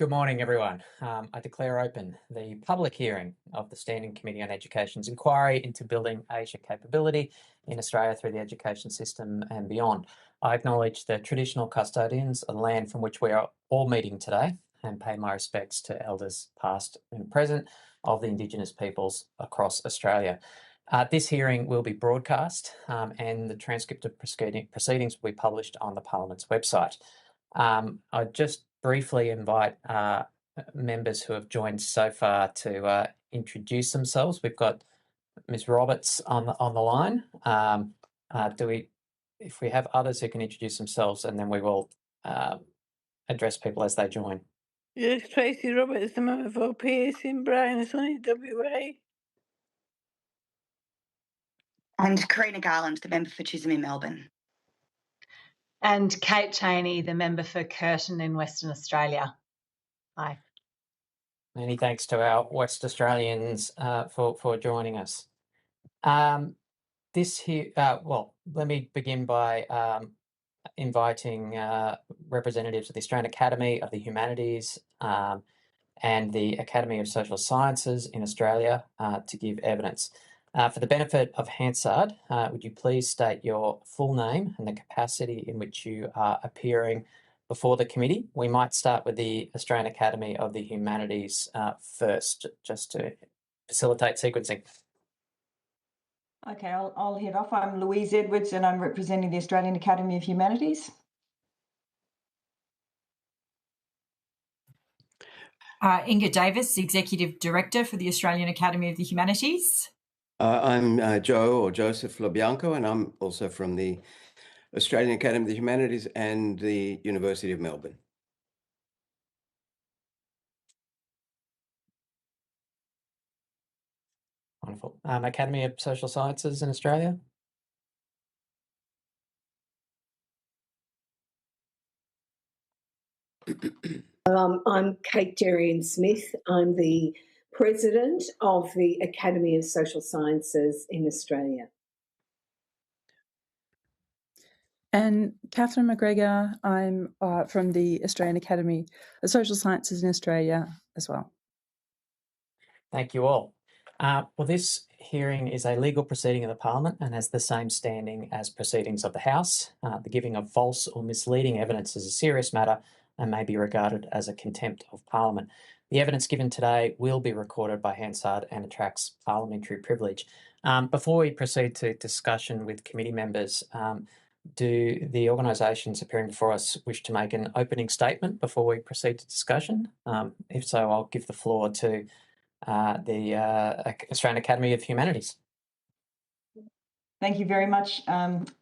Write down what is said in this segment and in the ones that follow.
Good morning, everyone. I declare open the public hearing of the Standing Committee on Education's inquiry into building Asia capability in Australia through the education system and beyond. I acknowledge the traditional custodians of the land from which we are all meeting today and pay my respects to elders past and present of the Indigenous peoples across Australia. This hearing will be broadcast and the transcript of proceedings will be published on the Parliament's website. I just briefly invite members who have joined so far to introduce themselves. We've got Ms. Roberts on the line. If we have others who can introduce themselves, and then we will address people as they join. Yes, Tracy Roberts, the member for PS in Brian, Sonny WA. And Karina Garland, the member for Chisholm in Melbourne. And Kate Chaney, the member for Curtin in Western Australia. Hi. Many thanks to our West Australians for joining us. Let me begin by inviting representatives of the Australian Academy of the Humanities and the Academy of Social Sciences in Australia to give evidence. For the benefit of Hansard, would you please state your full name and the capacity in which you are appearing before the committee? We might start with the Australian Academy of the Humanities first, just to facilitate sequencing. Okay, I'll head off. I'm Louise Edwards and I'm representing the Australian Academy of Humanities. Inga Davis, Executive Director for the Australian Academy of the Humanities. I'm Joe or Joseph LoBianco, and I'm also from the Australian Academy of the Humanities and the University of Melbourne. Wonderful. Academy of Social Sciences in Australia. I'm Kate Derian-Smith. I'm the President of the Academy of Social Sciences in Australia. And Catherine McGregor, I'm from the Australian Academy of Social Sciences in Australia as well. Thank you all. Well, this hearing is a legal proceeding of the Parliament and has the same standing as proceedings of the House. The giving of false or misleading evidence is a serious matter and may be regarded as a contempt of Parliament. The evidence given today will be recorded by Hansard and attracts parliamentary privilege. Before we proceed to discussion with committee members, do the organisations appearing before us wish to make an opening statement before we proceed to discussion? If so, I'll give the floor to the Australian Academy of Humanities. Thank you very much,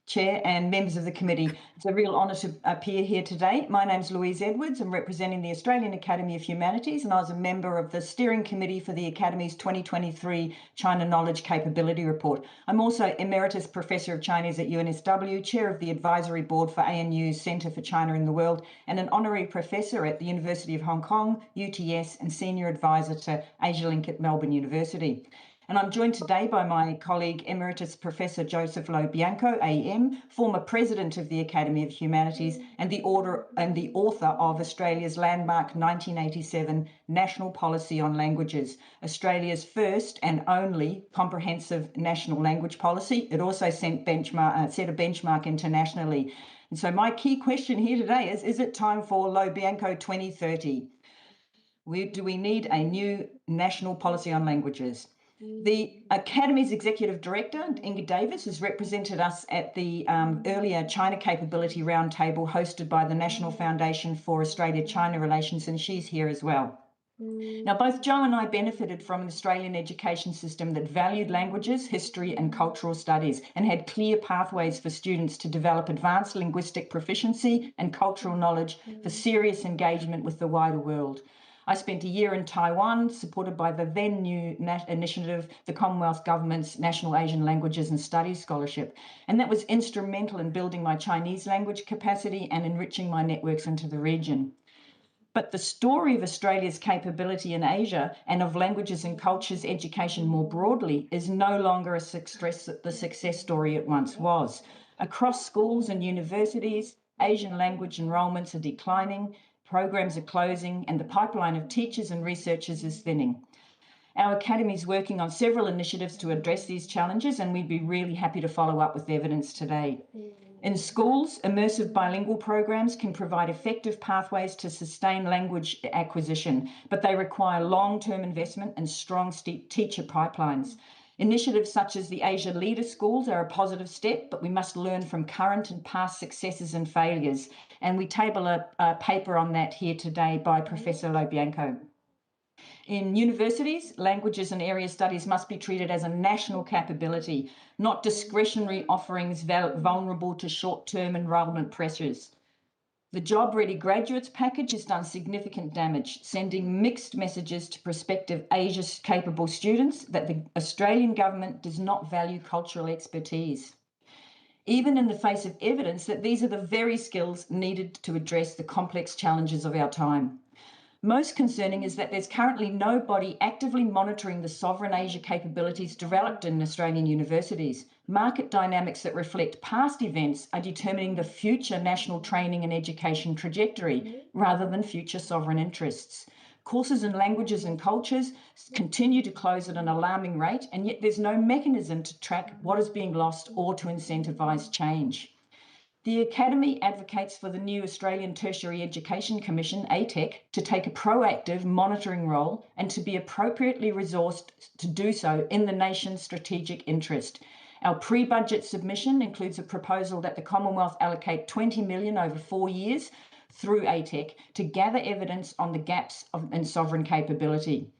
Chair and members of the committee. It's a real honour to appear here today. My name's Louise Edwards. I'm representing the Australian Academy of Humanities and I was a member of the Steering Committee for the Academy's 2023 China Knowledge Capability Report. I'm also Emeritus Professor of Chinese at UNSW, Chair of the Advisory Board for ANU's Centre for China in the World, and an Honorary Professor at the University of Hong Kong, UTS, and Senior Advisor to AsiaLink at Melbourne University. And I'm joined today by my colleague, Emeritus Professor Joseph LoBianco, AM, former President of the Academy of Humanities and the author of Australia's landmark 1987 National Policy on Languages, Australia's first and only comprehensive national language policy. It also set a benchmark internationally. And so my key question here today is it time for LoBianco 2030? Do we need a new national policy on languages? The Academy's Executive Director, Inga Davis, has represented us at the earlier China Capability Roundtable hosted by the National Foundation for Australia-China Relations, and she's here as well. Now, both Joe and I benefited from an Australian education system that valued languages, history and cultural studies and had clear pathways for students to develop advanced linguistic proficiency and cultural knowledge for serious engagement with the wider world. I spent a year in Taiwan, supported by the then new initiative, the Commonwealth Government's National Asian Languages and Studies Scholarship. And that was instrumental in building my Chinese language capacity and enriching my networks into the region. But the story of Australia's capability in Asia and of languages and cultures education more broadly is no longer the success story it once was. Across schools and universities, Asian language enrolments are declining. programs are closing, and the pipeline of teachers and researchers is thinning. Our Academy is working on several initiatives to address these challenges, and we'd be really happy to follow up with evidence today. In schools, immersive bilingual programs can provide effective pathways to sustain language acquisition, but they require long-term investment and strong teacher pipelines. Initiatives such as the Asia Leader Schools are a positive step, but we must learn from current and past successes and failures. And we table a paper on that here today by Professor Lobianco. In universities, languages and area studies must be treated as a national capability, not discretionary offerings vulnerable to short-term enrolment pressures. The Job Ready Graduates package has done significant damage, sending mixed messages to prospective Asia-capable students that the Australian government does not value cultural expertise, even in the face of evidence that these are the very skills needed to address the complex challenges of our time. Most concerning is that there's currently no body actively monitoring the sovereign Asia capabilities developed in Australian universities. Market dynamics that reflect past events are determining the future national training and education trajectory rather than future sovereign interests. Courses in languages and cultures continue to close at an alarming rate, and yet there's no mechanism to track what is being lost or to incentivise change. The Academy advocates for the new Australian Tertiary Education Commission, ATEC, to take a proactive monitoring role and to be appropriately resourced to do so in the nation's strategic interest. Our pre-budget submission includes a proposal that the Commonwealth allocate $20 million over 4 years through ATEC to gather evidence on the gaps in sovereign capability.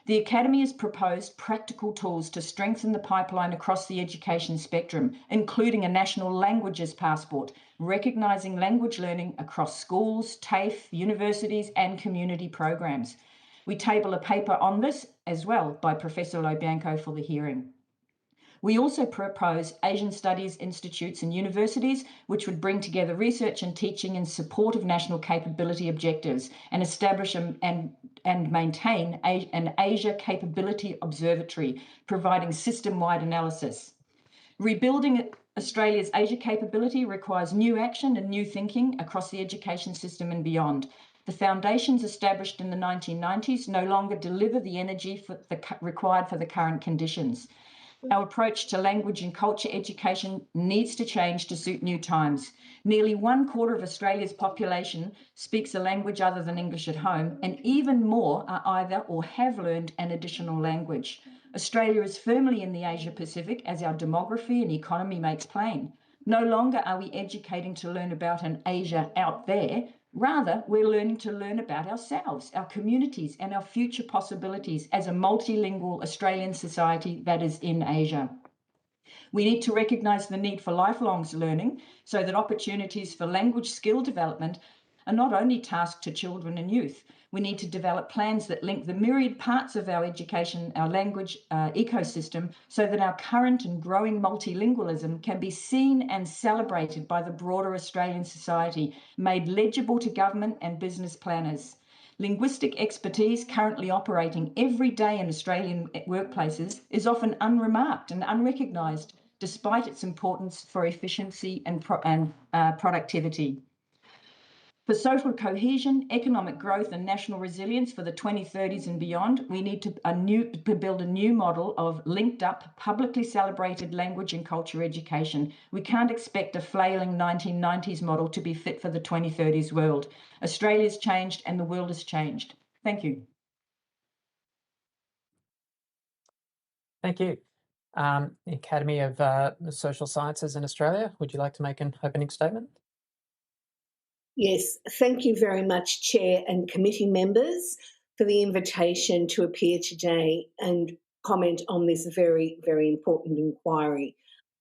The Academy has proposed practical tools to strengthen the pipeline across the education spectrum, including a national languages passport, recognising language learning across schools, TAFE, universities and community programs. We table a paper on this as well by Professor Lobianco for the hearing. We also propose Asian Studies Institutes and universities, which would bring together research and teaching in support of national capability objectives and establish and maintain an Asia Capability Observatory, providing system-wide analysis. Rebuilding Australia's Asia capability requires new action and new thinking across the education system and beyond. The foundations established in the 1990s no longer deliver the energy required for the current conditions. Our approach to language and culture education needs to change to suit new times. Nearly 1/4 of Australia's population speaks a language other than English at home, and even more are either or have learned an additional language. Australia is firmly in the Asia Pacific, as our demography and economy makes plain. No longer are we educating to learn about an Asia out there. Rather, we're learning to learn about ourselves, our communities, and our future possibilities as a multilingual Australian society that is in Asia. We need to recognise the need for lifelong learning so that opportunities for language skill development are not only tasked to children and youth. We need to develop plans that link the myriad parts of our education, our language ecosystem, so that our current and growing multilingualism can be seen and celebrated by the broader Australian society, made legible to government and business planners. Linguistic expertise currently operating every day in Australian workplaces is often unremarked and unrecognised, despite its importance for efficiency and productivity. For social cohesion, economic growth and national resilience for the 2030s and beyond, we need to build a new model of linked up, publicly celebrated language and culture education. We can't expect a flailing 1990s model to be fit for the 2030s world. Australia's changed and the world has changed. Thank you. Thank you. The Academy of Social Sciences in Australia, would you like to make an opening statement? Yes, thank you very much, Chair and committee members, for the invitation to appear today and comment on this very, very important inquiry.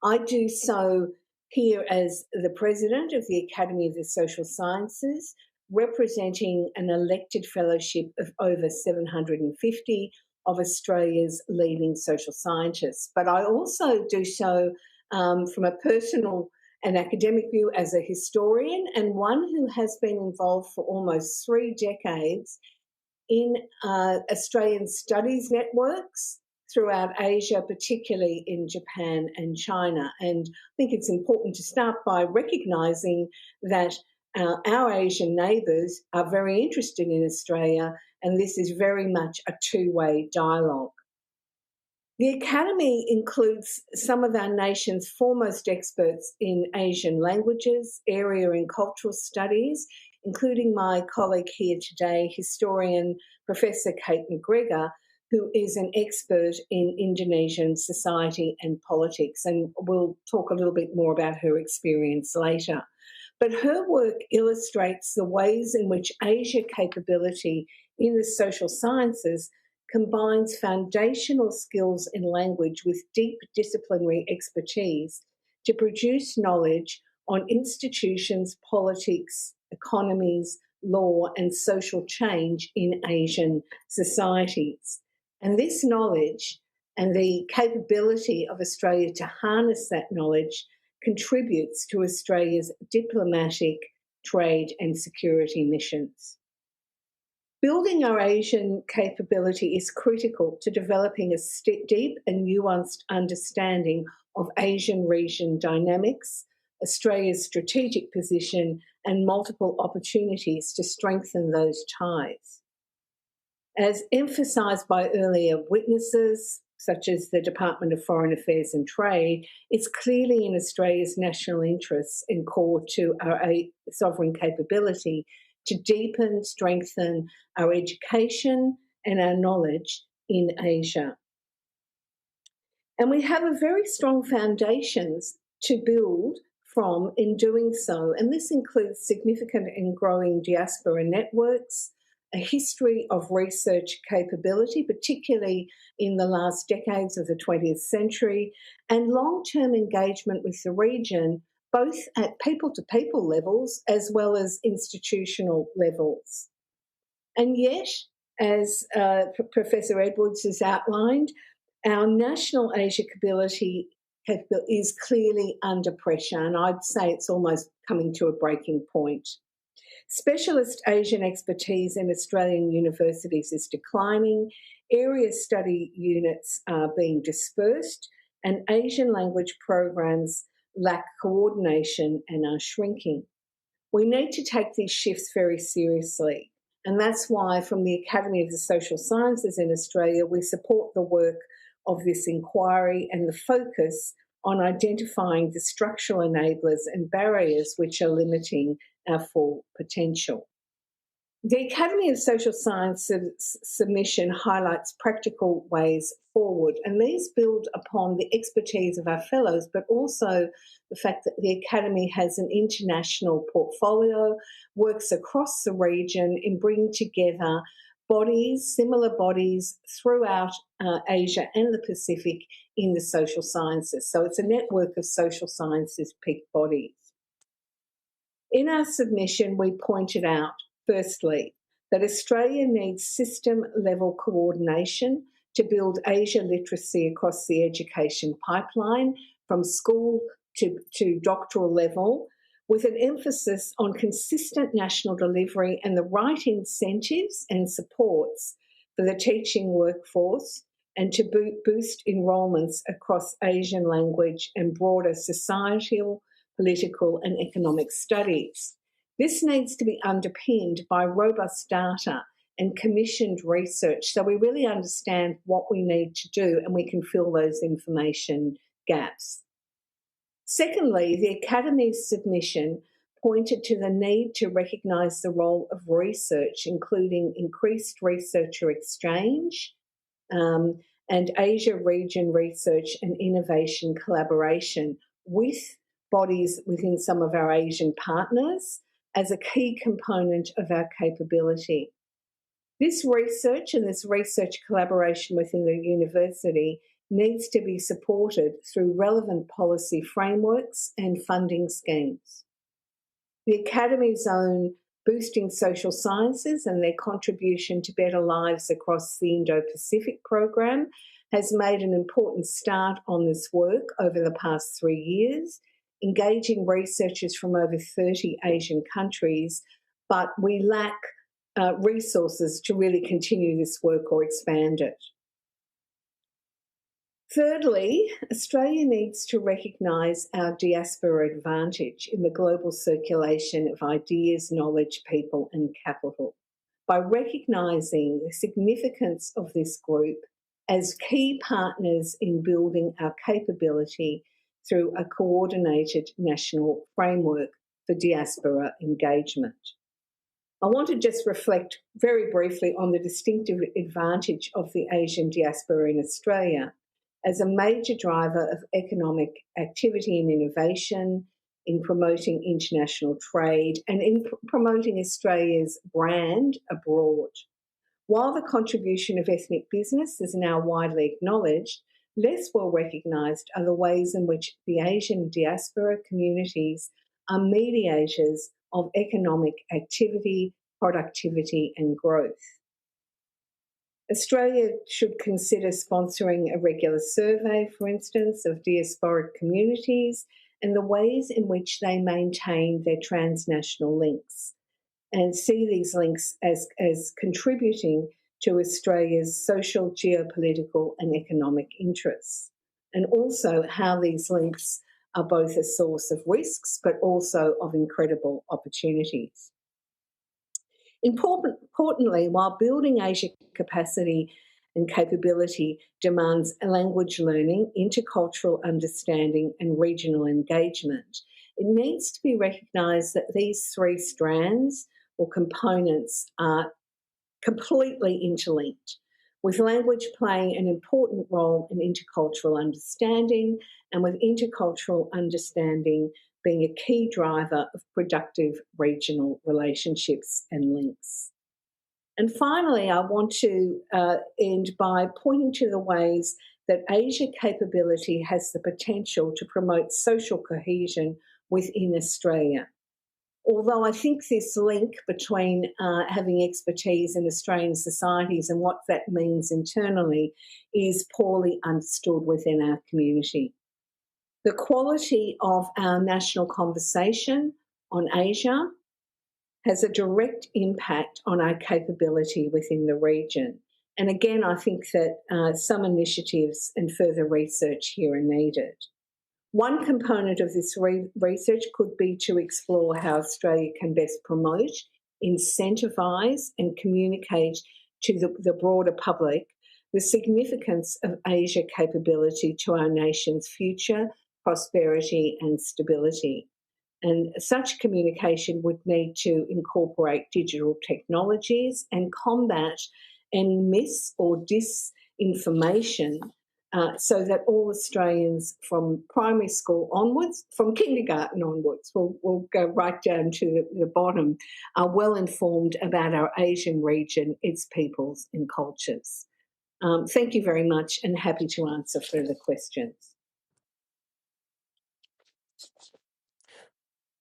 I do so here as the President of the Academy of the Social Sciences, representing an elected fellowship of over 750 of Australia's leading social scientists. But I also do so from a personal an academic view as a historian and one who has been involved for almost 3 decades in Australian studies networks throughout Asia, particularly in Japan and China. And I think it's important to start by recognising that our Asian neighbours are very interested in Australia, and this is very much a two-way dialogue. The Academy includes some of our nation's foremost experts in Asian languages, area and cultural studies, including my colleague here today, historian Professor Kate McGregor, who is an expert in Indonesian society and politics, and we'll talk a little bit more about her experience later. But her work illustrates the ways in which Asia capability in the social sciences combines foundational skills in language with deep disciplinary expertise to produce knowledge on institutions, politics, economies, law, and social change in Asian societies. And this knowledge and the capability of Australia to harness that knowledge contributes to Australia's diplomatic, trade, and security missions. Building our Asian capability is critical to developing a deep and nuanced understanding of Asian region dynamics, Australia's strategic position, and multiple opportunities to strengthen those ties. As emphasised by earlier witnesses, such as the Department of Foreign Affairs and Trade, it's clearly in Australia's national interests and core to our sovereign capability to deepen, strengthen our education and our knowledge in Asia. And we have a very strong foundations to build from in doing so, and this includes significant and growing diaspora networks, a history of research capability, particularly in the last decades of the 20th century, and long-term engagement with the region, both at people-to-people levels as well as institutional levels. And yet, as Professor Edwards has outlined, our national Asia capability is clearly under pressure, and I'd say it's almost coming to a breaking point. Specialist Asian expertise in Australian universities is declining, area study units are being dispersed, and Asian language programs lack coordination and are shrinking. We need to take these shifts very seriously, and that's why from the Academy of the Social Sciences in Australia, we support the work of this inquiry and the focus on identifying the structural enablers and barriers which are limiting our full potential. The Academy of Social Sciences submission highlights practical ways forward, and these build upon the expertise of our fellows, but also the fact that the Academy has an international portfolio, works across the region in bringing together bodies, similar bodies throughout Asia and the Pacific in the social sciences. So it's a network of social sciences peak bodies. In our submission, we pointed out, firstly, that Australia needs system-level coordination to build Asia literacy across the education pipeline from school to doctoral level, with an emphasis on consistent national delivery and the right incentives and supports for the teaching workforce, and to boost enrolments across Asian language and broader societal, political and economic studies. This needs to be underpinned by robust data and commissioned research so we really understand what we need to do and we can fill those information gaps. Secondly, the Academy's submission pointed to the need to recognise the role of research, including increased researcher exchange and Asia region research and innovation collaboration with bodies within some of our Asian partners as a key component of our capability. This research and this research collaboration within the university needs to be supported through relevant policy frameworks and funding schemes. The Academy's own Boosting Social Sciences and their contribution to better lives across the Indo-Pacific program has made an important start on this work over the past 3 years, engaging researchers from over 30 Asian countries, but we lack resources to really continue this work or expand it. Thirdly, Australia needs to recognise our diaspora advantage in the global circulation of ideas, knowledge, people and capital by recognising the significance of this group as key partners in building our capability through a coordinated national framework for diaspora engagement. I want to just reflect very briefly on the distinctive advantage of the Asian diaspora in Australia as a major driver of economic activity and innovation, in promoting international trade and in promoting Australia's brand abroad. While the contribution of ethnic business is now widely acknowledged, less well recognised are the ways in which the Asian diaspora communities are mediators of economic activity, productivity and growth. Australia should consider sponsoring a regular survey, for instance, of diasporic communities and the ways in which they maintain their transnational links, and see these links as contributing to Australia's social, geopolitical and economic interests, and also how these links are both a source of risks but also of incredible opportunities. Importantly, while building Asia capacity and capability demands language learning, intercultural understanding and regional engagement, it needs to be recognised that these three strands or components are completely interlinked, with language playing an important role in intercultural understanding and with intercultural understanding being a key driver of productive regional relationships and links. And finally, I want to end by pointing to the ways that Asia capability has the potential to promote social cohesion within Australia. Although I think this link between having expertise in Australian societies and what that means internally is poorly understood within our community. The quality of our national conversation on Asia has a direct impact on our capability within the region. And again, I think that some initiatives and further research here are needed. One component of this research could be to explore how Australia can best promote, incentivise and communicate to the broader public the significance of Asia capability to our nation's future, prosperity and stability. And such communication would need to incorporate digital technologies and combat any mis or disinformation so that all Australians from primary school onwards, from kindergarten onwards, we'll go right down to the bottom, are well informed about our Asian region, its peoples and cultures. Thank you very much and happy to answer further questions.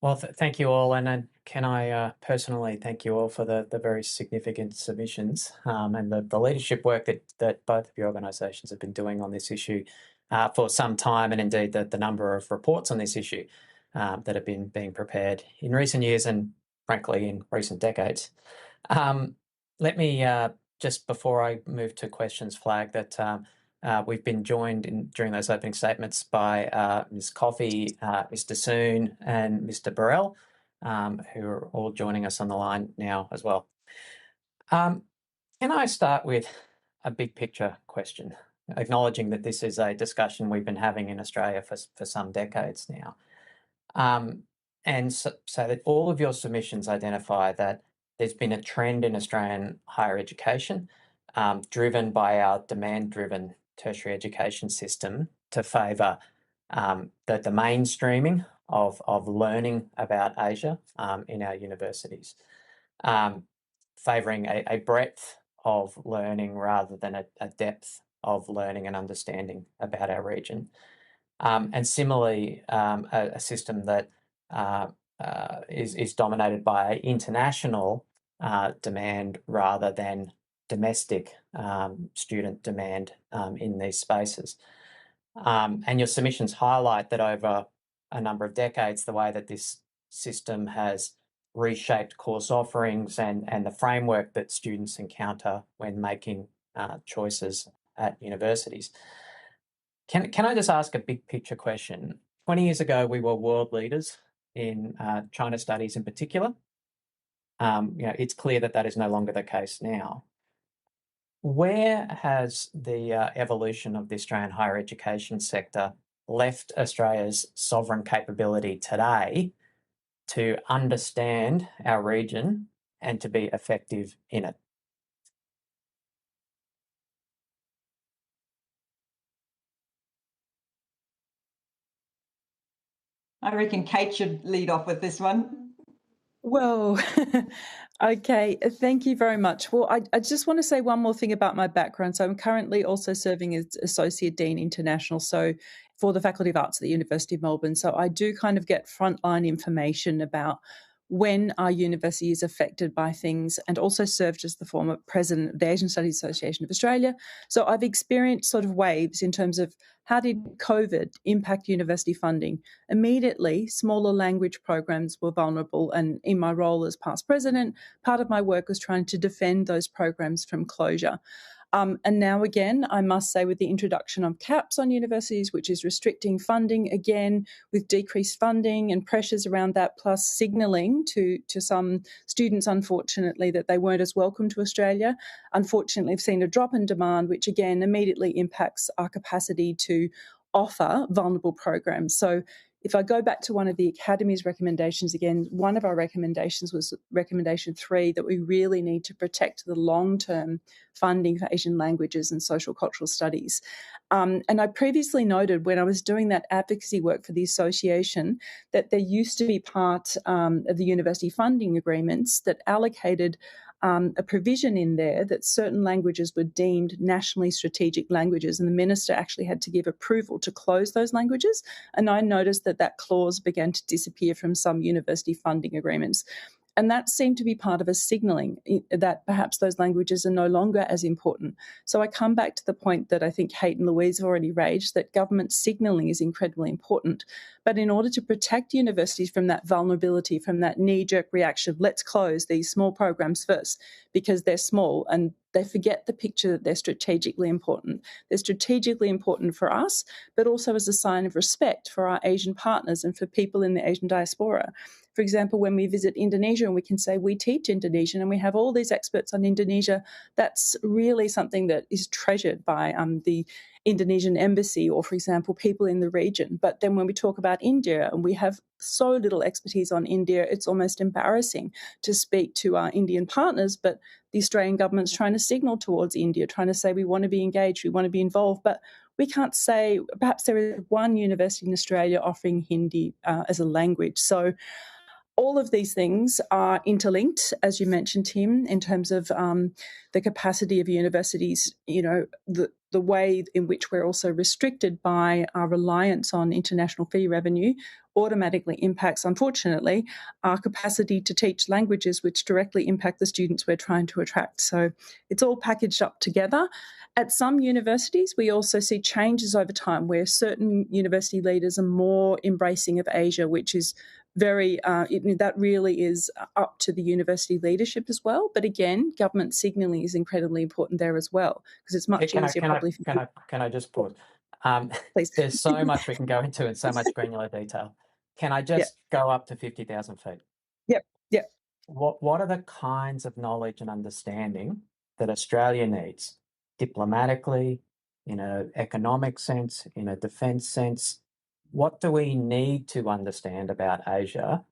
Well, thank you all, and can I personally thank you all for the very significant submissions and the leadership work that both of your organisations have been doing on this issue for some time, and indeed the number of reports on this issue that have been being prepared in recent years and, frankly, in recent decades. Let me, just before I move to questions, flag that we've been joined during those opening statements by Ms. Coffey, Mr. Soon and Mr. Burrell, who are all joining us on the line now as well. Can I start with a big picture question, acknowledging that this is a discussion we've been having in Australia for some decades now. And so that all of your submissions identify that there's been a trend in Australian higher education driven by our demand-driven tertiary education system to favour the mainstreaming of learning about Asia in our universities, favouring a breadth of learning rather than a depth of learning and understanding about our region. And similarly, a system that is dominated by international demand rather than domestic student demand in these spaces. And your submissions highlight that over a number of decades, the way that this system has reshaped course offerings and the framework that students encounter when making choices at universities. Can I just ask a big picture question? 20 years ago, we were world leaders in China studies in particular. It's clear that that is no longer the case now. Where has the evolution of the Australian higher education sector left Australia's sovereign capability today to understand our region and to be effective in it? I reckon Kate should lead off with this one. Well, okay, thank you very much. Well, I just want to say one more thing about my background. So I'm currently also serving as Associate Dean International, so for the Faculty of Arts at the University of Melbourne. So I do kind of get frontline information about when our university is affected by things, and also served as the former president of the Asian Studies Association of Australia. So I've experienced sort of waves in terms of how did COVID impact university funding. Immediately, smaller language programs were vulnerable, and in my role as past president, part of my work was trying to defend those programs from closure. And now again, I must say, with the introduction of caps on universities, which is restricting funding again, with decreased funding and pressures around that, plus signalling to some students, unfortunately, that they weren't as welcome to Australia, unfortunately, I've seen a drop in demand, which again immediately impacts our capacity to offer vulnerable programs. So if I go back to one of the Academy's recommendations again, one of our recommendations was recommendation 3, that we really need to protect the long-term funding for Asian languages and social cultural studies. And I previously noted when I was doing that advocacy work for the association that there used to be part of the university funding agreements that allocated a provision in there that certain languages were deemed nationally strategic languages, and the minister actually had to give approval to close those languages. And I noticed that that clause began to disappear from some university funding agreements. And that seemed to be part of a signalling that perhaps those languages are no longer as important. So I come back to the point that I think Kate and Louise have already raised, that government signalling is incredibly important. But in order to protect universities from that vulnerability, from that knee-jerk reaction, let's close these small programs first because they're small, and they forget the picture that they're strategically important. They're strategically important for us, but also as a sign of respect for our Asian partners and for people in the Asian diaspora. For example, when we visit Indonesia and we can say we teach Indonesian and we have all these experts on Indonesia, that's really something that is treasured by the Indonesian embassy, or, for example, people in the region. But then when we talk about India and we have so little expertise on India, it's almost embarrassing to speak to our Indian partners, but the Australian government's trying to signal towards India, trying to say we want to be engaged, we want to be involved, but we can't say, perhaps there is one university in Australia offering Hindi as a language. So all of these things are interlinked, as you mentioned, Tim, in terms of the capacity of universities, the way in which we're also restricted by our reliance on international fee revenue automatically impacts, unfortunately, our capacity to teach languages which directly impact the students we're trying to attract. So it's all packaged up together. At some universities, we also see changes over time where certain university leaders are more embracing of Asia, which is that really is up to the university leadership as well. But again, government signalling is incredibly important there as well, because it's much easier probably. Can I just pause? Please. There's so much we can go into and so much granular detail. Can I just go up to 50,000 feet? Yep. What are the kinds of knowledge and understanding that Australia needs diplomatically, in an economic sense, in a defence sense? What do we need to understand about Asia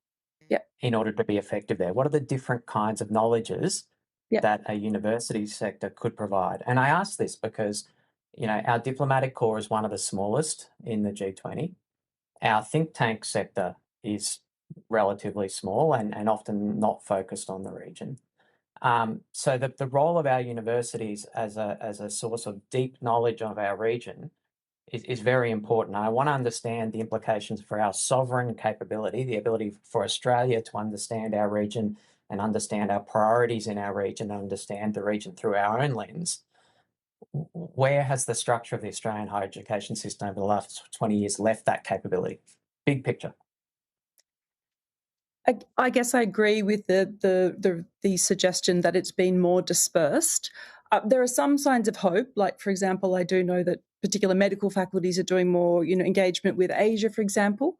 in order to be effective there? What are the different kinds of knowledges that a university sector could provide? And I ask this because, our diplomatic corps is one of the smallest in the G20. Our think tank sector is relatively small and often not focused on the region. So the role of our universities as a source of deep knowledge of our region is very important. I want to understand the implications for our sovereign capability, the ability for Australia to understand our region and understand our priorities in our region, and understand the region through our own lens. Where has the structure of the Australian higher education system over the last 20 years left that capability? Big picture. I guess I agree with the suggestion that it's been more dispersed. There are some signs of hope. Like, for example, I do know that particular medical faculties are doing more, engagement with Asia, for example.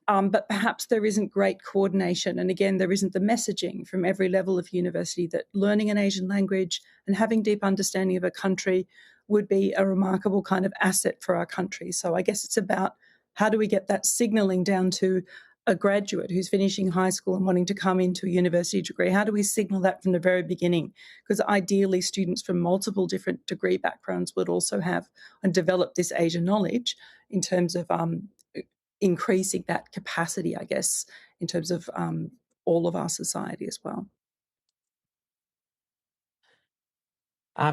But perhaps there isn't great coordination. And again, there isn't the messaging from every level of university that learning an Asian language and having deep understanding of a country would be a remarkable kind of asset for our country. So I guess it's about how do we get that signalling down to a graduate who's finishing high school and wanting to come into a university degree? How do we signal that from the very beginning? Because ideally students from multiple different degree backgrounds would also have and develop this Asian knowledge in terms of increasing that capacity, I guess, in terms of all of our society as well.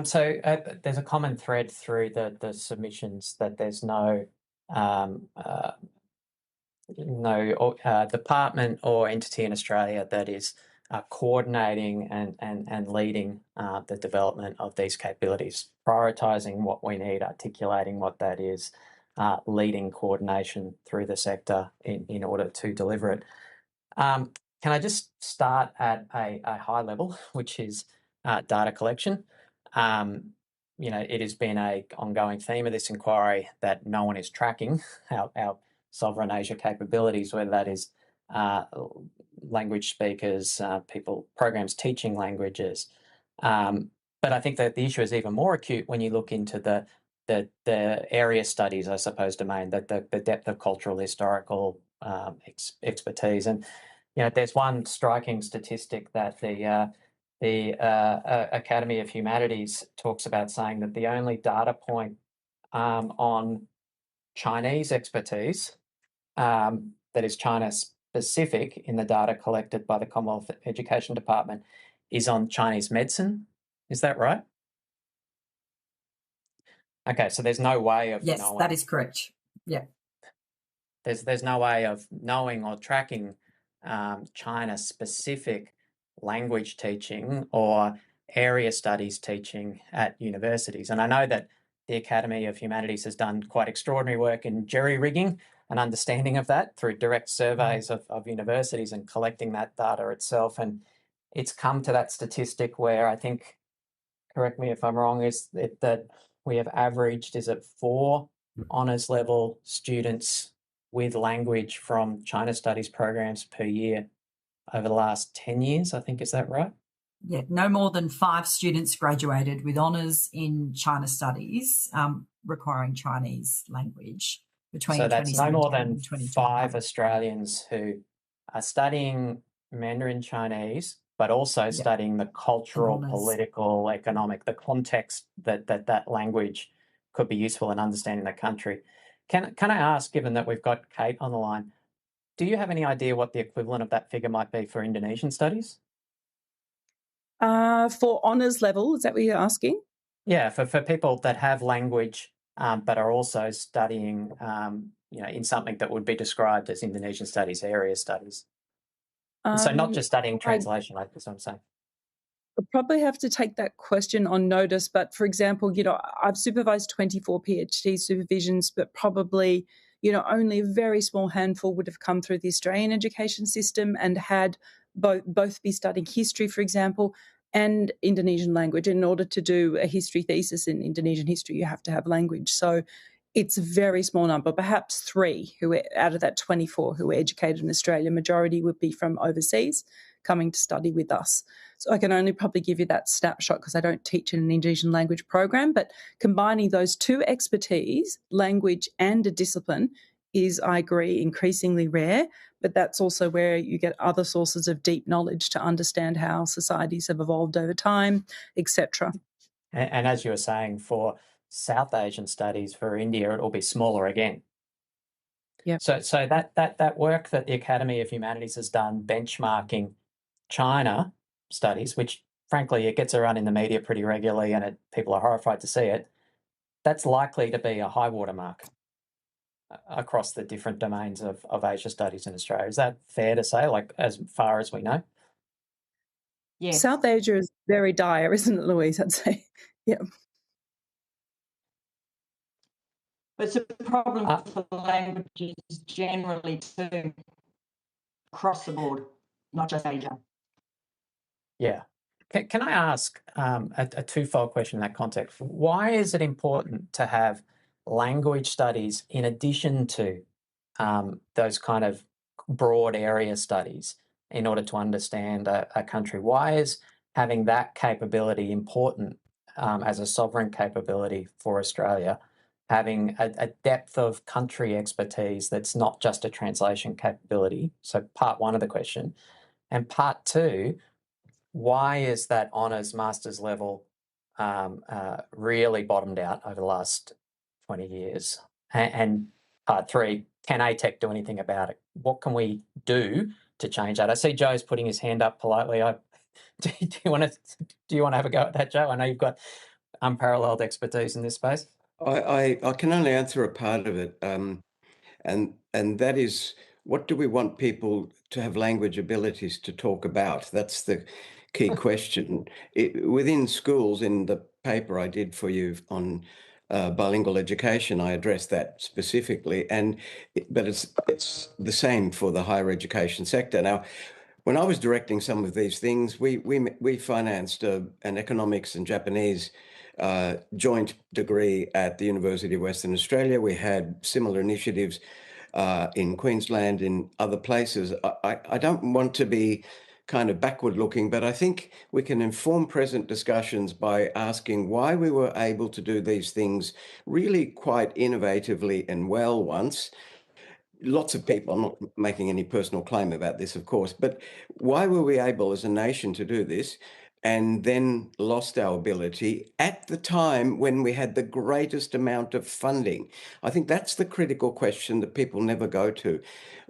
So there's a common thread through the submissions that there's no department or entity in Australia that is coordinating and leading the development of these capabilities, prioritising what we need, articulating what that is, leading coordination through the sector in order to deliver it. Can I just start at a high level, which is data collection? It has been an ongoing theme of this inquiry that no one is tracking our sovereign Asia capabilities, whether that is language speakers, programs teaching languages. But I think that the issue is even more acute when you look into the area studies, I suppose, domain, the depth of cultural, historical expertise. And there's one striking statistic that the Academy of Humanities talks about, saying that the only data point on Chinese expertise that is China specific in the data collected by the Commonwealth Education Department is on Chinese medicine. Is that right? Okay, so there's no way of yes, knowing. That is correct. Yeah. There's no way of knowing or tracking China-specific language teaching or area studies teaching at universities. And I know that the Academy of Humanities has done quite extraordinary work in jerry-rigging an understanding of that through direct surveys of universities and collecting that data itself. And it's come to that statistic where I think, correct me if I'm wrong, is that we have averaged, is it 4 honours level students with language from China studies programs per year over the last 10 years, I think. Is that right? Yeah, no more than 5 students graduated with honours in China studies requiring Chinese language between 2017 so that's no more than 5 2021. Australians who are studying Mandarin Chinese, but also studying the cultural, political, economic, the context that language could be useful in understanding the country. Can I ask, given that we've got Kate on the line, do you have any idea what the equivalent of that figure might be for Indonesian studies? For honours level, is that what you're asking? Yeah, for people that have language but are also studying, in something that would be described as Indonesian studies, area studies. So not just studying translation, that's what I'm saying. I'll probably have to take that question on notice. But for example, I've supervised 24 PhD supervisions, but probably, only a very small handful would have come through the Australian education system and had both be studying history, for example, and Indonesian language. In order to do a history thesis in Indonesian history, you have to have language. So it's a very small number, perhaps 3 who out of that 24 who were educated in Australia. Majority would be from overseas coming to study with us. So I can only probably give you that snapshot because I don't teach in an Indonesian language program, but combining those 2 expertise, language and a discipline, is, I agree, increasingly rare, but that's also where you get other sources of deep knowledge to understand how societies have evolved over time, etc. And as you were saying, for South Asian studies, for India, it will be smaller again. Yeah. So that work that the Academy of Humanities has done benchmarking China studies, which frankly it gets around in the media pretty regularly and people are horrified to see it, that's likely to be a high watermark across the different domains of Asia studies in Australia. Is that fair to say, like as far as we know? Yes. South Asia is very dire, isn't it, Louise? I'd say. Yeah. But it's a problem for languages generally too, across the board, not just Asia. Yeah. Can I ask a twofold question in that context? Why is it important to have language studies in addition to those kind of broad area studies in order to understand a country? Why is having that capability important as a sovereign capability for Australia, having a depth of country expertise that's not just a translation capability? So part one of the question. And part two, why is that honours master's level really bottomed out over the last 20 years? And part three, can ATEC do anything about it? What can we do to change that? I see Joe's putting his hand up politely. Do you want to have a go at that, Joe? I know you've got unparalleled expertise in this space. I can only answer a part of it, and that is, what do we want people to have language abilities to talk about? That's the key question. Within schools, in the paper I did for you on bilingual education, I addressed that specifically, but it's the same for the higher education sector. Now, when I was directing some of these things, we financed an economics and Japanese joint degree at the University of Western Australia. We had similar initiatives in Queensland, in other places. I don't want to be kind of backward looking, but I think we can inform present discussions by asking why we were able to do these things really quite innovatively and well once. Lots of people, I'm not making any personal claim about this, of course, but why were we able as a nation to do this and then lost our ability at the time when we had the greatest amount of funding? I think that's the critical question that people never go to.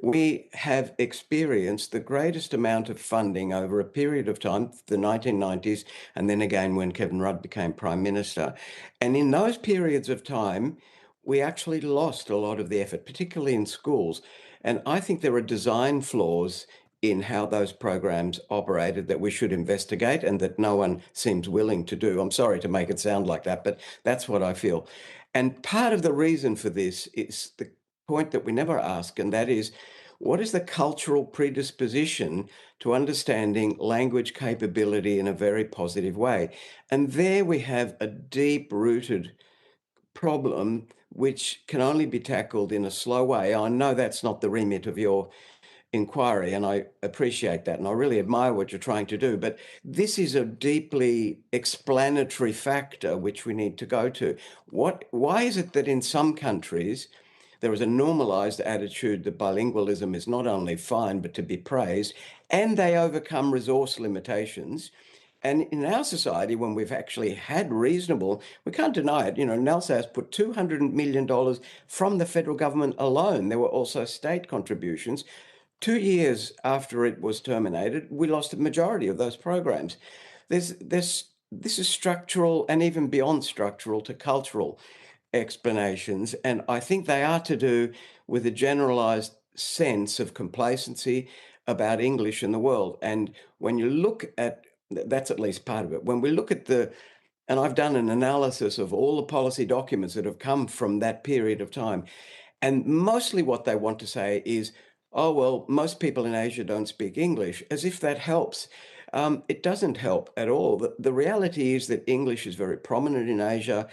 We have experienced the greatest amount of funding over a period of time, the 1990s, and then again when Kevin Rudd became Prime Minister. And in those periods of time, we actually lost a lot of the effort, particularly in schools. And I think there are design flaws in how those programs operated that we should investigate and that no one seems willing to do. I'm sorry to make it sound like that, but that's what I feel. And part of the reason for this is the point that we never ask, and that is, what is the cultural predisposition to understanding language capability in a very positive way? And there we have a deep-rooted problem which can only be tackled in a slow way. I know that's not the remit of your inquiry, and I appreciate that, and I really admire what you're trying to do, but this is a deeply explanatory factor which we need to go to. Why is it that in some countries there is a normalized attitude that bilingualism is not only fine but to be praised, and they overcome resource limitations? And in our society, when we've actually had reasonable, we can't deny it, NALSA has put $200 million from the federal government alone. There were also state contributions. 2 years after it was terminated, we lost the majority of those programs. This is structural and even beyond structural to cultural explanations. And I think they are to do with a generalized sense of complacency about English in the world. And when you look at, that's at least part of it. When we look at and I've done an analysis of all the policy documents that have come from that period of time, and mostly what they want to say is, oh, well, most people in Asia don't speak English, as if that helps. It doesn't help at all. The reality is that English is very prominent in Asia.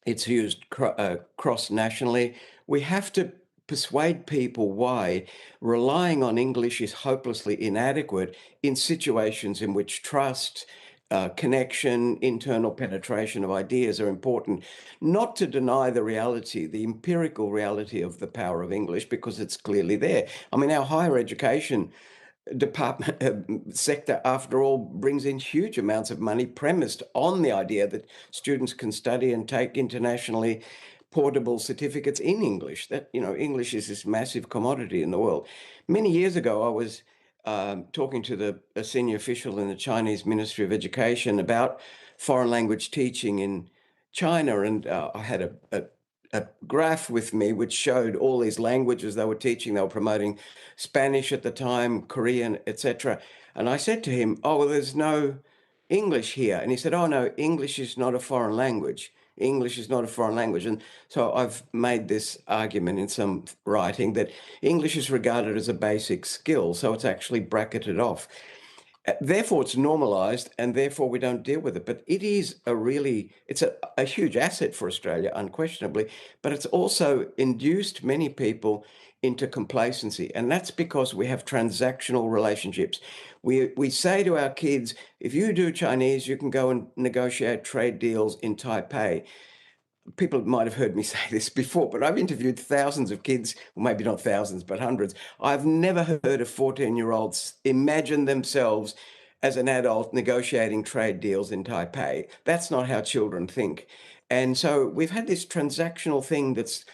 It's used cross-nationally. We have to persuade people why relying on English is hopelessly inadequate in situations in which trust, connection, internal penetration of ideas are important. Not to deny the reality, the empirical reality of the power of English, because it's clearly there. I mean, our higher education department sector, after all, brings in huge amounts of money premised on the idea that students can study and take internationally portable certificates in English. That, English is this massive commodity in the world. Many years ago, I was talking to a senior official in the Chinese Ministry of Education about foreign language teaching in China, and I had a graph with me which showed all these languages they were teaching. They were promoting Spanish at the time, Korean, etc. And I said to him, oh, well, there's no English here. And he said, oh, no, English is not a foreign language. English is not a foreign language. And so I've made this argument in some writing that English is regarded as a basic skill, so it's actually bracketed off. Therefore, it's normalised, and therefore we don't deal with it. But it is it's a huge asset for Australia, unquestionably, but it's also induced many people into complacency. And that's because we have transactional relationships. We say to our kids, if you do Chinese, you can go and negotiate trade deals in Taipei. People might have heard me say this before, but I've interviewed thousands of kids, well, maybe not thousands, but hundreds. I've never heard of 14-year-olds imagine themselves as an adult negotiating trade deals in Taipei. That's not how children think. And so we've had this transactional thing that's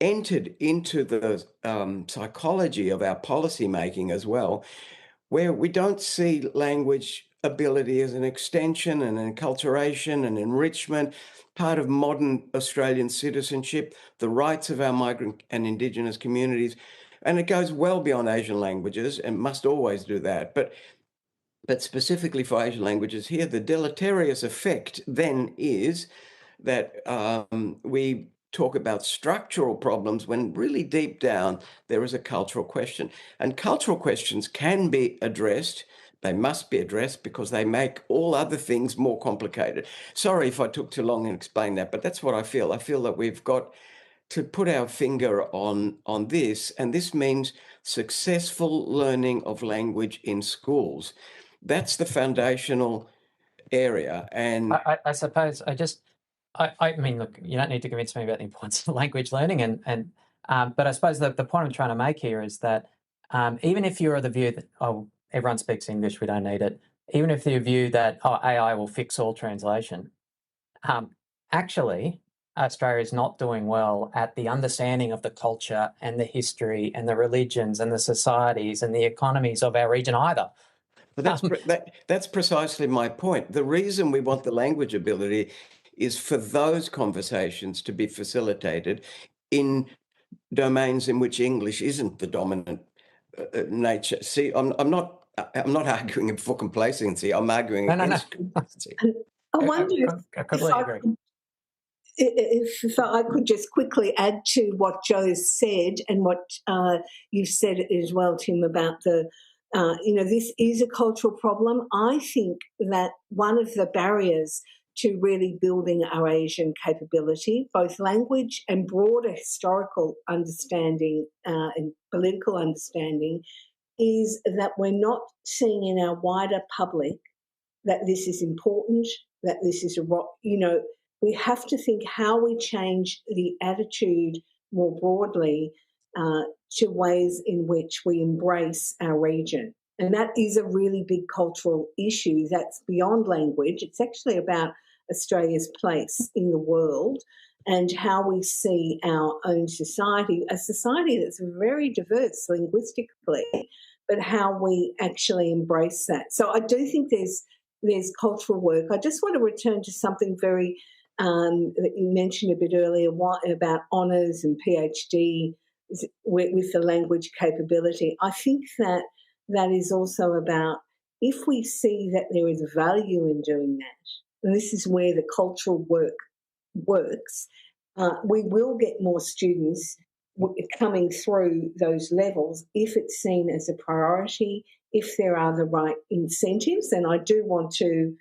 entered into the psychology of our policy making as well, where we don't see language ability as an extension and enculturation and enrichment, part of modern Australian citizenship, the rights of our migrant and Indigenous communities. And it goes well beyond Asian languages and must always do that. But specifically for Asian languages here, the deleterious effect then is that we talk about structural problems when really deep down there is a cultural question. And cultural questions can be addressed. They must be addressed because they make all other things more complicated. Sorry if I took too long in explaining that, but that's what I feel. I feel that we've got to put our finger on this, and this means successful learning of language in schools. That's the foundational area. And I suppose I mean, look, you don't need to convince me about the importance of language learning, but I suppose the point I'm trying to make here is that even if you're of the view that, oh, everyone speaks English, we don't need it, even if the view that, oh, AI will fix all translation, actually, Australia is not doing well at the understanding of the culture and the history and the religions and the societies and the economies of our region either. But that's precisely my point. The reason we want the language ability is for those conversations to be facilitated in domains in which English isn't the dominant nature. See, I'm not arguing for complacency. I'm arguing against complacency. I wonder if I could just quickly add to what Joe said and what you've said as well, Tim, about this is a cultural problem. I think that one of the barriers to really building our Asian capability, both language and broader historical understanding and political understanding, is that we're not seeing in our wider public that this is important, that this is we have to think how we change the attitude more broadly to ways in which we embrace our region. And that is a really big cultural issue that's beyond language. It's actually about Australia's place in the world and how we see our own society, a society that's very diverse linguistically, but how we actually embrace that. So I do think there's cultural work. I just want to return to something very that you mentioned a bit earlier about honours and PhD with the language capability. I think that is also about if we see that there is value in doing that, and this is where the cultural work works, we will get more students coming through those levels if it's seen as a priority, if there are the right incentives. And I do want to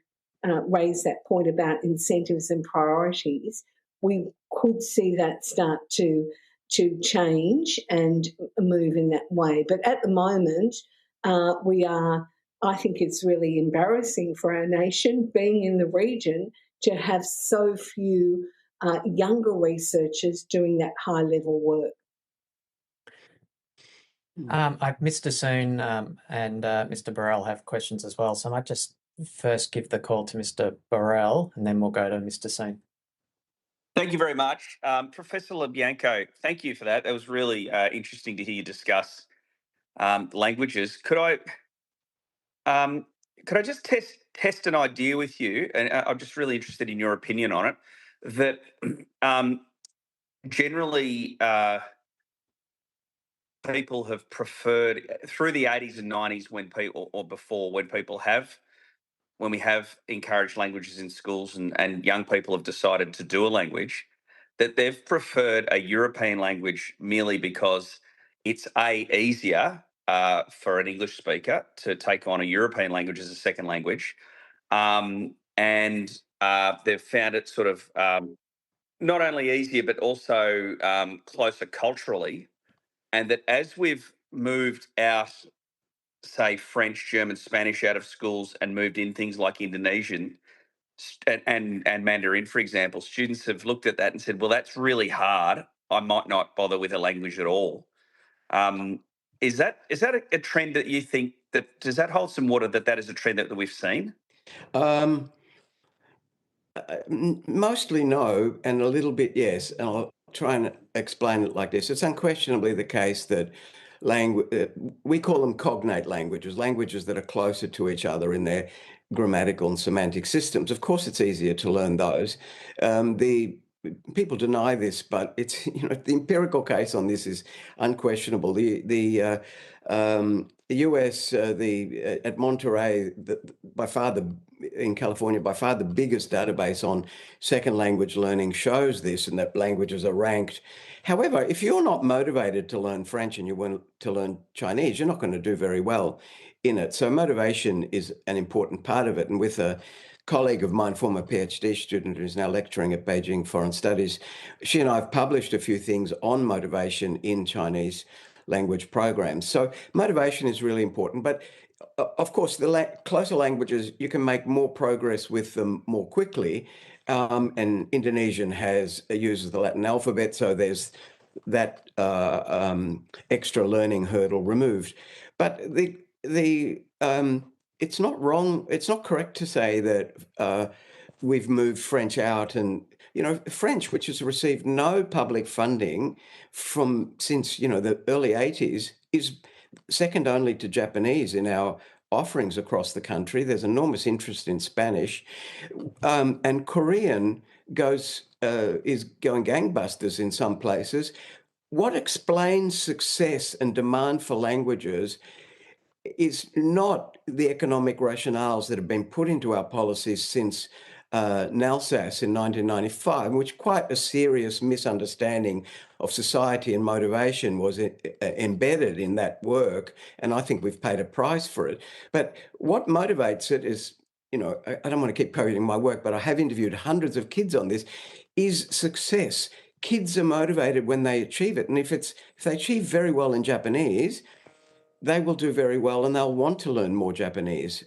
raise that point about incentives and priorities. We could see that start to change and move in that way. But at the moment, I think it's really embarrassing for our nation, being in the region, to have so few younger researchers doing that high-level work. Mr. Soon and Mr. Burrell have questions as well, so I might just first give the call to Mr. Burrell and then we'll go to Mr. Soon. Thank you very much. Professor LoBianco, thank you for that. That was really interesting to hear you discuss languages. Could I just test an idea with you? And I'm just really interested in your opinion on it, that generally people have preferred through the 80s and 90s when we have encouraged languages in schools and young people have decided to do a language, that they've preferred a European language merely because it's easier for an English speaker to take on a European language as a second language. And they've found it sort of not only easier, but also closer culturally. And that as we've moved out, say, French, German, Spanish out of schools and moved in things like Indonesian and Mandarin, for example, students have looked at that and said, well, that's really hard. I might not bother with a language at all. Is that a trend that you think that, does that hold some water, that is a trend that we've seen? Mostly no, and a little bit yes. And I'll try and explain it like this. It's unquestionably the case that we call them cognate languages, languages that are closer to each other in their grammatical and semantic systems. Of course, it's easier to learn those. The people deny this, but it's, the empirical case on this is unquestionable. The US, at Monterey, in California, by far the biggest database on second language learning shows this, and that languages are ranked. However, if you're not motivated to learn French and you want to learn Chinese, you're not going to do very well in it. So motivation is an important part of it. And with a colleague of mine, former PhD student who's now lecturing at Beijing Foreign Studies, she and I have published a few things on motivation in Chinese language programs. So motivation is really important. But of course, the closer languages, you can make more progress with them more quickly. And Indonesian uses the Latin alphabet, so there's that extra learning hurdle removed. But it's not wrong. It's not correct to say that we've moved French out, and French, which has received no public funding since the early 80s, is second only to Japanese in our offerings across the country. There's enormous interest in Spanish, and Korean is going gangbusters in some places. What explains success and demand for languages is not the economic rationales that have been put into our policies since NALSAS in 1995, in which quite a serious misunderstanding of society and motivation was embedded in that work. And I think we've paid a price for it. But what motivates it is, I don't want to keep quoting my work, but I have interviewed hundreds of kids on this, is success. Kids are motivated when they achieve it. And if they achieve very well in Japanese, they will do very well and they'll want to learn more Japanese.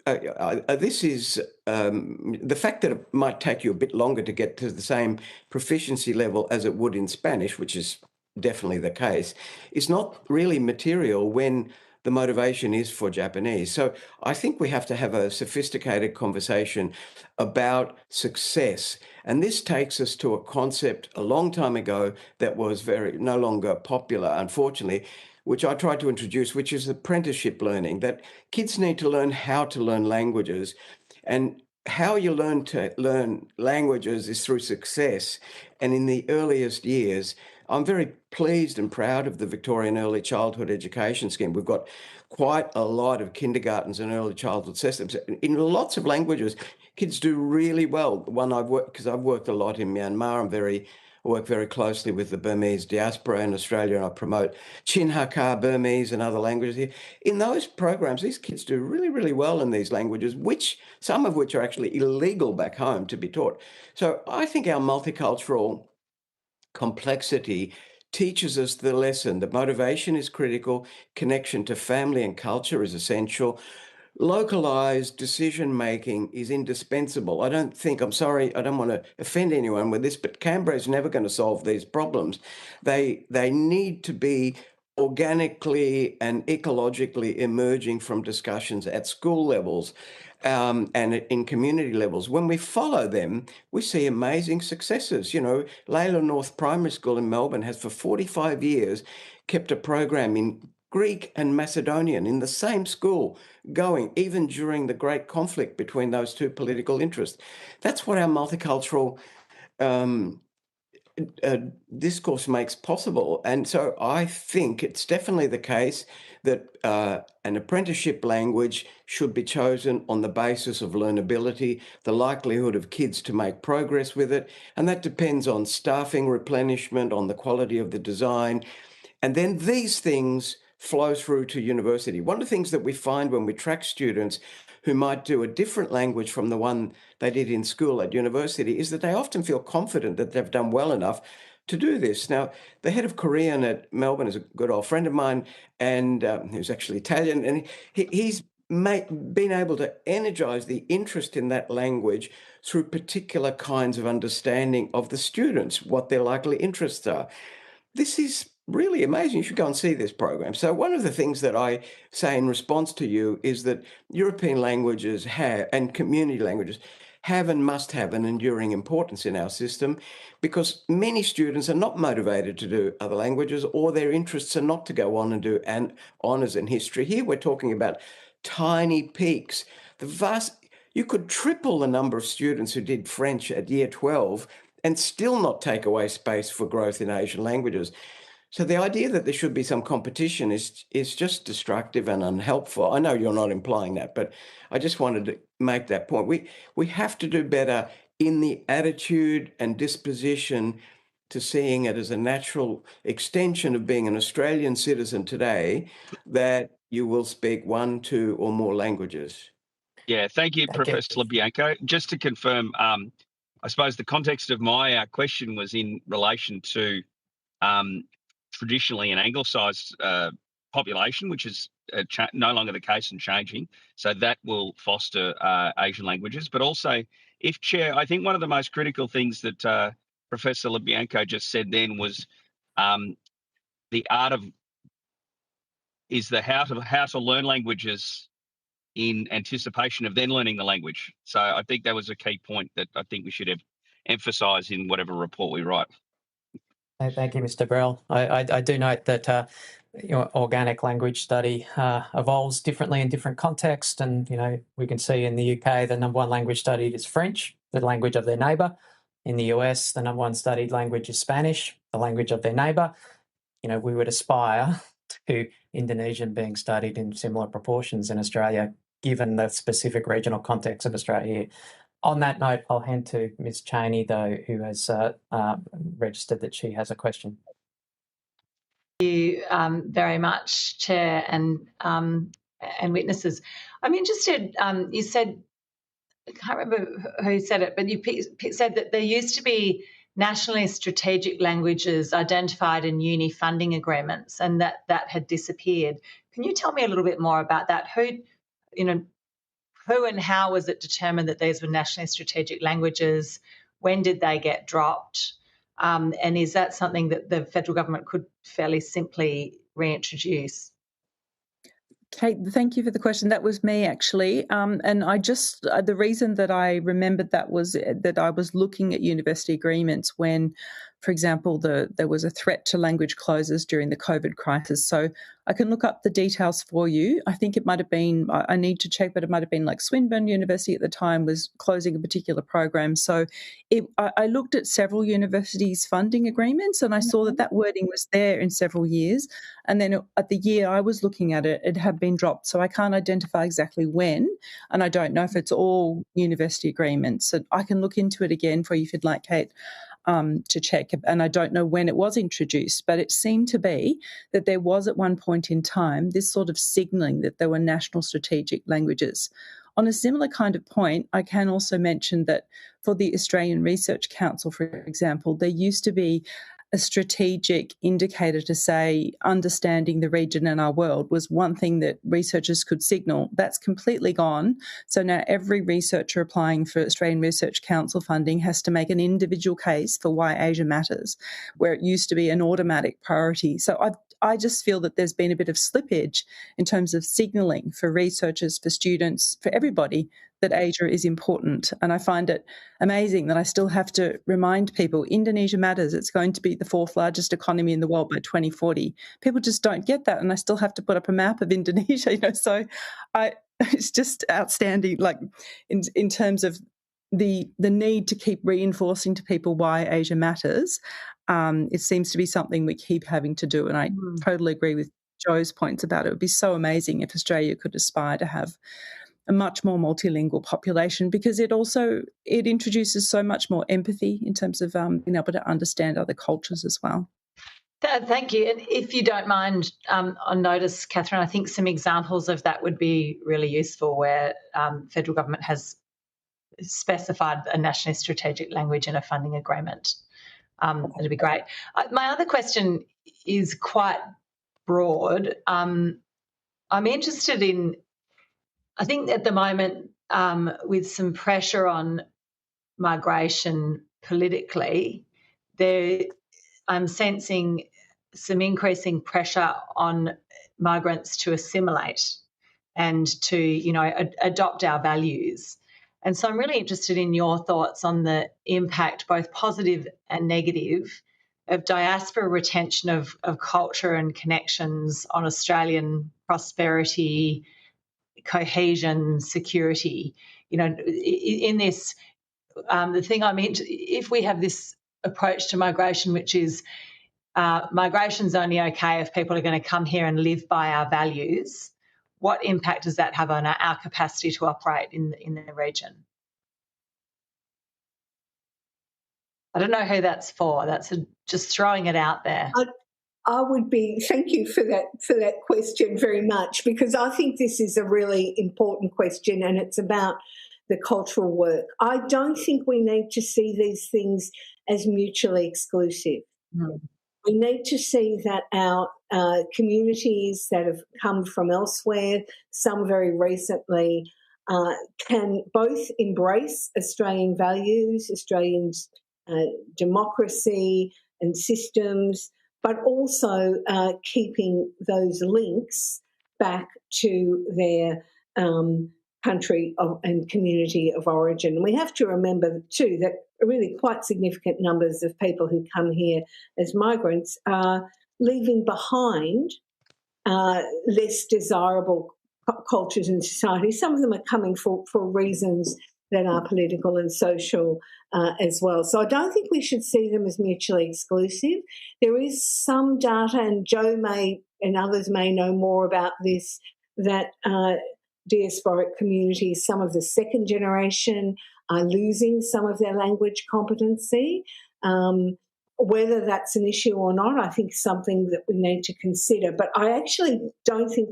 This is the fact that it might take you a bit longer to get to the same proficiency level as it would in Spanish, which is definitely the case, is not really material when the motivation is for Japanese. So I think we have to have a sophisticated conversation about success. And this takes us to a concept a long time ago that was no longer popular, unfortunately, which I tried to introduce, which is apprenticeship learning, that kids need to learn how to learn languages. And how you learn to learn languages is through success. And in the earliest years, I'm very pleased and proud of the Victorian Early Childhood Education Scheme. We've got quite a lot of kindergartens and early childhood systems. In lots of languages, kids do really well. The one because I've worked a lot in Myanmar, I work very closely with the Burmese diaspora in Australia, and I promote Chin Hakka Burmese and other languages here. In those programs, these kids do really, really well in these languages, some of which are actually illegal back home to be taught. So I think our multicultural complexity teaches us the lesson that motivation is critical, connection to family and culture is essential. Localized decision-making is indispensable. I'm sorry, I don't want to offend anyone with this, but Canberra is never going to solve these problems. They need to be organically and ecologically emerging from discussions at school levels and in community levels. When we follow them, we see amazing successes. Layla North Primary School in Melbourne has for 45 years kept a program in Greek and Macedonian in the same school going, even during the great conflict between those two political interests. That's what our multicultural discourse makes possible. And so I think it's definitely the case that an apprenticeship language should be chosen on the basis of learnability, the likelihood of kids to make progress with it. And that depends on staffing replenishment, on the quality of the design. And then these things flow through to university. One of the things that we find when we track students who might do a different language from the one they did in school at university is that they often feel confident that they've done well enough to do this. Now, the head of Korean at Melbourne is a good old friend of mine, and who's actually Italian, and he's been able to energize the interest in that language through particular kinds of understanding of the students, what their likely interests are. This is really amazing. You should go and see this program. So one of the things that I say in response to you is that European languages have, and community languages, have and must have an enduring importance in our system, because many students are not motivated to do other languages, or their interests are not to go on and do honours in history. Here we're talking about tiny peaks. You could triple the number of students who did French at year 12 and still not take away space for growth in Asian languages. So the idea that there should be some competition is just destructive and unhelpful. I know you're not implying that, but I just wanted to make that point. We have to do better in the attitude and disposition to seeing it as a natural extension of being an Australian citizen today, that you will speak 1, 2, or more languages. Yeah, thank you, Professor LoBianco. Just to confirm, I suppose the context of my question was in relation to traditionally an anglicised population, which is no longer the case and changing. So that will foster Asian languages. But also, if Chair, I think one of the most critical things that Professor LoBianco just said then was the art of how to learn languages in anticipation of then learning the language. So I think that was a key point that I think we should emphasise in whatever report we write. Thank you, Mr. Burrell. I do note that organic language study evolves differently in different contexts, and we can see in the UK the number one language studied is French, the language of their neighbour. In the US, the number one studied language is Spanish, the language of their neighbour. We would aspire to Indonesian being studied in similar proportions in Australia, given the specific regional context of Australia here. On that note, I'll hand to Ms. Cheney, though, who has registered that she has a question. Thank you very much, Chair and witnesses. I'm interested, you said, I can't remember who said it, but you said that there used to be nationally strategic languages identified in uni funding agreements, and that had disappeared. Can you tell me a little bit more about that? Who and how was it determined that these were nationally strategic languages? When did they get dropped? And is that something that the federal government could fairly simply reintroduce? Kate, thank you for the question. That was me, actually. And I just, the reason that I remembered that was that I was looking at university agreements when, for example, there was a threat to language closures during the COVID crisis. So I can look up the details for you. I think it might have been, I need to check, but it might have been like Swinburne University at the time was closing a particular program. So I looked at several universities' funding agreements, and I saw that wording was there in several years. And then at the year I was looking at it, it had been dropped. So I can't identify exactly when, and I don't know if it's all university agreements. So I can look into it again for you if you'd like, Kate. To check, and I don't know when it was introduced, but it seemed to be that there was at one point in time this sort of signalling that there were national strategic languages. On a similar kind of point, I can also mention that for the Australian Research Council, for example, there used to be a strategic indicator to say understanding the region and our world was one thing that researchers could signal. That's completely gone. So now every researcher applying for Australian Research Council funding has to make an individual case for why Asia matters, where it used to be an automatic priority. So I just feel that there's been a bit of slippage in terms of signalling for researchers, for students, for everybody that Asia is important. And I find it amazing that I still have to remind people Indonesia matters. It's going to be the 4th largest economy in the world by 2040. People just don't get that. And I still have to put up a map of Indonesia, so it's just outstanding, like in terms of the need to keep reinforcing to people why Asia matters. It seems to be something we keep having to do. And I totally agree with Joe's points about it. It would be so amazing if Australia could aspire to have a much more multilingual population, because it introduces so much more empathy in terms of being able to understand other cultures as well. Thank you. And if you don't mind, on notice, Catherine, I think some examples of that would be really useful where federal government has specified a nationally strategic language in a funding agreement. It'd be great. My other question is quite broad. I'm interested in, I think at the moment, with some pressure on migration politically, I'm sensing some increasing pressure on migrants to assimilate and to, adopt our values. And so I'm really interested in your thoughts on the impact, both positive and negative, of diaspora retention of culture and connections on Australian prosperity, cohesion, security. In this, the thing I meant, if we have this approach to migration, which is migration's only okay if people are going to come here and live by our values, what impact does that have on our capacity to operate in the region? I don't know who that's for. That's just throwing it out there. I would be, thank you for that question very much, because I think this is a really important question and it's about the cultural work. I don't think we need to see these things as mutually exclusive. Mm. We need to see that our communities that have come from elsewhere, some very recently, can both embrace Australian values, Australian democracy and systems, but also keeping those links back to their country and community of origin. And we have to remember too that really quite significant numbers of people who come here as migrants are leaving behind less desirable cultures and societies. Some of them are coming for reasons that are political and social as well. So I don't think we should see them as mutually exclusive. There is some data, and Joe may and others may know more about this, that diasporic communities, some of the second generation, are losing some of their language competency. Whether that's an issue or not, I think something that we need to consider. But I actually think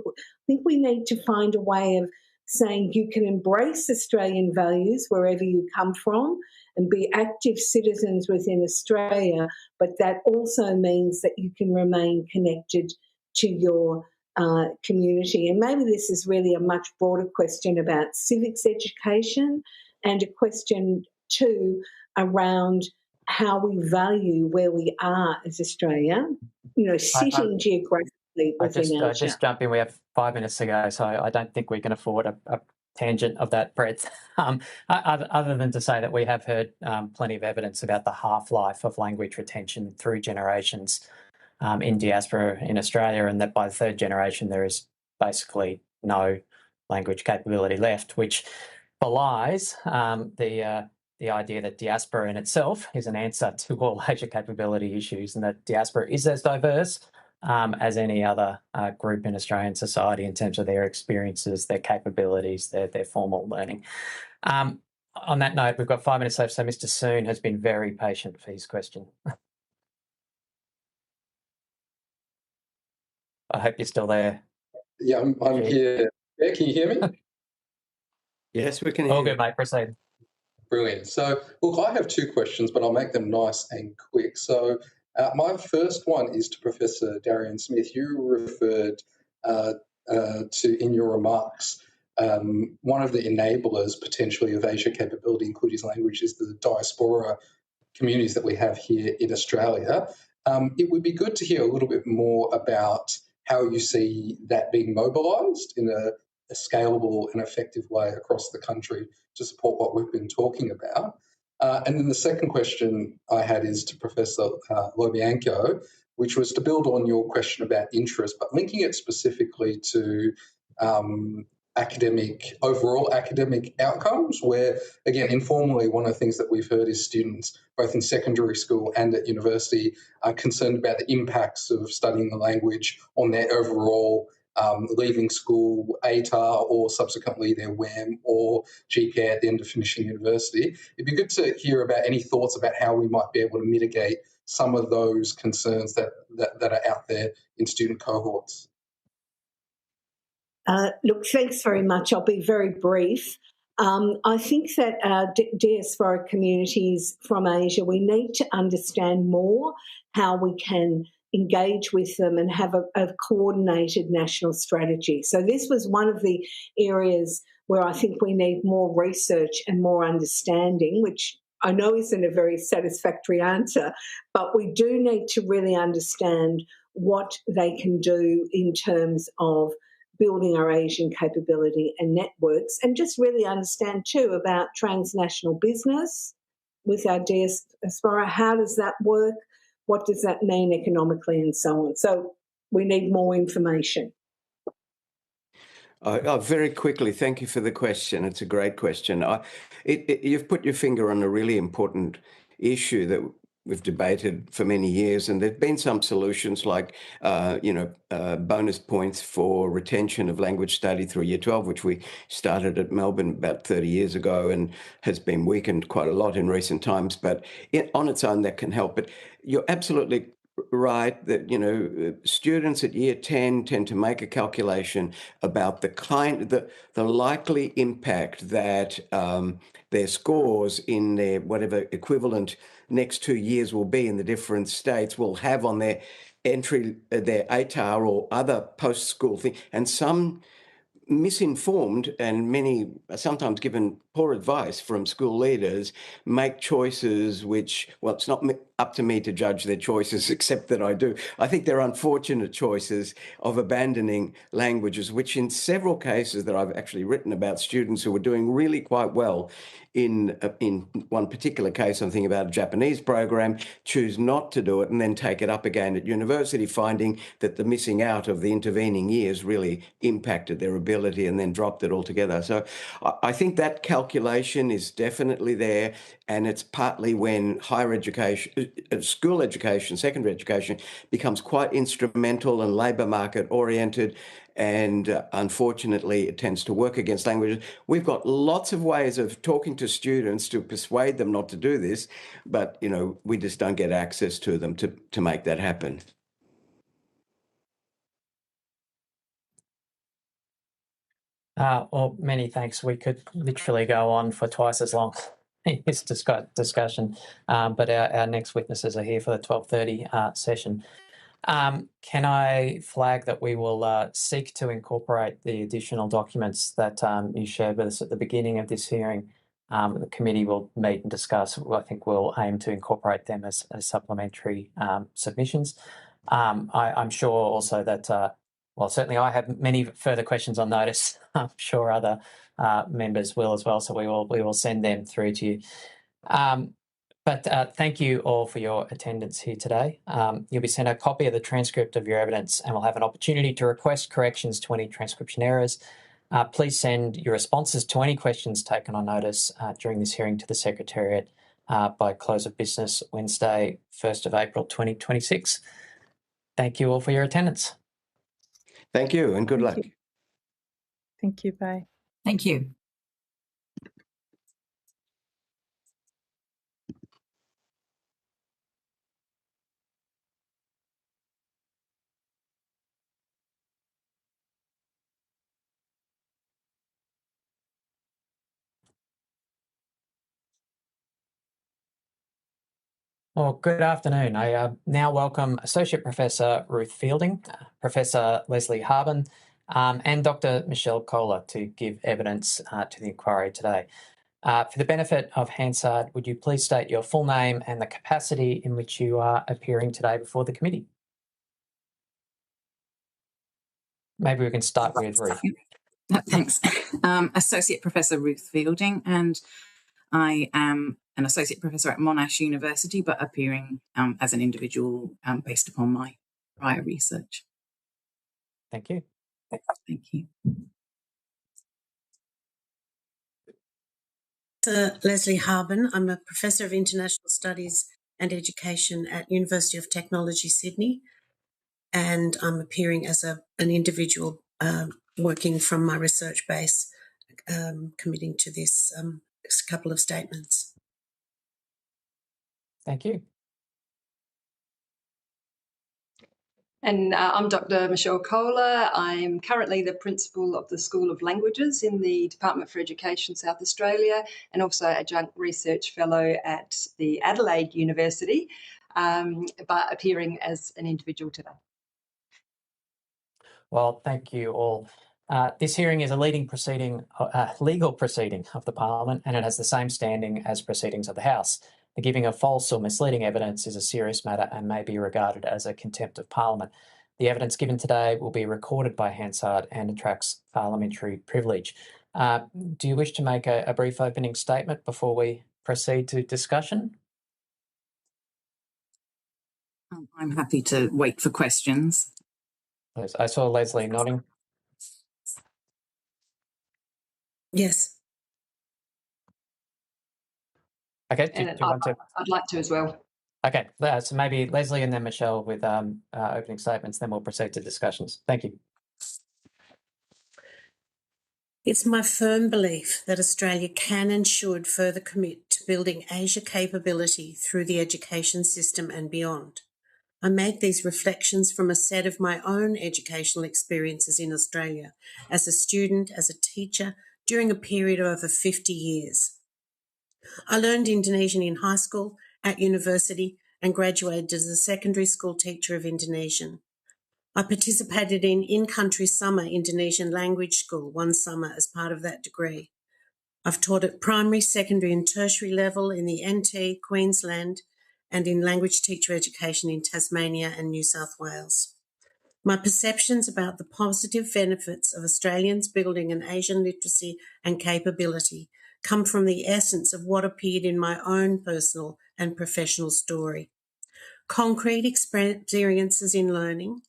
we need to find a way of saying you can embrace Australian values wherever you come from and be active citizens within Australia, but that also means that you can remain connected to your community. And maybe this is really a much broader question about civics education, and a question too around how we value where we are as Australia, sitting geographically within Asia. Just jump in. We have 5 minutes to go, so I don't think we can afford a tangent of that breadth. Other than to say that we have heard plenty of evidence about the half-life of language retention through generations in diaspora in Australia, and that by the third generation there is basically no language capability left, which belies the idea that diaspora in itself is an answer to all Asia capability issues, and that diaspora is as diverse as any other group in Australian society in terms of their experiences, their capabilities, their formal learning. On that note, we've got 5 minutes left, so Mr. Soon has been very patient for his question. I hope you're still there. Yeah, I'm here. Yeah, can you hear me? Yes, we can hear you. All good, mate. Proceed. Brilliant. So, look, I have 2 questions, but I'll make them nice and quick. So, my first one is to Professor Darian Smith. You referred to, in your remarks, one of the enablers potentially of Asia capability, including language, is the diaspora communities that we have here in Australia. It would be good to hear a little bit more about how you see that being mobilised in a scalable and effective way across the country to support what we've been talking about. And then the second question I had is to Professor Lobianco, which was to build on your question about interest, but linking it specifically to overall academic outcomes, where, again, informally, one of the things that we've heard is students, both in secondary school and at university, are concerned about the impacts of studying the language on their overall leaving school ATAR or subsequently their WEM or GPA at the end of finishing university. It'd be good to hear about any thoughts about how we might be able to mitigate some of those concerns that are out there in student cohorts. Look, thanks very much. I'll be very brief. I think that our diasporic communities from Asia, we need to understand more how we can engage with them and have a coordinated national strategy. So this was one of the areas where I think we need more research and more understanding, which I know isn't a very satisfactory answer, but we do need to really understand what they can do in terms of building our Asian capability and networks, and just really understand too about transnational business with our diaspora. How does that work? What does that mean economically and so on? So we need more information. Very quickly, thank you for the question. It's a great question. You've put your finger on a really important issue that we've debated for many years, and there've been some solutions like, bonus points for retention of language study through Year 12, which we started at Melbourne about 30 years ago and has been weakened quite a lot in recent times. But on its own, that can help. But you're absolutely right that students at Year 10 tend to make a calculation about the likely impact that their scores in their whatever equivalent next 2 years will be in the different states will have on their entry, their ATAR or other post-school thing. And some misinformed and many sometimes given poor advice from school leaders make choices which, well, it's not up to me to judge their choices, except that I think they're unfortunate choices of abandoning languages, which in several cases that I've actually written about, students who were doing really quite well in one particular case, I'm thinking about a Japanese program, choose not to do it and then take it up again at university, finding that the missing out of the intervening years really impacted their ability and then dropped it altogether. So I think that calculation is definitely there, and it's partly when higher education, school education, secondary education becomes quite instrumental and labour market oriented, and unfortunately it tends to work against languages. We've got lots of ways of talking to students to persuade them not to do this, but we just don't get access to them to make that happen. Well, many thanks. We could literally go on for twice as long in this discussion, but our next witnesses are here for the 12:30 session. Can I flag that we will seek to incorporate the additional documents that you shared with us at the beginning of this hearing? The committee will meet and discuss. I think we'll aim to incorporate them as supplementary submissions. I'm sure also that, certainly I have many further questions on notice. I'm sure other members will as well, so we will send them through to you. But thank you all for your attendance here today. You'll be sent a copy of the transcript of your evidence and will have an opportunity to request corrections to any transcription errors. Please send your responses to any questions taken on notice during this hearing to the Secretariat by close of business Wednesday, 1st of April 2026. Thank you all for your attendance. Thank you and good luck. Thank you. Bye. Thank you. Well, good afternoon. I now welcome Associate Professor Ruth Fielding, Professor Leslie Harbin, and Dr. Michelle Kohler to give evidence to the inquiry today. For the benefit of Hansard, would you please state your full name and the capacity in which you are appearing today before the committee? Maybe we can start with Ruth. Thanks. Associate Professor Ruth Fielding, and I am an Associate Professor at Monash University, but appearing as an individual based upon my prior research. Thank you. Thank you. Leslie Harbin. I'm a Professor of International Studies and Education at University of Technology, Sydney. and I'm appearing as an individual working from my research base, committing to this couple of statements. Thank you. And I'm Dr. Michelle Kohler. I'm currently the Principal of the School of Languages in the Department for Education South Australia, and also Adjunct Research Fellow at the Adelaide University, but appearing as an individual today. Well, thank you all. This hearing is a legal proceeding of the Parliament, and it has the same standing as proceedings of the House. The giving of false or misleading evidence is a serious matter and may be regarded as a contempt of Parliament. The evidence given today will be recorded by Hansard and attracts parliamentary privilege. Do you wish to make a brief opening statement before we proceed to discussion? I'm happy to wait for questions. Please. I saw Leslie nodding. Yes. Okay, do you want to? I'd like to as well. Okay, so maybe Leslie and then Michelle with opening statements, then we'll proceed to discussions. Thank you. It's my firm belief that Australia can and should further commit to building Asia capability through the education system and beyond. I make these reflections from a set of my own educational experiences in Australia as a student, as a teacher, during a period of over 50 years. I learned Indonesian in high school, at university, and graduated as a secondary school teacher of Indonesian. I participated in-country summer Indonesian language school one summer as part of that degree. I've taught at primary, secondary and tertiary level in the NT, Queensland, and in language teacher education in Tasmania and New South Wales. My perceptions about the positive benefits of Australians building an Asian literacy and capability come from the essence of what appeared in my own personal and professional story. Concrete experiences in learning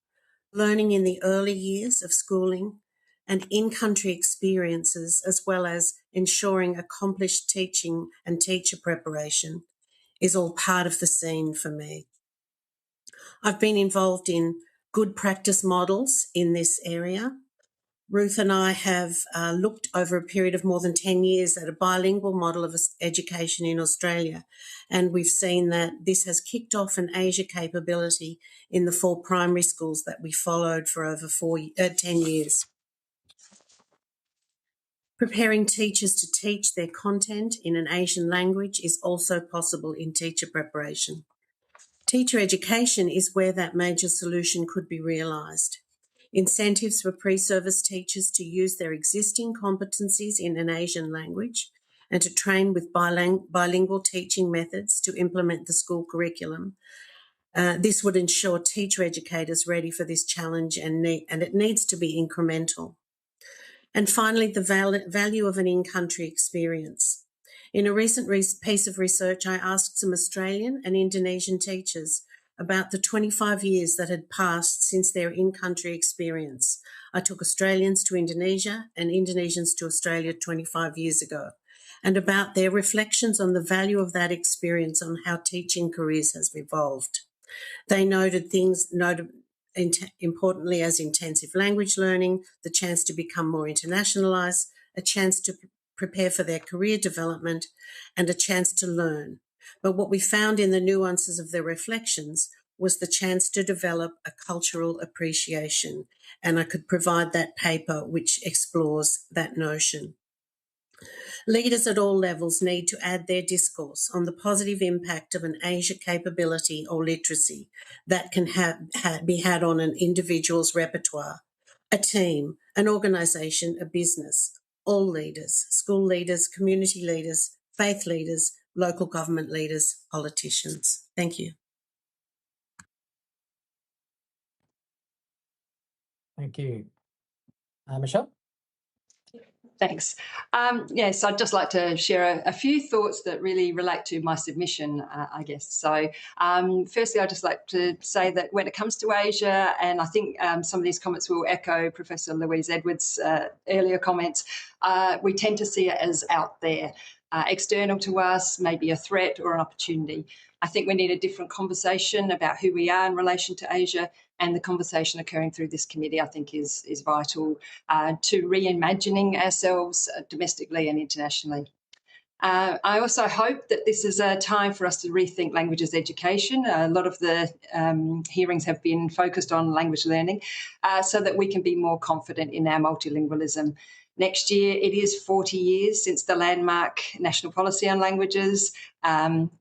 in the early years of schooling, and in-country experiences, as well as ensuring accomplished teaching and teacher preparation, is all part of the scene for me. I've been involved in good practice models in this area. Ruth and I have looked over a period of more than 10 years at a bilingual model of education in Australia, and we've seen that this has kicked off an Asia capability in the 4 primary schools that we followed for over 10 years. Preparing teachers to teach their content in an Asian language is also possible in teacher preparation. Teacher education is where that major solution could be realised. Incentives for pre-service teachers to use their existing competencies in an Asian language and to train with bilingual teaching methods to implement the school curriculum. This would ensure teacher educators ready for this challenge, and it needs to be incremental. And finally, the value of an in-country experience. In a recent piece of research, I asked some Australian and Indonesian teachers about the 25 years that had passed since their in-country experience. I took Australians to Indonesia and Indonesians to Australia 25 years ago, and about their reflections on the value of that experience on how teaching careers has evolved. They noted importantly as intensive language learning, the chance to become more internationalised, a chance to prepare for their career development, and a chance to learn. But what we found in the nuances of their reflections was the chance to develop a cultural appreciation, and I could provide that paper which explores that notion. Leaders at all levels need to add their discourse on the positive impact of an Asia capability or literacy that can be had on an individual's repertoire, a team, an organisation, a business, all leaders, school leaders, community leaders, faith leaders, local government leaders, politicians. Thank you. Thank you. Michelle? Thanks. Yes, I'd just like to share a few thoughts that really relate to my submission, I guess. So firstly, I'd just like to say that when it comes to Asia, and I think some of these comments will echo Professor Louise Edwards' earlier comments, we tend to see it as out there. external to us, maybe a threat or an opportunity. I think we need a different conversation about who we are in relation to Asia, and the conversation occurring through this committee, I think, is vital to reimagining ourselves domestically and internationally. I also hope that this is a time for us to rethink languages education. A lot of the hearings have been focused on language learning so that we can be more confident in our multilingualism. Next year, it is 40 years since the landmark National Policy on Languages.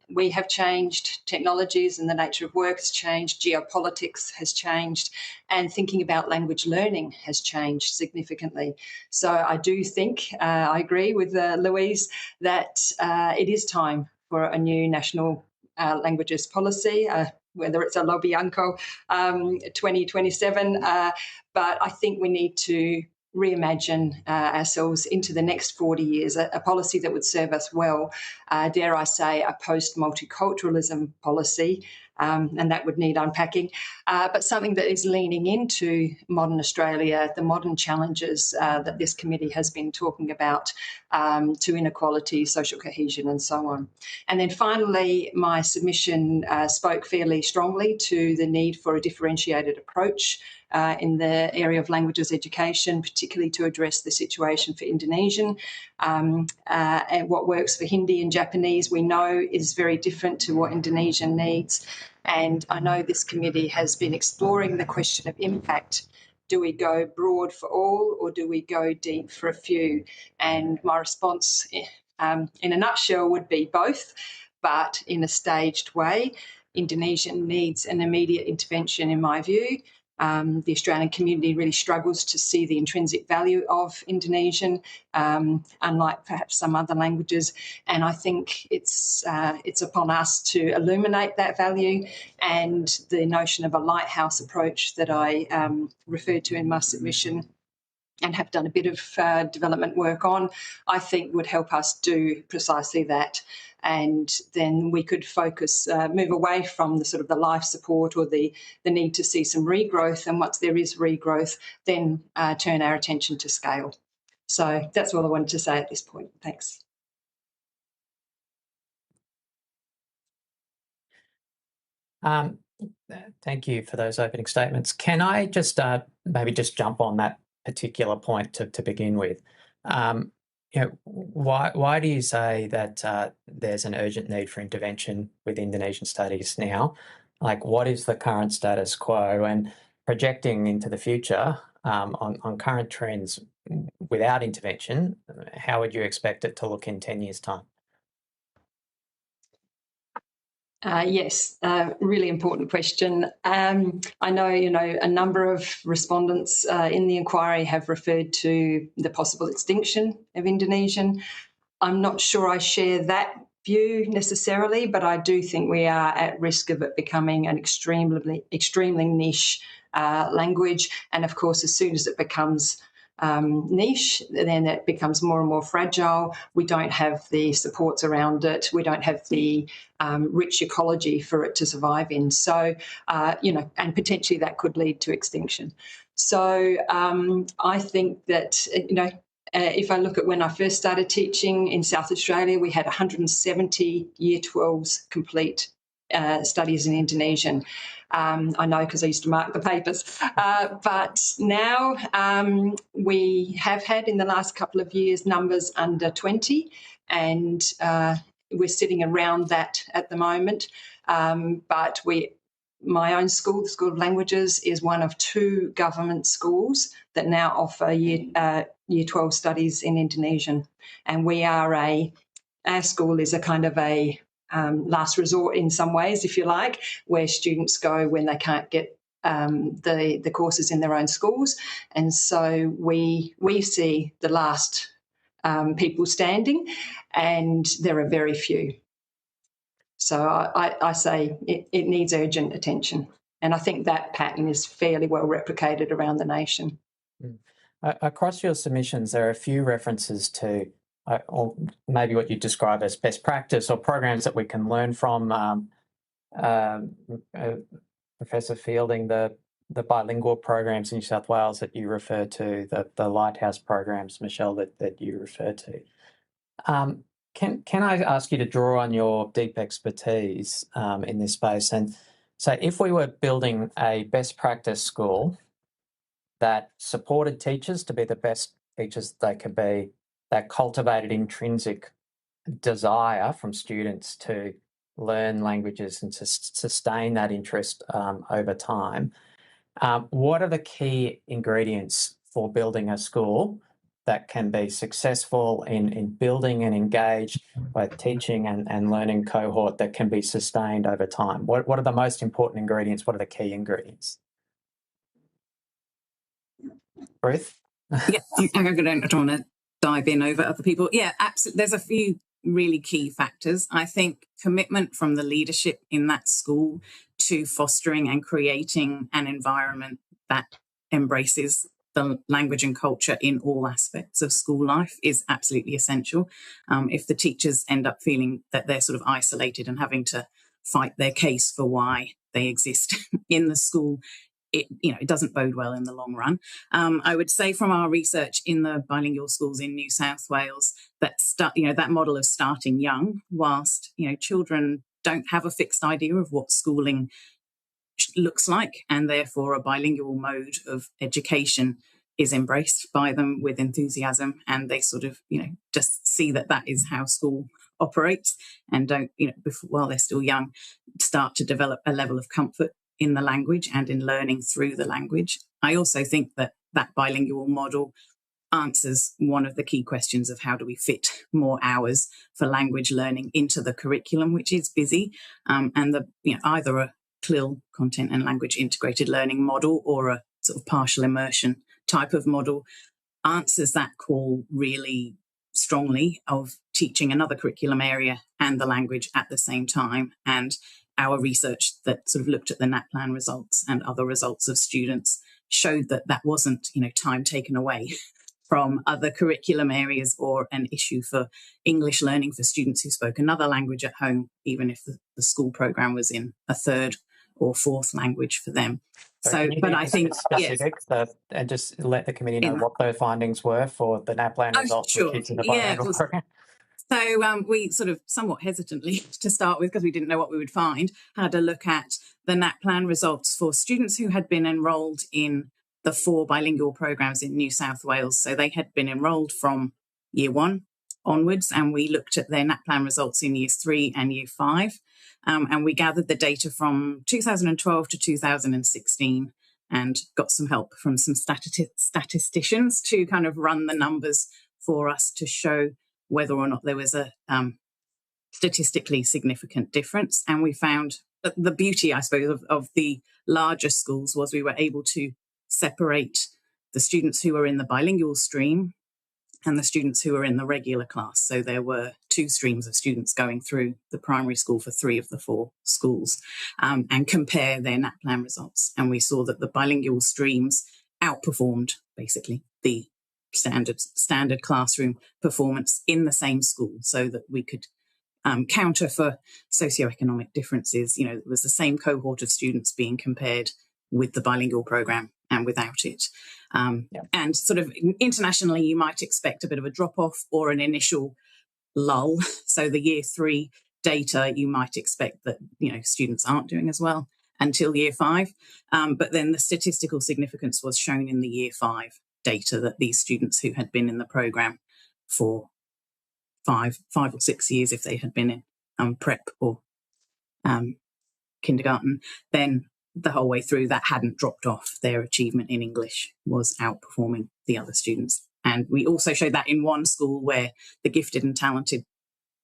We have changed, technologies and the nature of work has changed, geopolitics has changed, and thinking about language learning has changed significantly. So I do think, I agree with Louise, that it is time for a new national languages policy, whether it's a lobby uncle 2027, but I think we need to reimagine ourselves into the next 40 years, a policy that would serve us well, dare I say, a post-multiculturalism policy, and that would need unpacking, but something that is leaning into modern Australia, the modern challenges that this committee has been talking about, to inequality, social cohesion and so on. And then finally, my submission spoke fairly strongly to the need for a differentiated approach in the area of languages education, particularly to address the situation for Indonesian. And what works for Hindi and Japanese, we know, is very different to what Indonesian needs. And I know this committee has been exploring the question of impact. Do we go broad for all, or do we go deep for a few? And my response, in a nutshell, would be both, but in a staged way. Indonesian needs an immediate intervention, in my view. The Australian community really struggles to see the intrinsic value of Indonesian, unlike perhaps some other languages. And I think it's upon us to illuminate that value, and the notion of a lighthouse approach that I referred to in my submission and have done a bit of development work on, I think would help us do precisely that. And then we could focus, move away from the sort of the life support or the need to see some regrowth. And once there is regrowth, then turn our attention to scale. So that's all I wanted to say at this point. Thanks. Thank you for those opening statements. Can I just maybe just jump on that particular point to begin with? Why do you say that there's an urgent need for intervention with Indonesian studies now? Like, what is the current status quo? And projecting into the future on current trends without intervention, how would you expect it to look in 10 years' time? Yes, really important question. I know, a number of respondents in the inquiry have referred to the possible extinction of Indonesian. I'm not sure I share that view necessarily, but I do think we are at risk of it becoming an extremely niche language. And of course, as soon as it becomes niche, then it becomes more and more fragile. We don't have the supports around it. We don't have the rich ecology for it to survive in. So, and potentially that could lead to extinction. So I think that, if I look at when I first started teaching in South Australia, we had 170 Year 12s complete studies in Indonesian. I know because I used to mark the papers. But now we have had in the last couple of years numbers under 20, and we're sitting around that at the moment. But my own school, the School of Languages, is one of 2 government schools that now offer Year 12 studies in Indonesian. And our school is a kind of a last resort in some ways, if you like, where students go when they can't get the courses in their own schools. And so we see the last people standing, and there are very few. So I say it needs urgent attention. And I think that pattern is fairly well replicated around the nation. Across your submissions, there are a few references to or maybe what you describe as best practice or programs that we can learn from. Professor Fielding, the bilingual programs in New South Wales that you refer to, the Lighthouse programs, Michelle, that you refer to. can I ask you to draw on your deep expertise in this space? And so if we were building a best practice school that supported teachers to be the best teachers they could be, that cultivated intrinsic desire from students to learn languages and to sustain that interest over time, what are the key ingredients for building a school that can be successful in building and engage both teaching and learning cohort that can be sustained over time? What are the most important ingredients? What are the key ingredients? Ruth? Yeah, I don't want to dive in over other people. Yeah, absolutely. There's a few really key factors. I think commitment from the leadership in that school to fostering and creating an environment that embraces the language and culture in all aspects of school life is absolutely essential. If the teachers end up feeling that they're sort of isolated and having to fight their case for why they exist in the school, it doesn't bode well in the long run. I would say from our research in the bilingual schools in New South Wales that that model of starting young, whilst children don't have a fixed idea of what schooling looks like, and therefore a bilingual mode of education is embraced by them with enthusiasm, and they sort of just see that is how school operates, and don't while they're still young start to develop a level of comfort in the language and in learning through the language. I also think that bilingual model answers one of the key questions of how do we fit more hours for language learning into the curriculum, which is busy, and either a CLIL, content and language integrated learning model, or a sort of partial immersion type of model answers that call really strongly of teaching another curriculum area and the language at the same time. And our research that sort of looked at the NAPLAN results and other results of students showed that wasn't, time taken away from other curriculum areas or an issue for English learning for students who spoke another language at home, even if the school program was in a third or fourth language for them. So but I think specifics and just let the committee know what their findings were for the NAPLAN results for kids in the bilingual program. So we sort of somewhat hesitantly to start with, because we didn't know what we would find, had a look at the NAPLAN results for students who had been enrolled in the 4 bilingual programs in New South Wales. So they had been enrolled from year 1 onwards, and we looked at their NAPLAN results in years 3 and year 5. And we gathered the data from 2012 to 2016 and got some help from some statisticians to kind of run the numbers for us to show whether or not there was a statistically significant difference. And we found that the beauty, I suppose, of the larger schools was we were able to separate the students who were in the bilingual stream and the students who were in the regular class. So there were 2 streams of students going through the primary school for 3 of the 4 schools, and compare their NAPLAN results. And we saw that the bilingual streams outperformed basically the standard classroom performance in the same school, so that we could counter for socioeconomic differences. It was the same cohort of students being compared with the bilingual program and without it. And sort of internationally, you might expect a bit of a drop-off or an initial lull. So the year 3 data, you might expect that, students aren't doing as well until year 5. But then the statistical significance was shown in the year 5 data, that these students who had been in the program for 5 or 6 years, if they had been in prep or kindergarten, then the whole way through that hadn't dropped off. Their achievement in English was outperforming the other students. And we also showed that in one school where the gifted and talented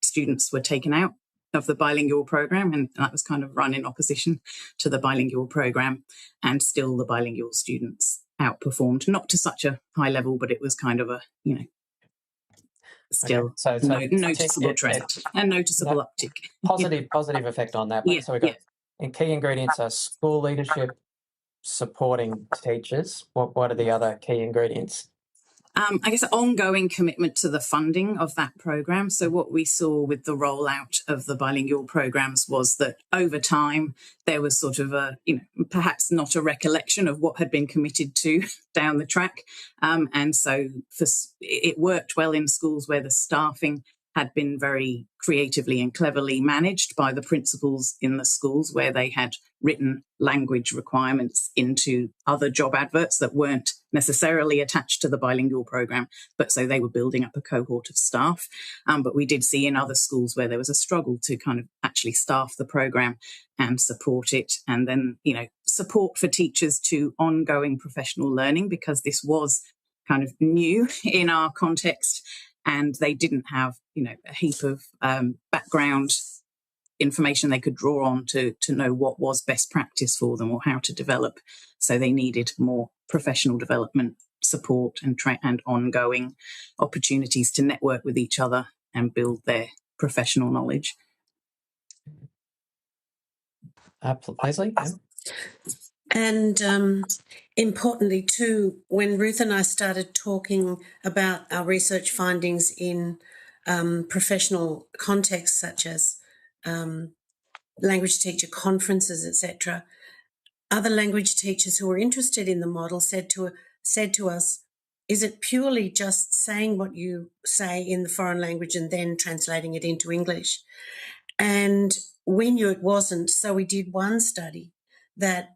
students were taken out of the bilingual program, and that was kind of run in opposition to the bilingual program, and still the bilingual students outperformed, not to such a high level, but it was kind of a, still noticeable trend and noticeable uptick. Positive effect on that. So we've got and key ingredients are school leadership, supporting teachers. What are the other key ingredients? I guess ongoing commitment to the funding of that program. So what we saw with the rollout of the bilingual programs was that over time there was sort of a, perhaps not a recollection of what had been committed to down the track. And so it worked well in schools where the staffing had been very creatively and cleverly managed by the principals in the schools, where they had written language requirements into other job adverts that weren't necessarily attached to the bilingual program, but so they were building up a cohort of staff. But we did see in other schools where there was a struggle to kind of actually staff the program and support it. And then, support for teachers to ongoing professional learning, because this was kind of new in our context. And they didn't have, a heap of background information they could draw on to know what was best practice for them or how to develop. So they needed more professional development support and ongoing opportunities to network with each other and build their professional knowledge. Leslie? Yeah. And importantly too, when Ruth and I started talking about our research findings in professional contexts such as language teacher conferences, etc., other language teachers who were interested in the model said to us, is it purely just saying what you say in the foreign language and then translating it into English? And we knew it wasn't, so we did one study that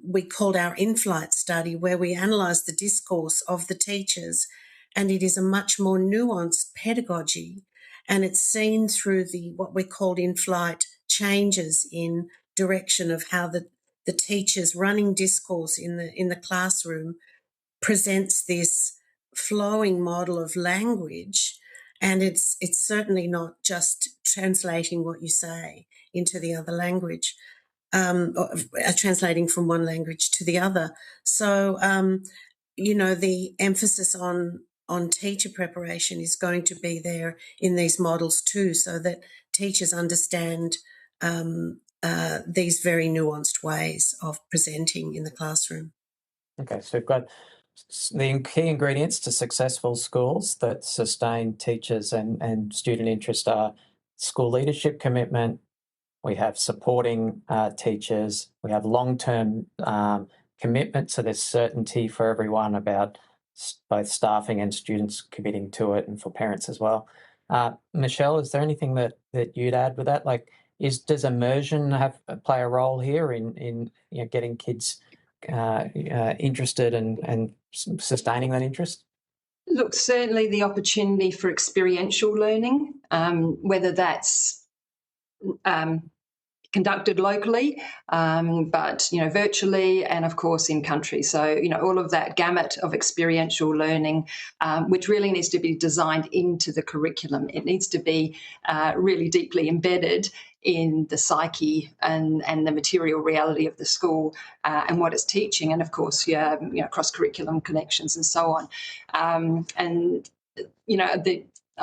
we called our in-flight study, where we analysed the discourse of the teachers, and it is a much more nuanced pedagogy, and it's seen through what we called in-flight changes in direction of how the teachers running discourse in the classroom presents this flowing model of language. And it's certainly not just translating what you say into the other language, or translating from one language to the other. So, the emphasis on teacher preparation is going to be there in these models too, so that teachers understand these very nuanced ways of presenting in the classroom. Okay, so we've got the key ingredients to successful schools that sustain teachers and student interest are school leadership commitment, we have supporting teachers, we have long-term commitment, so there's certainty for everyone about both staffing and students committing to it, and for parents as well. Michelle, is there anything that you'd add with that? Like, does immersion play a role here in getting kids interested and sustaining that interest? Look, certainly the opportunity for experiential learning, whether that's conducted locally, but virtually, and of course in country. So all of that gamut of experiential learning, which really needs to be designed into the curriculum. It needs to be really deeply embedded in the psyche and the material reality of the school and what it's teaching, and of course, cross curriculum connections and so on.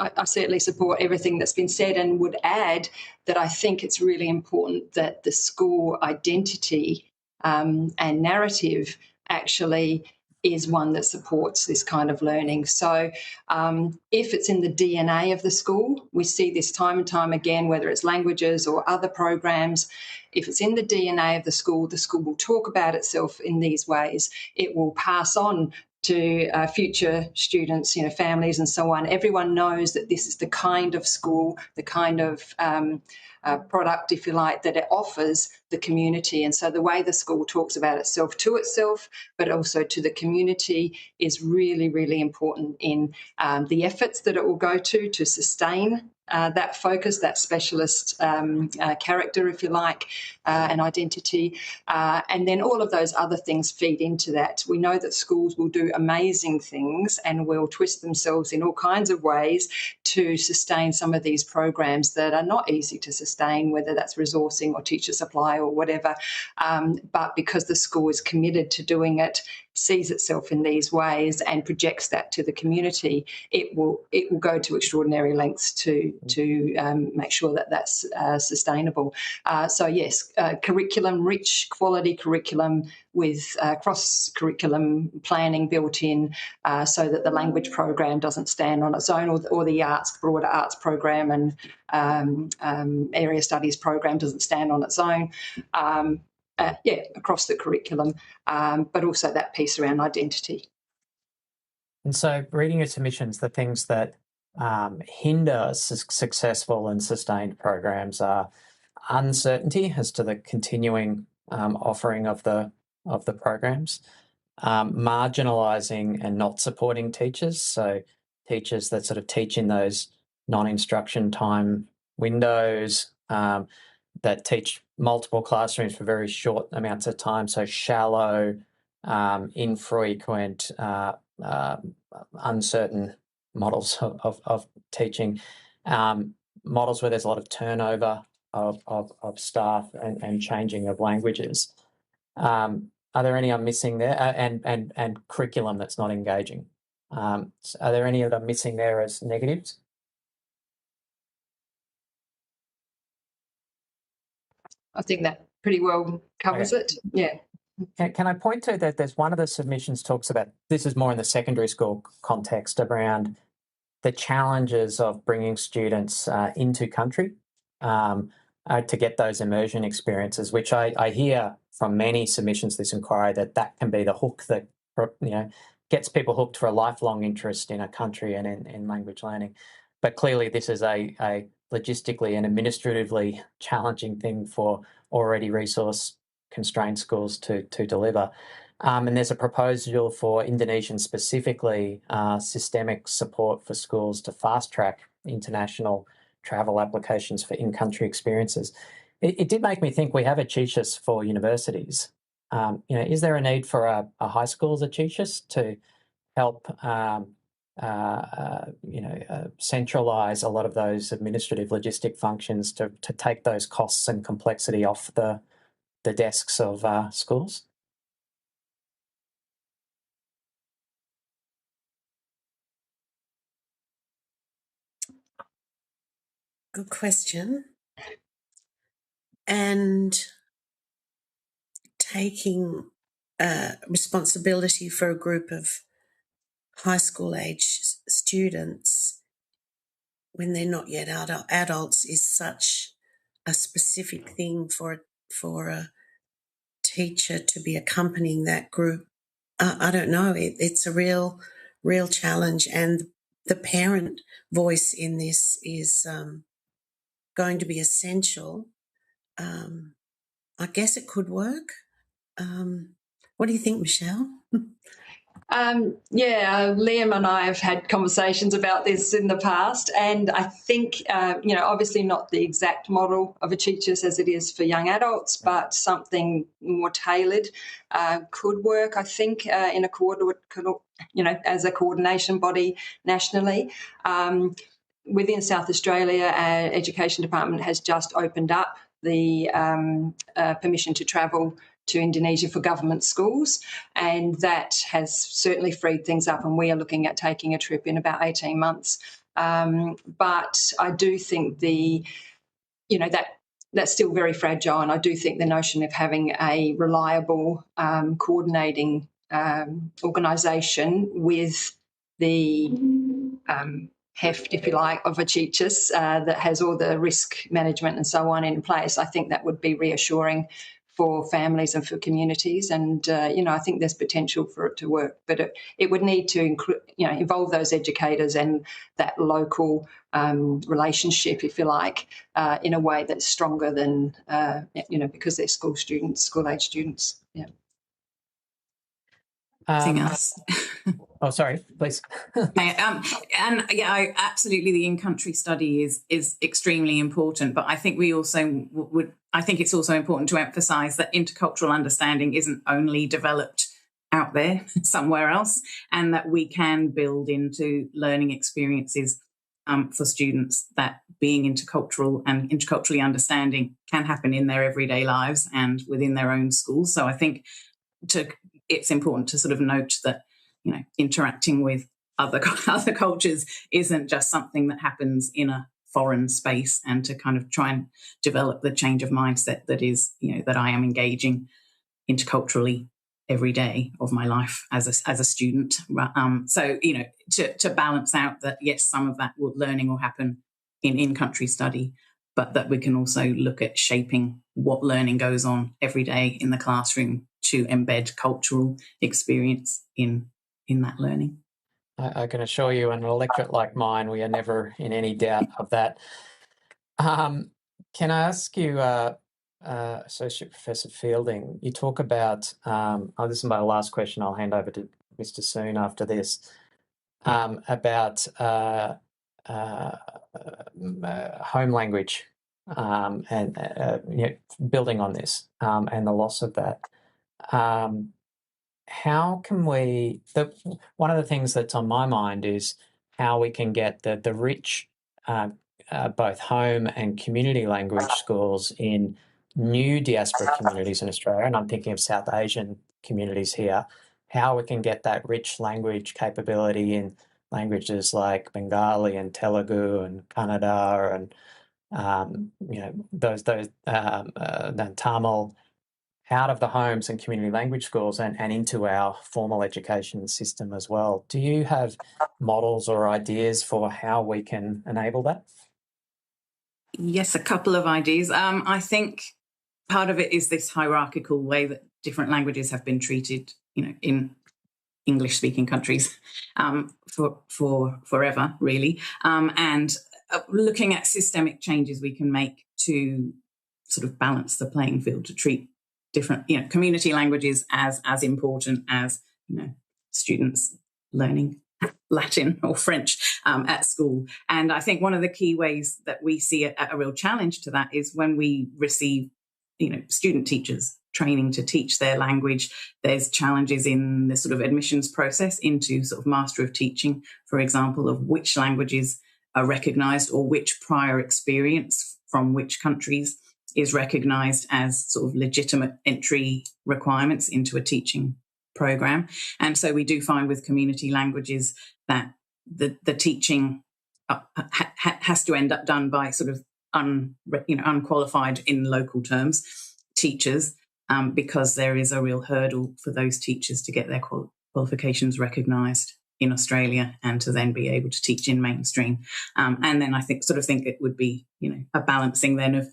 I certainly support everything that's been said, and would add that I think it's really important that the school identity and narrative actually is one that supports this kind of learning. So if it's in the DNA of the school, we see this time and time again, whether it's languages or other programs, if it's in the DNA of the school will talk about itself in these ways. It will pass on to future students, families and so on. Everyone knows that this is the kind of school, the kind of product, if you like, that it offers the community. And so the way the school talks about itself to itself, but also to the community, is really, really important in the efforts that it will go to sustain that focus, that specialist character, if you like, and identity. And then all of those other things feed into that. We know that schools will do amazing things and will twist themselves in all kinds of ways to sustain some of these programs that are not easy to sustain, whether that's resourcing or teacher supply or whatever. But because the school is committed to doing it, sees itself in these ways and projects that to the community, it will go to extraordinary lengths to make sure that that's sustainable. So yes, curriculum, rich quality curriculum with cross-curriculum planning built in, so that the language program doesn't stand on its own, or the broader arts program and area studies program doesn't stand on its own. Across the curriculum, but also that piece around identity. And so reading your submissions, the things that hinder successful and sustained programs are uncertainty as to the continuing offering of the programs, marginalising and not supporting teachers. So teachers that sort of teach in those non-instruction time windows, that teach multiple classrooms for very short amounts of time, so shallow, infrequent, uncertain models of teaching, models where there's a lot of turnover of staff and changing of languages. Are there any I'm missing there? And curriculum that's not engaging. Are there any that I'm missing there as negatives? I think that pretty well covers it. Yeah. Can I point to that there's one of the submissions talks about, this is more in the secondary school context, around the challenges of bringing students into country to get those immersion experiences, which I hear from many submissions this inquiry that can be the hook that, you know, gets people hooked for a lifelong interest in a country and in language learning. But clearly this is a logistically and administratively challenging thing for already resource-constrained schools to deliver. And there's a proposal for Indonesian specifically, systemic support for schools to fast-track international travel applications for in-country experiences. It did make me think we have a CHISHIS for universities. You know, is there a need for a high school as a CHISHIS to help centralise a lot of those administrative logistic functions to take those costs and complexity off the desks of schools? Good question. And taking responsibility for a group of high school age students when they're not yet adults is such a specific thing for a teacher to be accompanying that group. I don't know. It's a real challenge, and the parent voice in this is going to be essential. I guess it could work. What do you think, Michelle? Liam and I have had conversations about this in the past, and I think, obviously not the exact model of a CHISHIS as it is for young adults, but something more tailored could work, I think, in a as a coordination body nationally. Within South Australia, our Education Department has just opened up the permission to travel to Indonesia for government schools, and that has certainly freed things up, and we are looking at taking a trip in about 18 months. But I do think that's still very fragile, and I do think the notion of having a reliable coordinating organisation with the heft, if you like, of a CHISHIS that has all the risk management and so on in place, I think that would be reassuring for families and for communities. And, I think there's potential for it to work, but it would need to involve those educators and that local relationship, if you like, in a way that's stronger than, because they're school-age students. Yeah. Anything else? Oh, sorry, please. Absolutely, the in-country study is extremely important, but I think we also I think it's also important to emphasise that intercultural understanding isn't only developed out there somewhere else, and that we can build into learning experiences for students that being intercultural and interculturally understanding can happen in their everyday lives and within their own schools. So I think it's important to sort of note that, interacting with other cultures isn't just something that happens in a foreign space, and to kind of try and develop the change of mindset that is, that I am engaging interculturally every day of my life as a student. So, to balance out that, yes, some of that learning will happen in country study, but that we can also look at shaping what learning goes on every day in the classroom to embed cultural experience in that learning. I can assure you, in an electorate like mine, we are never in any doubt of that. Can I ask you, Associate Professor Fielding, you talk about, this is my last question, I'll hand over to Mr. Soon after this, about home language and building on this and the loss of that. How can we, one of the things that's on my mind is how we can get the rich both home and community language schools in new diaspora communities in Australia, and I'm thinking of South Asian communities here, how we can get that rich language capability in languages like Bengali and Telugu and Kannada and those Tamil out of the homes and community language schools and into our formal education system as well. Do you have models or ideas for how we can enable that? Yes, a couple of ideas. I think part of it is this hierarchical way that different languages have been treated, in English-speaking countries for forever, really, and looking at systemic changes we can make to sort of balance the playing field, to treat different, community languages as important as, students learning Latin or French at school. And I think one of the key ways that we see a real challenge to that is when we receive, student teachers training to teach their language. There's challenges in the sort of admissions process into sort of Master of Teaching, for example, of which languages are recognised or which prior experience from which countries is recognised as sort of legitimate entry requirements into a teaching program. And so we do find with community languages that the teaching has to end up done by sort of unqualified, in local terms, teachers, because there is a real hurdle for those teachers to get their qualifications recognised in Australia and to then be able to teach in mainstream. And then I think it would be, a balancing then of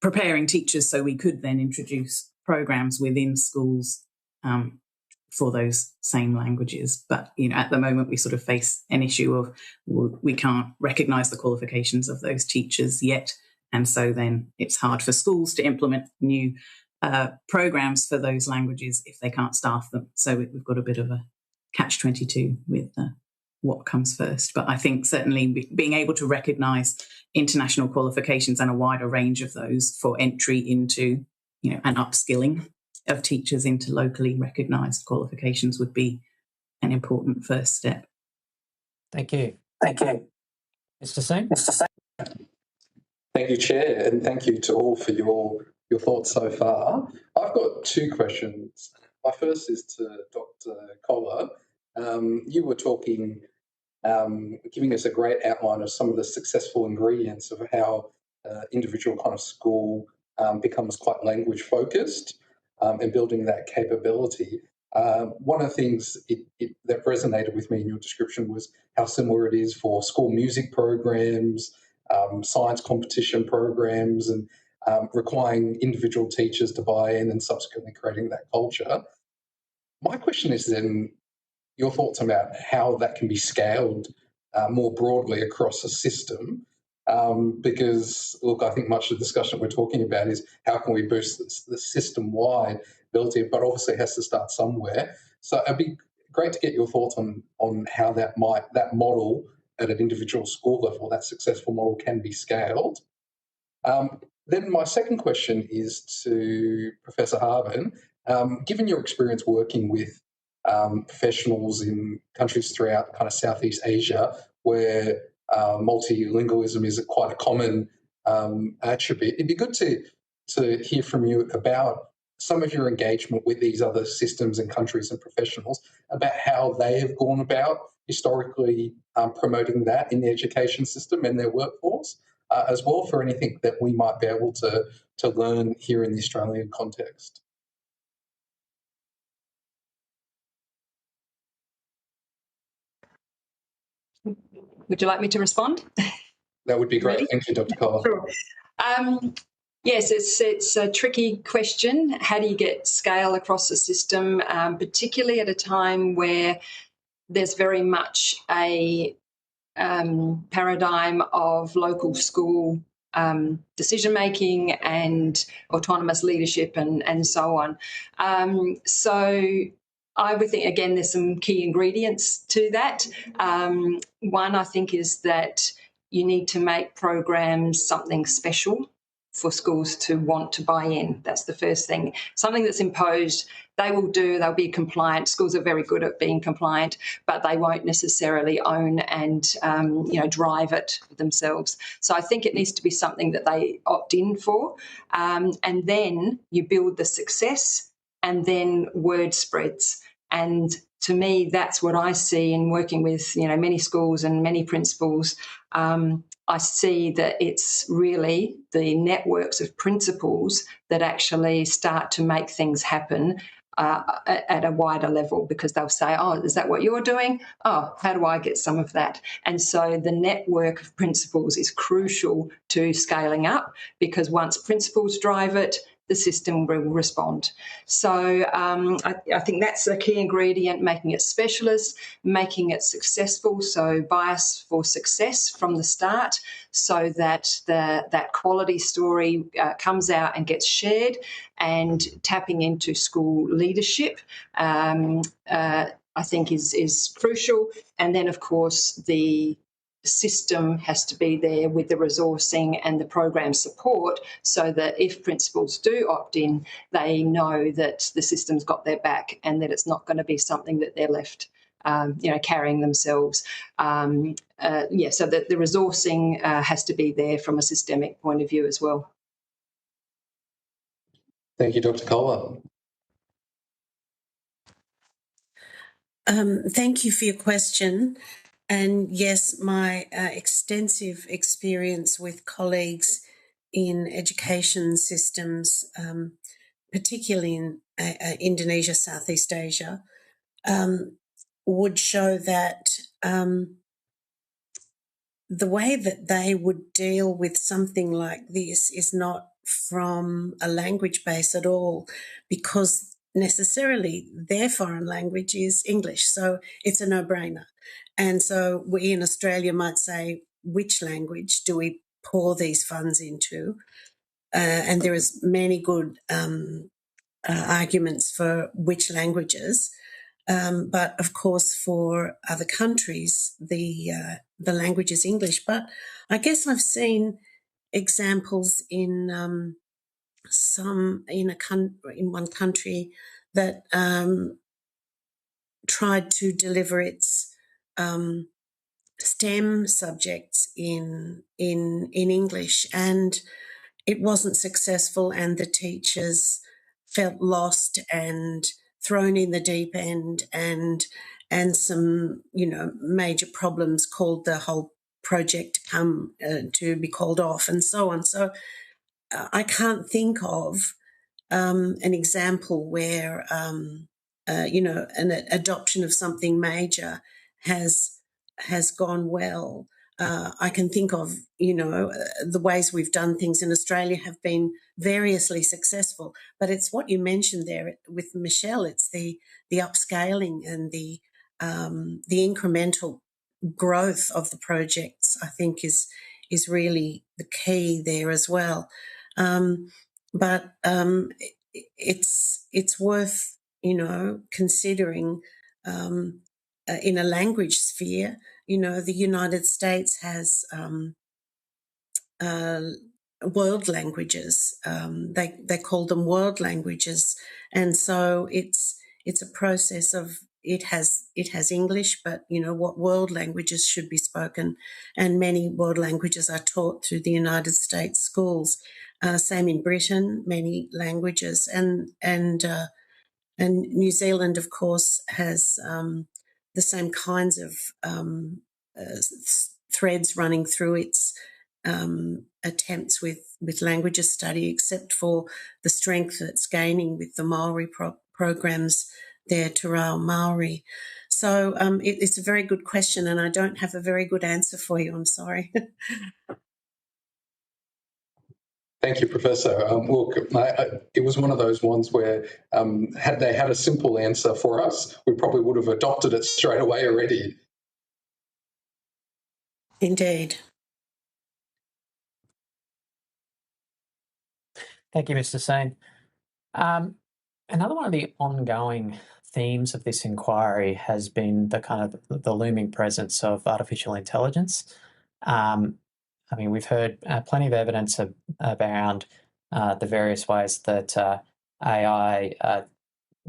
preparing teachers so we could then introduce programs within schools for those same languages. But, at the moment we sort of face an issue of we can't recognise the qualifications of those teachers yet. And so then it's hard for schools to implement new programs for those languages if they can't staff them. So we've got a bit of a catch-22 with what comes first. But I think certainly being able to recognise international qualifications and a wider range of those for entry into, an upskilling of teachers into locally recognised qualifications would be an important first step. Thank you. Mr. Soon? Thank you, Chair, and thank you to all for your thoughts so far. I've got two questions. My first is to Dr. Kohler. You were talking, giving us a great outline of some of the successful ingredients of how individual kind of school becomes quite language focused and building that capability. One of the things that resonated with me in your description was how similar it is for school music programs, science competition programs, and requiring individual teachers to buy in and subsequently creating that culture. My question is then your thoughts about how that can be scaled more broadly across a system, because, look, I think much of the discussion we're talking about is how can we boost the system-wide ability, but obviously it has to start somewhere. So it'd be great to get your thoughts on how that model at an individual school level, that successful model, can be scaled. Then my second question is to Professor Harvin. Given your experience working with professionals in countries throughout kind of Southeast Asia, where multilingualism is quite a common attribute, it'd be good to hear from you about some of your engagement with these other systems and countries and professionals, about how they have gone about historically promoting that in the education system and their workforce, as well for anything that we might be able to learn here in the Australian context. Would you like me to respond? That would be great. Ready? Thank you, Dr. Kohler. Sure. Yes, it's a tricky question. How do you get scale across the system, particularly at a time where there's very much a paradigm of local school decision making and autonomous leadership and so on. So I would think, again, there's some key ingredients to that. One, I think, is that you need to make programs something special for schools to want to buy in. That's the first thing. Something that's imposed, they'll be compliant. Schools are very good at being compliant, but they won't necessarily own and drive it themselves. So I think it needs to be something that they opt in for, and then you build the success, and then word spreads. And to me, that's what I see in working with many schools and many principals. I see that it's really the networks of principals that actually start to make things happen at a wider level, because they'll say, oh, is that what you're doing? Oh, how do I get some of that? And so the network of principals is crucial to scaling up, because once principals drive it, the system will respond. So I think that's a key ingredient, making it specialist, making it successful, so bias for success from the start, so that that quality story comes out and gets shared, and tapping into school leadership I think is crucial. And then, of course, the system has to be there with the resourcing and the program support, so that if principals do opt in, they know that the system's got their back and that it's not going to be something that they're left carrying themselves. So that the resourcing has to be there from a systemic point of view as well. Thank you, Dr. Kohler. Thank you for your question. And yes, my extensive experience with colleagues in education systems, particularly in Indonesia, Southeast Asia, would show that the way that they would deal with something like this is not from a language base at all, because necessarily their foreign language is English. So it's a no-brainer. And so we in Australia might say, which language do we pour these funds into? And there is many good arguments for which languages. But of course, for other countries, the language is English. But I guess I've seen examples in one country that tried to deliver its STEM subjects in English, and it wasn't successful, and the teachers felt lost and thrown in the deep end, and some major problems called the whole project to be called off, and so on. So I can't think of an example where an adoption of something major has gone well. I can think of, the ways we've done things in Australia have been variously successful, but it's what you mentioned there with Michelle. It's the upscaling and the incremental growth of the projects, I think, is really the key there as well. But it's worth, considering in a language sphere. The United States has world languages. They call them world languages, and so it's a process of it has English, but what world languages should be spoken, and many world languages are taught through the United States schools. Same in Britain, many languages, and New Zealand, of course, has the same kinds of threads running through its attempts with languages study, except for the strength that's gaining with the Maori programs there, Te Rao Maori. So it's a very good question, and I don't have a very good answer for you. I'm sorry. Thank you, Professor. Look, it was one of those ones where had they had a simple answer for us, we probably would have adopted it straight away already. Indeed. Thank you, Mr. Sain. Another one of the ongoing themes of this inquiry has been the kind of the looming presence of artificial intelligence. I mean, we've heard plenty of evidence around the various ways that AI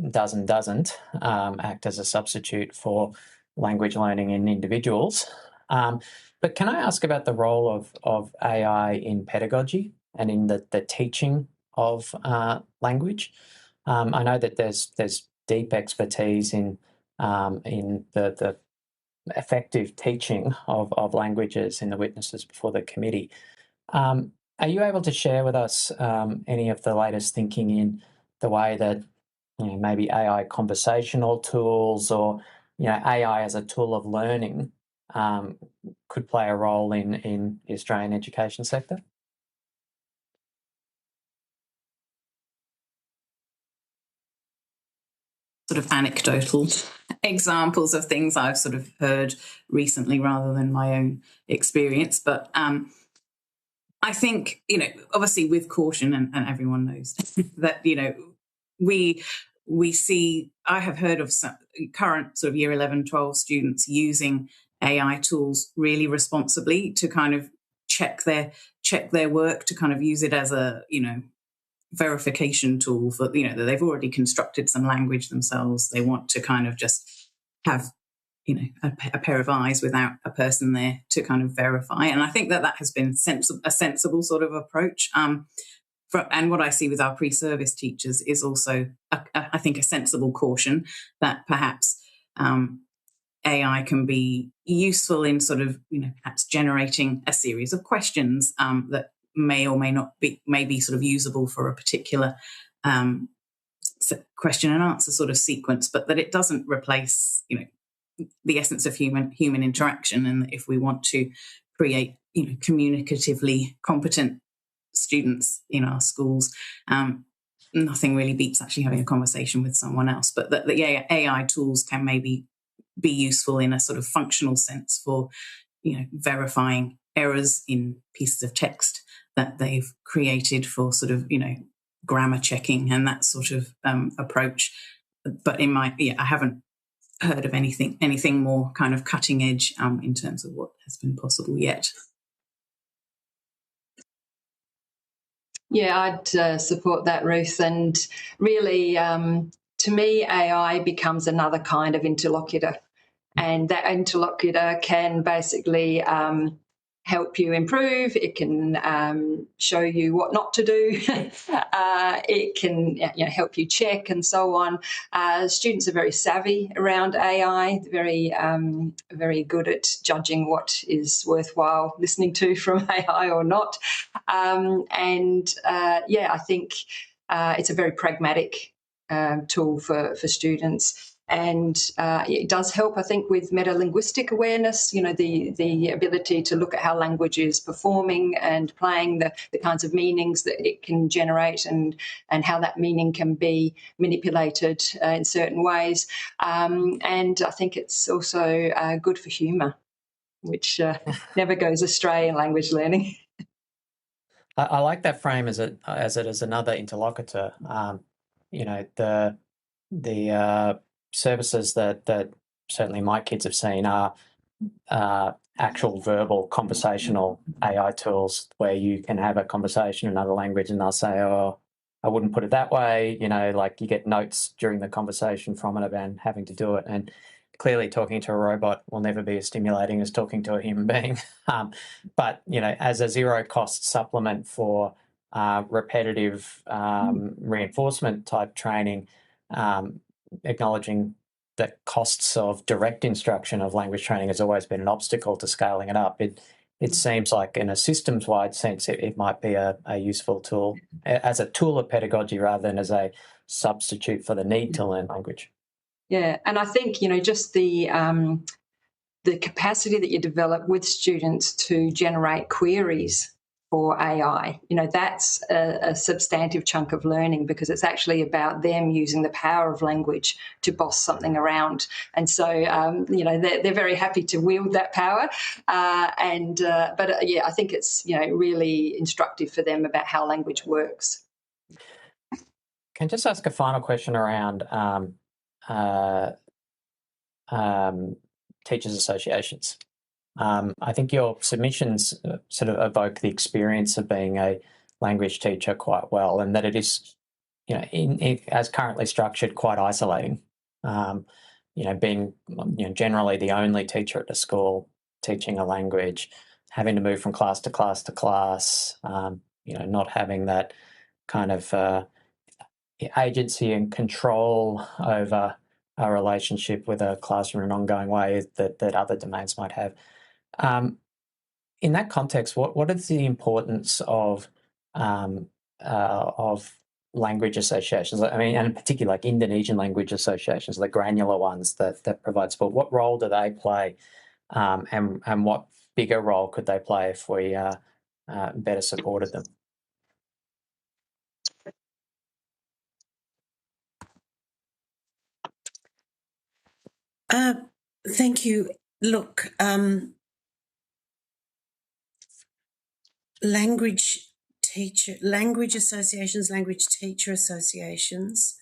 does and doesn't act as a substitute for language learning in individuals. But can I ask about the role of AI in pedagogy and in the teaching of language? I know that there's deep expertise in the effective teaching of languages in the witnesses before the committee. Are you able to share with us any of the latest thinking in the way that maybe AI conversational tools or AI as a tool of learning could play a role in the Australian education sector? Sort of anecdotal examples of things I've sort of heard recently rather than my own experience. But I think, obviously with caution, and everyone knows that, we see, I have heard of some current sort of year 11, 12 students using AI tools really responsibly to kind of check their work, to kind of use it as a, verification tool for, that they've already constructed some language themselves. They want to kind of just have, a pair of eyes without a person there to kind of verify. And I think that has been a sensible sort of approach. And what I see with our pre-service teachers is also, I think, a sensible caution that perhaps AI can be useful in sort of, perhaps generating a series of questions that may or may not be sort of usable for a particular question and answer sort of sequence, but that it doesn't replace, the essence of human interaction. And if we want to create, communicatively competent students in our schools, nothing really beats actually having a conversation with someone else. But that the AI tools can maybe be useful in a sort of functional sense for, verifying errors in pieces of text that they've created for sort of, grammar checking and that sort of approach. But I haven't heard of anything more kind of cutting edge in terms of what has been possible yet. Yeah, I'd support that, Ruth. And really, to me, AI becomes another kind of interlocutor. And that interlocutor can basically help you improve. It can show you what not to do. It can help you check and so on. Students are very savvy around AI, very good at judging what is worthwhile listening to from AI or not. I think it's a very pragmatic tool for students. And it does help, I think, with metalinguistic awareness, the ability to look at how language is performing and playing the kinds of meanings that it can generate and how that meaning can be manipulated in certain ways. And I think it's also good for humour, which never goes astray in language learning. I like that frame as another interlocutor. The services that certainly my kids have seen are actual verbal conversational AI tools where you can have a conversation in another language and they'll say, oh, I wouldn't put it that way, like you get notes during the conversation from it about having to do it. And clearly talking to a robot will never be as stimulating as talking to a human being. But, as a zero cost supplement for repetitive reinforcement type training, acknowledging that costs of direct instruction of language training has always been an obstacle to scaling it up. It seems like in a systems-wide sense, it might be a useful tool as a tool of pedagogy rather than as a substitute for the need to learn language. Yeah, and I think, just the capacity that you develop with students to generate queries for AI. You know, that's a substantive chunk of learning, because it's actually about them using the power of language to boss something around. And so, you know, they're very happy to wield that power. But yeah, I think it's, you know, really instructive for them about how language works. Can I just ask a final question around teachers' associations? I think your submissions sort of evoke the experience of being a language teacher quite well, and that it is, you know, as currently structured, quite isolating. You know, being, you know, generally the only teacher at the school teaching a language, having to move from class to class to class, you know, not having that kind of agency and control over a relationship with a classroom in an ongoing way that other domains might have. In that context, what is the importance of language associations? I mean, and in particular, like Indonesian language associations, the granular ones that provide support. What role do they play, and what bigger role could they play if we better supported them? Thank you. Look, language associations, language teacher associations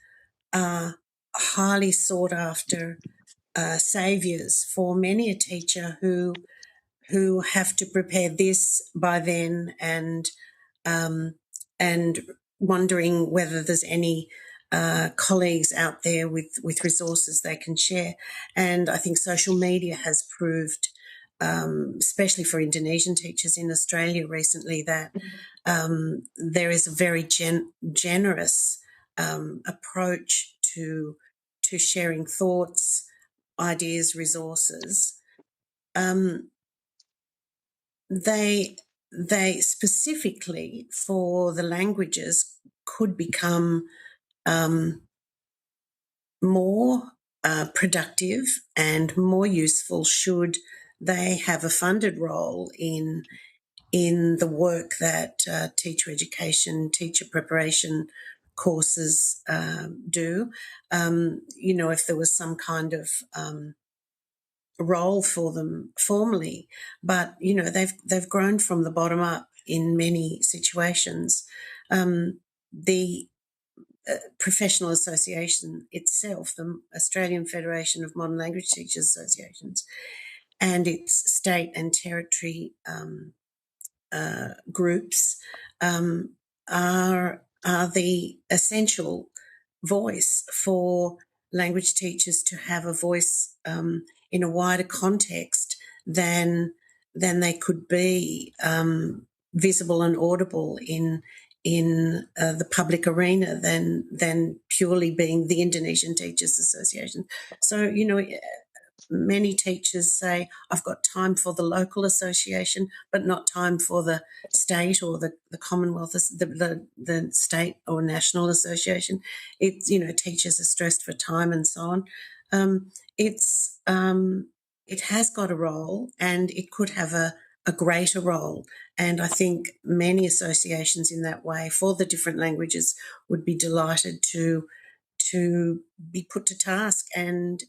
are highly sought after saviours for many a teacher who have to prepare this by then, and wondering whether there's any colleagues out there with resources they can share. And I think social media has proved, especially for Indonesian teachers in Australia recently, that there is a very generous approach to sharing thoughts, ideas, resources. They specifically for the languages could become more productive and more useful should they have a funded role in the work that teacher education, teacher preparation courses do. You know, if there was some kind of role for them formally, but you know, they've grown from the bottom up in many situations. The professional association itself, the Australian Federation of Modern Language Teachers Associations, and its state and territory groups are the essential voice for language teachers to have a voice in a wider context than they could be visible and audible in the public arena than purely being the Indonesian Teachers Association. So, you know, many teachers say, I've got time for the local association, but not time for the state or the Commonwealth, the state or national association. It's, you know, teachers are stressed for time and so on. It has got a role, and it could have a greater role. And I think many associations in that way for the different languages would be delighted to be put to task and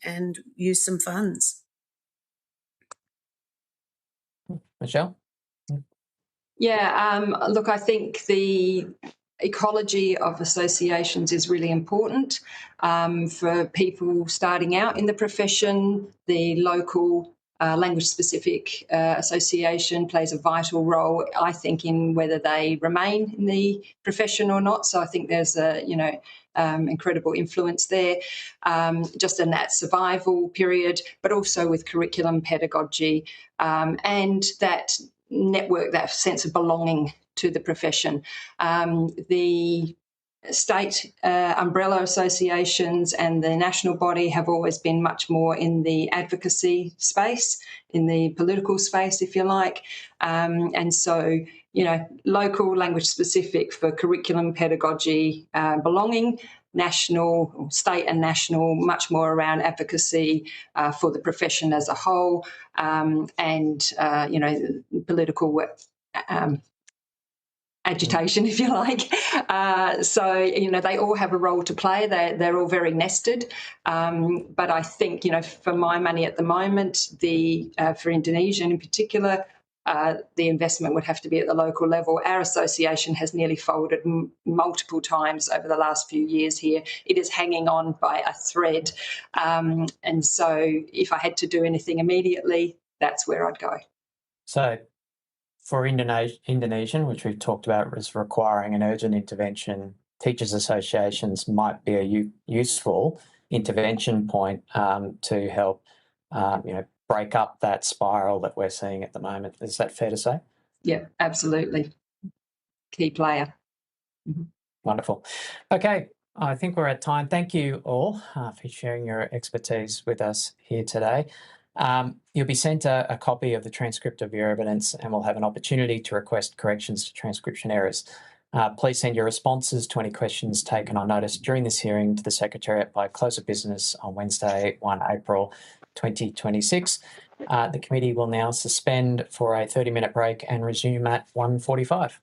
use some funds. Michelle? Yeah, look, I think the ecology of associations is really important for people starting out in the profession. The local language-specific association plays a vital role, I think, in whether they remain in the profession or not. So I think there's a, you know, incredible influence there, just in that survival period, but also with curriculum pedagogy and that network, that sense of belonging to the profession. The state umbrella associations and the national body have always been much more in the advocacy space, in the political space, if you like. And so, you know, local language specific for curriculum pedagogy belonging, national, or state and national, much more around advocacy for the profession as a whole, and, you know, political agitation, if you like. So, you know, they all have a role to play. They're all very nested. But I think, you know, for my money at the moment, for Indonesia in particular, the investment would have to be at the local level. Our association has nearly folded multiple times over the last few years here. It is hanging on by a thread. And so if I had to do anything immediately, that's where I'd go. So for Indonesian, which we've talked about as requiring an urgent intervention, teachers' associations might be a useful intervention point to help, you know, break up that spiral that we're seeing at the moment. Is that fair to say? Yeah, absolutely. Key player. Mm-hmm. Wonderful. Okay, I think we're at time. Thank you all for sharing your expertise with us here today. You'll be sent a copy of the transcript of your evidence and will have an opportunity to request corrections to transcription errors. Please send your responses to any questions taken on notice during this hearing to the Secretariat by close of business on Wednesday, 1 April 2026. The committee will now suspend for a 30-minute break and resume at 1:45.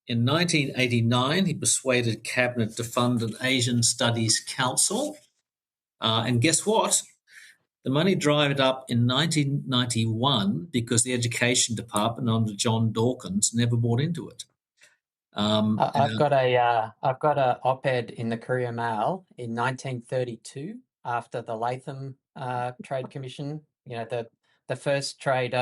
In 1989, he persuaded Cabinet to fund an Asian Studies Council. And guess what? The money dried up in 1991 because the Education Department under John Dawkins never bought into it. I've got a op-ed in the Courier Mail in 1932 after the Latham Trade Commission. You know, the first trade.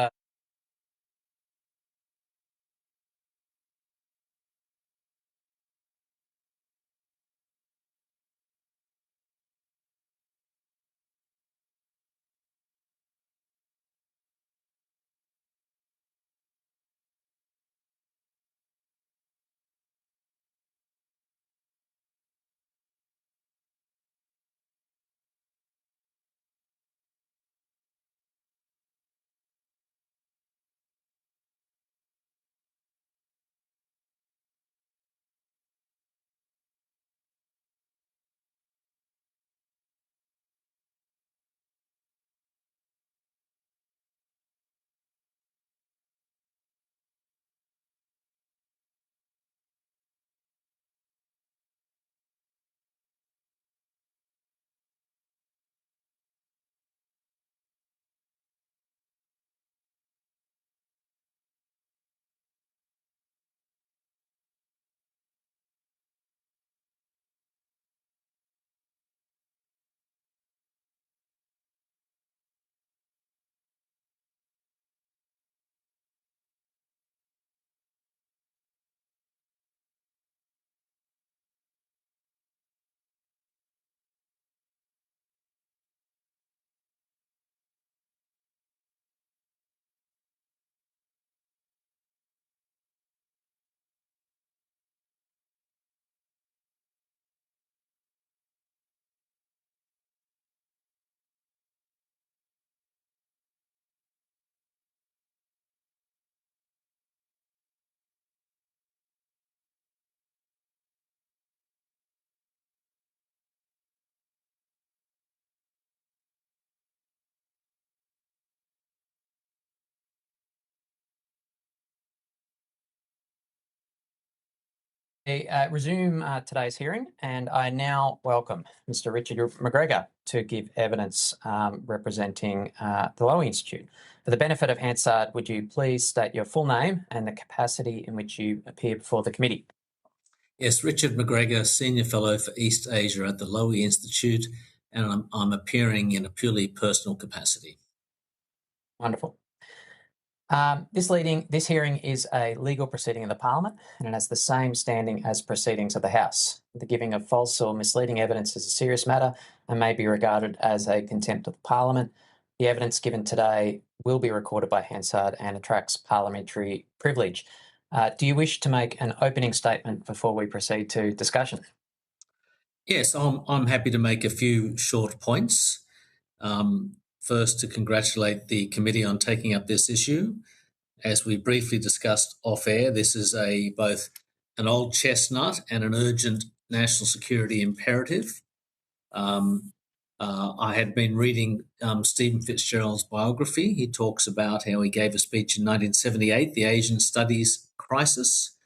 Resume today's hearing, and I now welcome Mr. Richard McGregor to give evidence representing the Lowy Institute. For the benefit of Hansard, would you please state your full name and the capacity in which you appear before the committee? Yes, Richard McGregor, Senior Fellow for East Asia at the Lowy Institute, and I'm appearing in a purely personal capacity. Wonderful. This hearing is a legal proceeding of the Parliament, and it has the same standing as proceedings of the House. The giving of false or misleading evidence is a serious matter and may be regarded as a contempt of the Parliament. The evidence given today will be recorded by Hansard and attracts parliamentary privilege. Do you wish to make an opening statement before we proceed to discussion? Yes, I'm happy to make a few short points. First, to congratulate the committee on taking up this issue. As we briefly discussed off-air, this is both an old chestnut and an urgent national security imperative. I had been reading Stephen Fitzgerald's biography. He talks about how he gave a speech in 1978, the Asian Studies Crisis.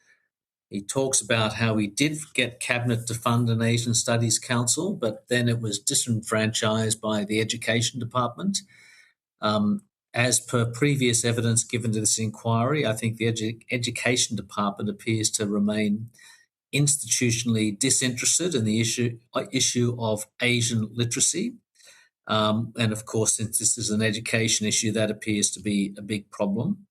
He talks about how he did get Cabinet to fund an Asian Studies Council, but then it was disenfranchised by the Education Department. As per previous evidence given to this inquiry, I think the Education Department appears to remain institutionally disinterested in the issue of Asian literacy. And of course, since this is an education issue, that appears to be a big problem.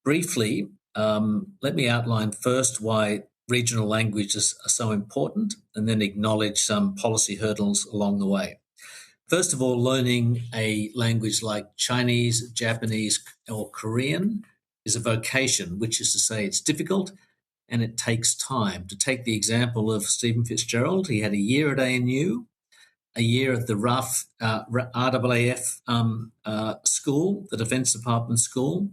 Briefly, let me outline first why regional languages are so important and then acknowledge some policy hurdles along the way. First of all, learning a language like Chinese, Japanese, or Korean is a vocation, which is to say it's difficult and it takes time. To take the example of Stephen Fitzgerald, he had a year at ANU, a year at the RAF school, the Defence Department school,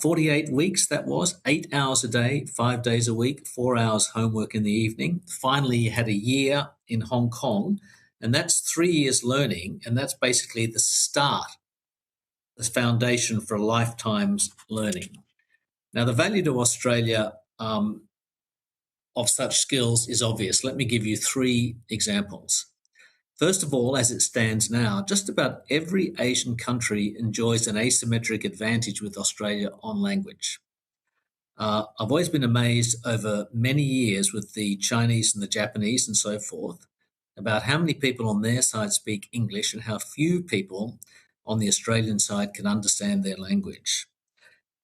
48 weeks that was, 8 hours a day, 5 days a week, 4 hours homework in the evening. Finally, he had a year in Hong Kong, and that's 3 years learning, and that's basically the start, the foundation for a lifetime's learning. Now, the value to Australia of such skills is obvious. Let me give you 3 examples. First of all, as it stands now, just about every Asian country enjoys an asymmetric advantage with Australia on language. I've always been amazed over many years with the Chinese and the Japanese and so forth about how many people on their side speak English and how few people on the Australian side can understand their language.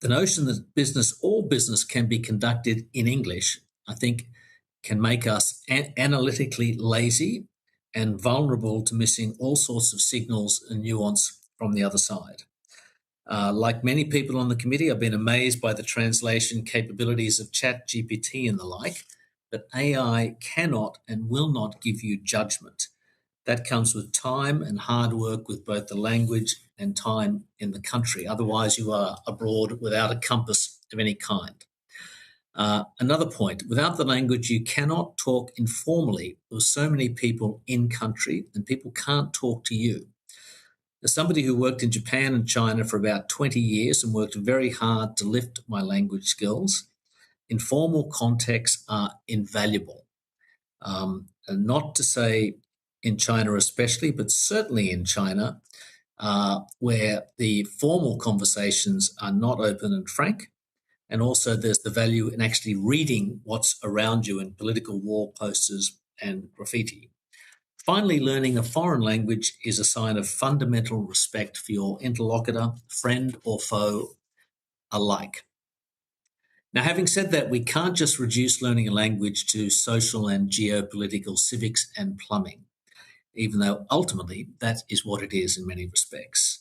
The notion that all business can be conducted in English, I think, can make us analytically lazy and vulnerable to missing all sorts of signals and nuance from the other side. Like many people on the committee, I've been amazed by the translation capabilities of ChatGPT and the like, but AI cannot and will not give you judgment. That comes with time and hard work with both the language and time in the country. Otherwise, you are abroad without a compass of any kind. Another point, without the language, you cannot talk informally with so many people in country, and people can't talk to you. As somebody who worked in Japan and China for about 20 years and worked very hard to lift my language skills, informal contexts are invaluable. And not to say in China especially, but certainly in China, where the formal conversations are not open and frank. And also there's the value in actually reading what's around you in political wall posters and graffiti. Finally, learning a foreign language is a sign of fundamental respect for your interlocutor, friend or foe alike. Now, having said that, we can't just reduce learning a language to social and geopolitical civics and plumbing, even though ultimately that is what it is in many respects.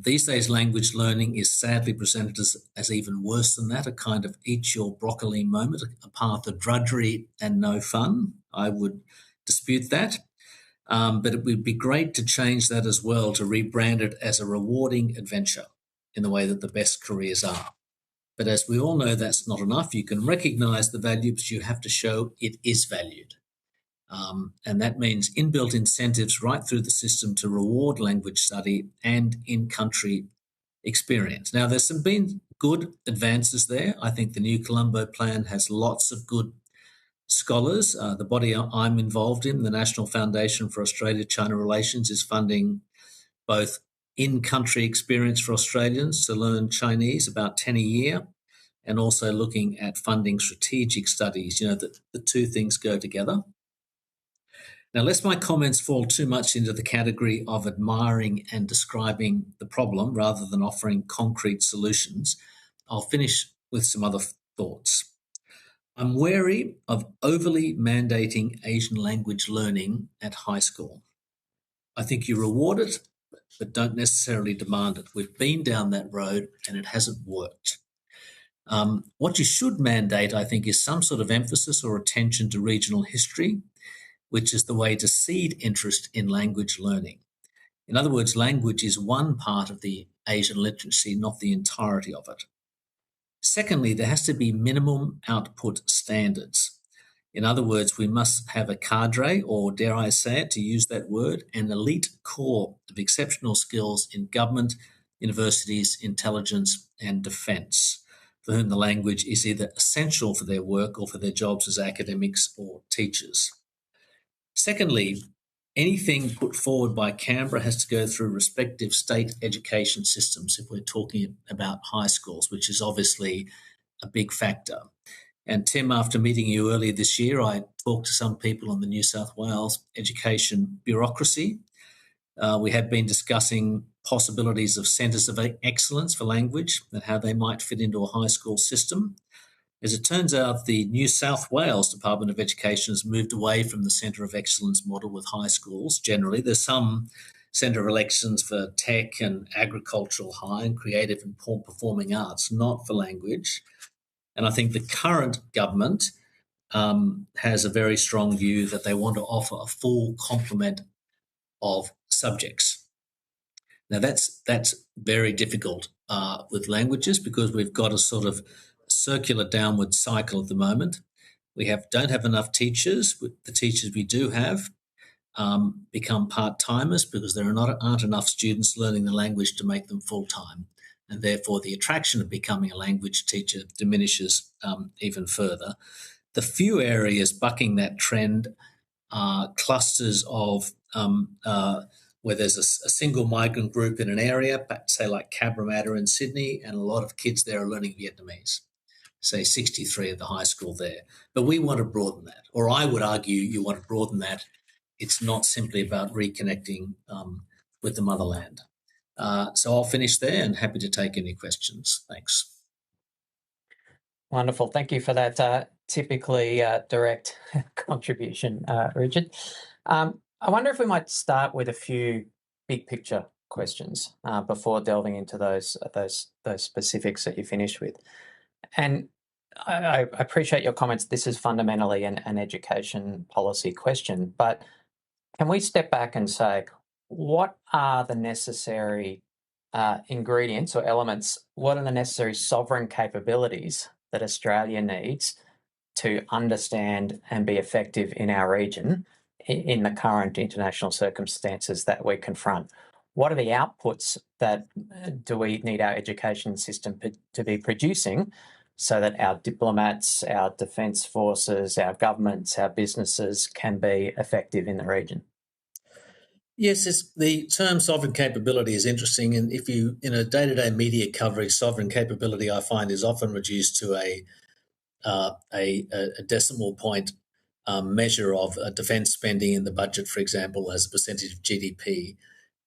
These days, language learning is sadly presented as even worse than that, a kind of eat your broccoli moment, a path of drudgery and no fun. I would dispute that. But it would be great to change that as well, to rebrand it as a rewarding adventure in the way that the best careers are. But as we all know, that's not enough. You can recognise the value, but you have to show it is valued. And that means inbuilt incentives right through the system to reward language study and in-country experience. Now, there's been good advances there. I think the new Colombo plan has lots of good scholars. The body I'm involved in, the National Foundation for Australia-China Relations, is funding both in-country experience for Australians to learn Chinese, about 10 a year, and also looking at funding strategic studies. You know, the 2 things go together. Now, lest my comments fall too much into the category of admiring and describing the problem rather than offering concrete solutions, I'll finish with some other thoughts. I'm wary of overly mandating Asian language learning at high school. I think you reward it, but don't necessarily demand it. We've been down that road and it hasn't worked. What you should mandate, I think, is some sort of emphasis or attention to regional history, which is the way to seed interest in language learning. In other words, language is one part of the Asian literacy, not the entirety of it. Secondly, there has to be minimum output standards. In other words, we must have a cadre, or dare I say it, to use that word, an elite core of exceptional skills in government, universities, intelligence, and defence, for whom the language is either essential for their work or for their jobs as academics or teachers. Secondly, anything put forward by Canberra has to go through respective state education systems if we're talking about high schools, which is obviously a big factor. And Tim, after meeting you earlier this year, I talked to some people on the New South Wales education bureaucracy. We have been discussing possibilities of centres of excellence for language and how they might fit into a high school system. As it turns out, the New South Wales Department of Education has moved away from the Centre of Excellence model with high schools generally. There's some Centre of Excellence for tech and agricultural high and creative and performing arts, not for language. And I think the current government has a very strong view that they want to offer a full complement of subjects. Now, that's very difficult with languages because we've got a sort of circular downward cycle at the moment. We don't have enough teachers. The teachers we do have become part-timers because there aren't enough students learning the language to make them full-time. and therefore the attraction of becoming a language teacher diminishes even further. The few areas bucking that trend are clusters of where there's a single migrant group in an area, say like Cabramatta in Sydney, and a lot of kids there are learning Vietnamese, say 63 at the high school there. But we want to broaden that, or I would argue you want to broaden that. It's not simply about reconnecting with the motherland. So I'll finish there and happy to take any questions. Thanks. Wonderful. Thank you for that typically direct contribution, Richard. I wonder if we might start with a few big picture questions before delving into those specifics that you finished with. And I appreciate your comments. This is fundamentally an education policy question, but can we step back and say, what are the necessary ingredients or elements? What are the necessary sovereign capabilities that Australia needs to understand and be effective in our region in the current international circumstances that we confront? What are the outputs that do we need our education system to be producing so that our diplomats, our defence forces, our governments, our businesses can be effective in the region? Yes, the term sovereign capability is interesting, and if you, in a day-to-day media coverage, sovereign capability I find is often reduced to a decimal point measure of defence spending in the budget, for example, as a percentage of GDP.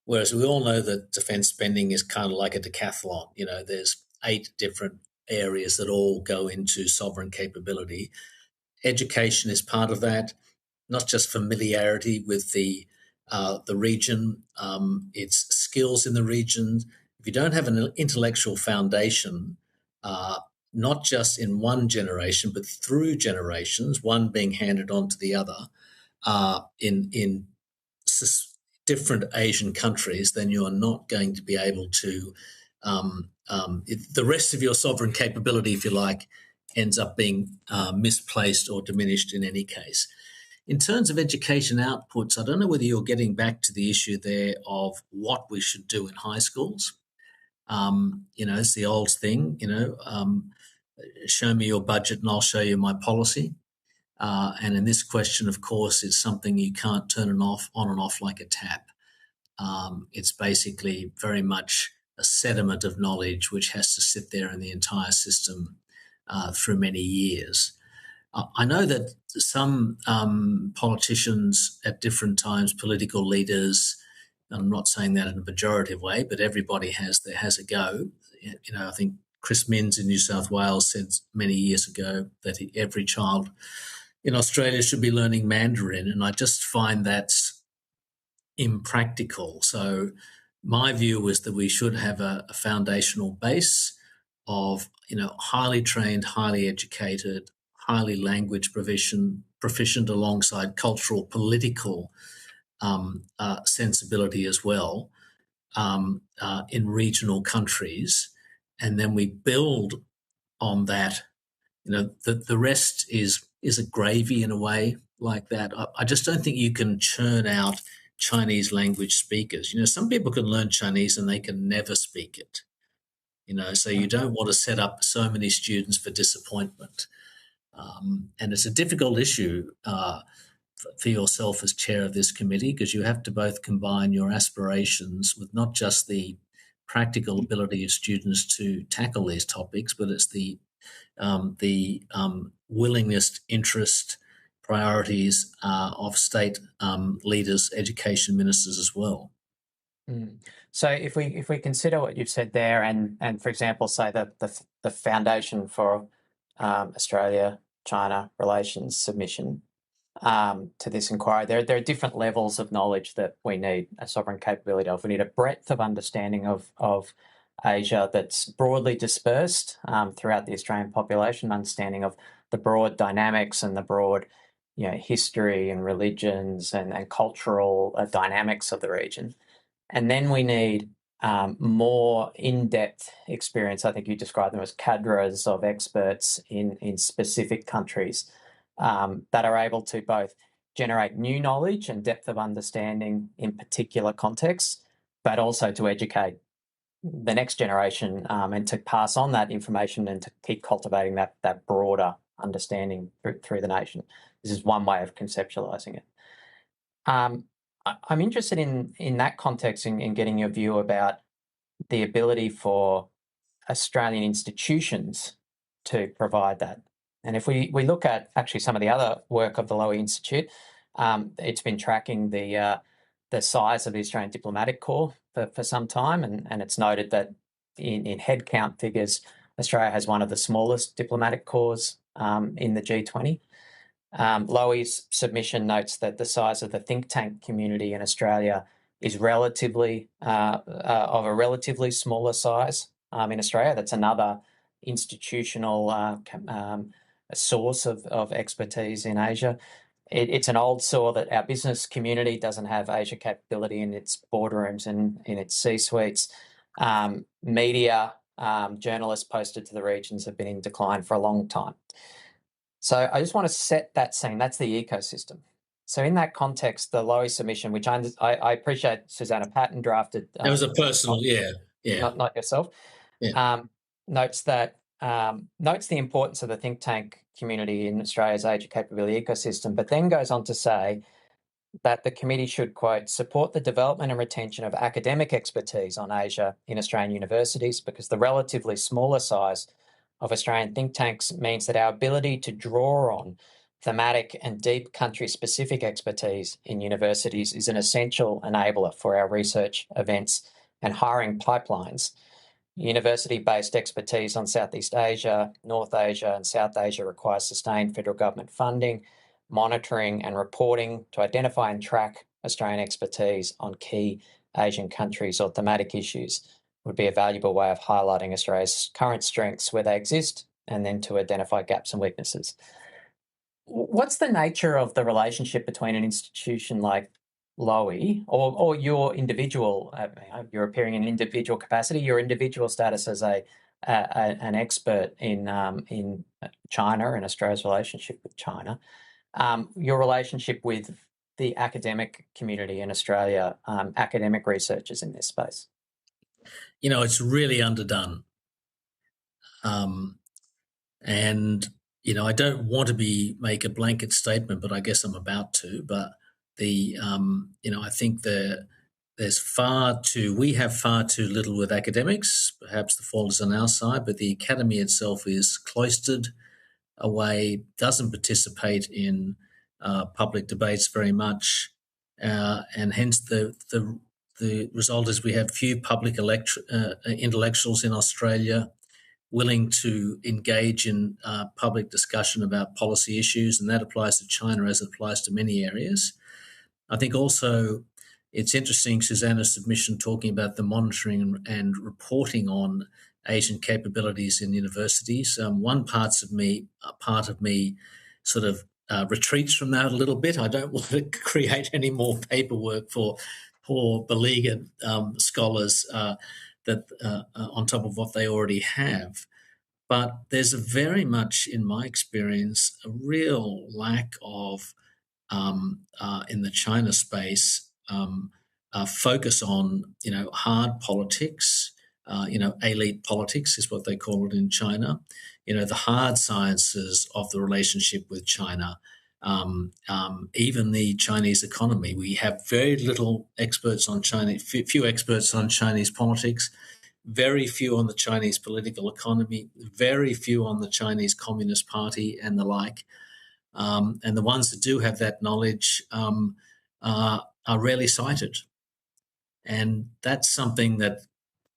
Whereas we all know that defence spending is kind of like a decathlon. You know, there's 8 different areas that all go into sovereign capability. Education is part of that, not just familiarity with the region, its skills in the region. If you don't have an intellectual foundation, not just in one generation, but through generations, one being handed on to the other, in different Asian countries, then you are not going to be able to, the rest of your sovereign capability, if you like, ends up being misplaced or diminished in any case. In terms of education outputs, I don't know whether you're getting back to the issue there of what we should do in high schools. It's the old thing, show me your budget and I'll show you my policy. And in this question, of course, it's something you can't turn on and off like a tap. It's basically very much a sediment of knowledge which has to sit there in the entire system through many years. I know that some politicians at different times, political leaders, I'm not saying that in a pejorative way, but everybody has a go. I think Chris Minns in New South Wales said many years ago that every child in Australia should be learning Mandarin, and I just find that's impractical. So my view was that we should have a foundational base of highly trained, highly educated, highly language proficient alongside cultural, political sensibility as well in regional countries, and then we build on that. The rest is a gravy in a way like that. I just don't think you can churn out Chinese language speakers. Some people can learn Chinese and they can never speak it. So you don't want to set up so many students for disappointment. And it's a difficult issue for yourself as chair of this committee, because you have to both combine your aspirations with not just the practical ability of students to tackle these topics, but it's the willingness, interest, priorities of state leaders, education ministers as well. So if we consider what you've said there, and for example, say that the foundation for Australia-China relations submission to this inquiry, there are different levels of knowledge that we need a sovereign capability of. We need a breadth of understanding of Asia that's broadly dispersed throughout the Australian population, understanding of the broad dynamics and the broad history and religions and cultural dynamics of the region. And then we need more in-depth experience. I think you described them as cadres of experts in specific countries that are able to both generate new knowledge and depth of understanding in particular contexts, but also to educate the next generation and to pass on that information and to keep cultivating that broader understanding through the nation. This is one way of conceptualising it. I'm interested in that context in getting your view about the ability for Australian institutions to provide that. And if we look at actually some of the other work of the Lowy Institute, it's been tracking the size of the Australian Diplomatic Corps for some time, and it's noted that in headcount figures, Australia has one of the smallest diplomatic corps in the G20. Lowy's submission notes that the size of the think tank community in Australia is relatively of a relatively smaller size in Australia. That's another institutional source of expertise in Asia. It's an old saw that our business community doesn't have Asia capability in its boardrooms and in its C-suites. Media, journalists posted to the regions have been in decline for a long time. So I just want to set that scene. That's the ecosystem. So in that context, the Lowy submission, which I appreciate Susanna Patton drafted. It was a personal, not yourself. Yeah. Notes the importance of the think tank community in Australia's Asia capability ecosystem, but then goes on to say that the committee should, quote, support the development and retention of academic expertise on Asia in Australian universities, because the relatively smaller size of Australian think tanks means that our ability to draw on thematic and deep country-specific expertise in universities is an essential enabler for our research events and hiring pipelines. University-based expertise on Southeast Asia, North Asia and South Asia requires sustained federal government funding, monitoring and reporting to identify and track Australian expertise on key Asian countries or thematic issues would be a valuable way of highlighting Australia's current strengths where they exist and then to identify gaps and weaknesses. What's the nature of the relationship between an institution like Lowy or your individual, you're appearing in individual capacity, your individual status as an expert in China and Australia's relationship with China, your relationship with the academic community in Australia, academic researchers in this space? You know, it's really underdone. And, you know, I don't want to make a blanket statement, but I guess I'm about to. But you know, I think we have far too little with academics. Perhaps the fault is on our side, but the academy itself is cloistered away, doesn't participate in public debates very much, and hence the result is we have few public intellectuals in Australia willing to engage in public discussion about policy issues, and that applies to China as it applies to many areas. I think also it's interesting, Susanna's submission talking about the monitoring and reporting on Asian capabilities in universities. One part of me sort of retreats from that a little bit. I don't want to create any more paperwork for poor beleaguered scholars that on top of what they already have. But there's a very much, in my experience, a real lack of in the China space focus on hard politics. Elite politics is what they call it in China. The hard sciences of the relationship with China. Even the Chinese economy. We have very little experts on China, few experts on Chinese politics, very few on the Chinese political economy, very few on the Chinese Communist Party and the like. And the ones that do have that knowledge are rarely cited. And that's something that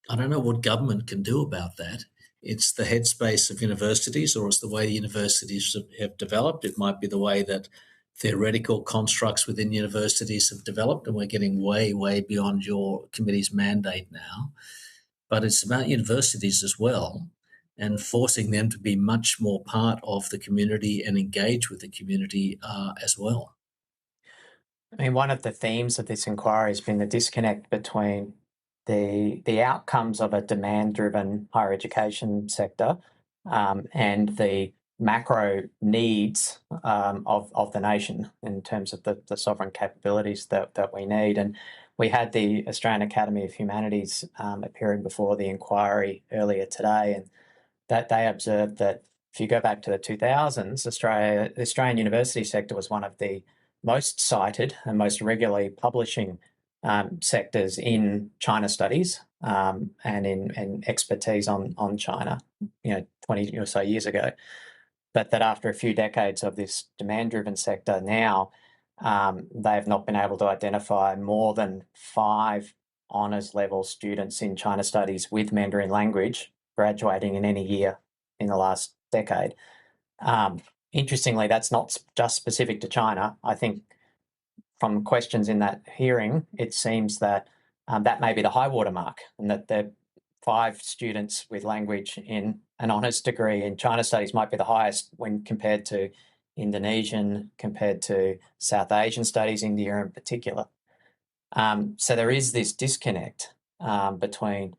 I don't know what government can do about that. It's the headspace of universities, or it's the way universities have developed. It might be the way that theoretical constructs within universities have developed, and we're getting way, way beyond your committee's mandate now. But it's about universities as well, and forcing them to be much more part of the community and engage with the community as well. I mean, one of the themes of this inquiry has been the disconnect between the outcomes of a demand-driven higher education sector and the macro needs of the nation in terms of the sovereign capabilities that we need. And we had the Australian Academy of Humanities appearing before the inquiry earlier today, and that they observed that if you go back to the 2000s, the Australian university sector was one of the most cited and most regularly publishing sectors in China studies and in expertise on China, 20 or so years ago. But that after a few decades of this demand-driven sector now, they have not been able to identify more than 5 honours level students in China studies with Mandarin language graduating in any year in the last decade. Interestingly, that's not just specific to China. I think from questions in that hearing, it seems that that may be the high water mark, and that the 5 students with language in an honours degree in China studies might be the highest when compared to Indonesian, compared to South Asian studies, India in particular. So there is this disconnect between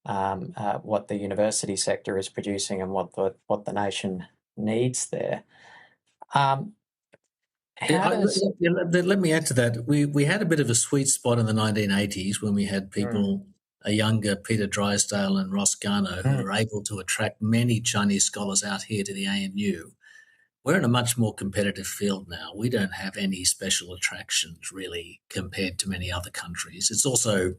what the university sector is producing and what the nation needs there. Let me add to that. We had a bit of a sweet spot in the 1980s when we had people, a younger Peter Drysdale and Ross Garno, who were able to attract many Chinese scholars out here to the ANU. We're in a much more competitive field now. We don't have any special attractions really compared to many other countries. It's also,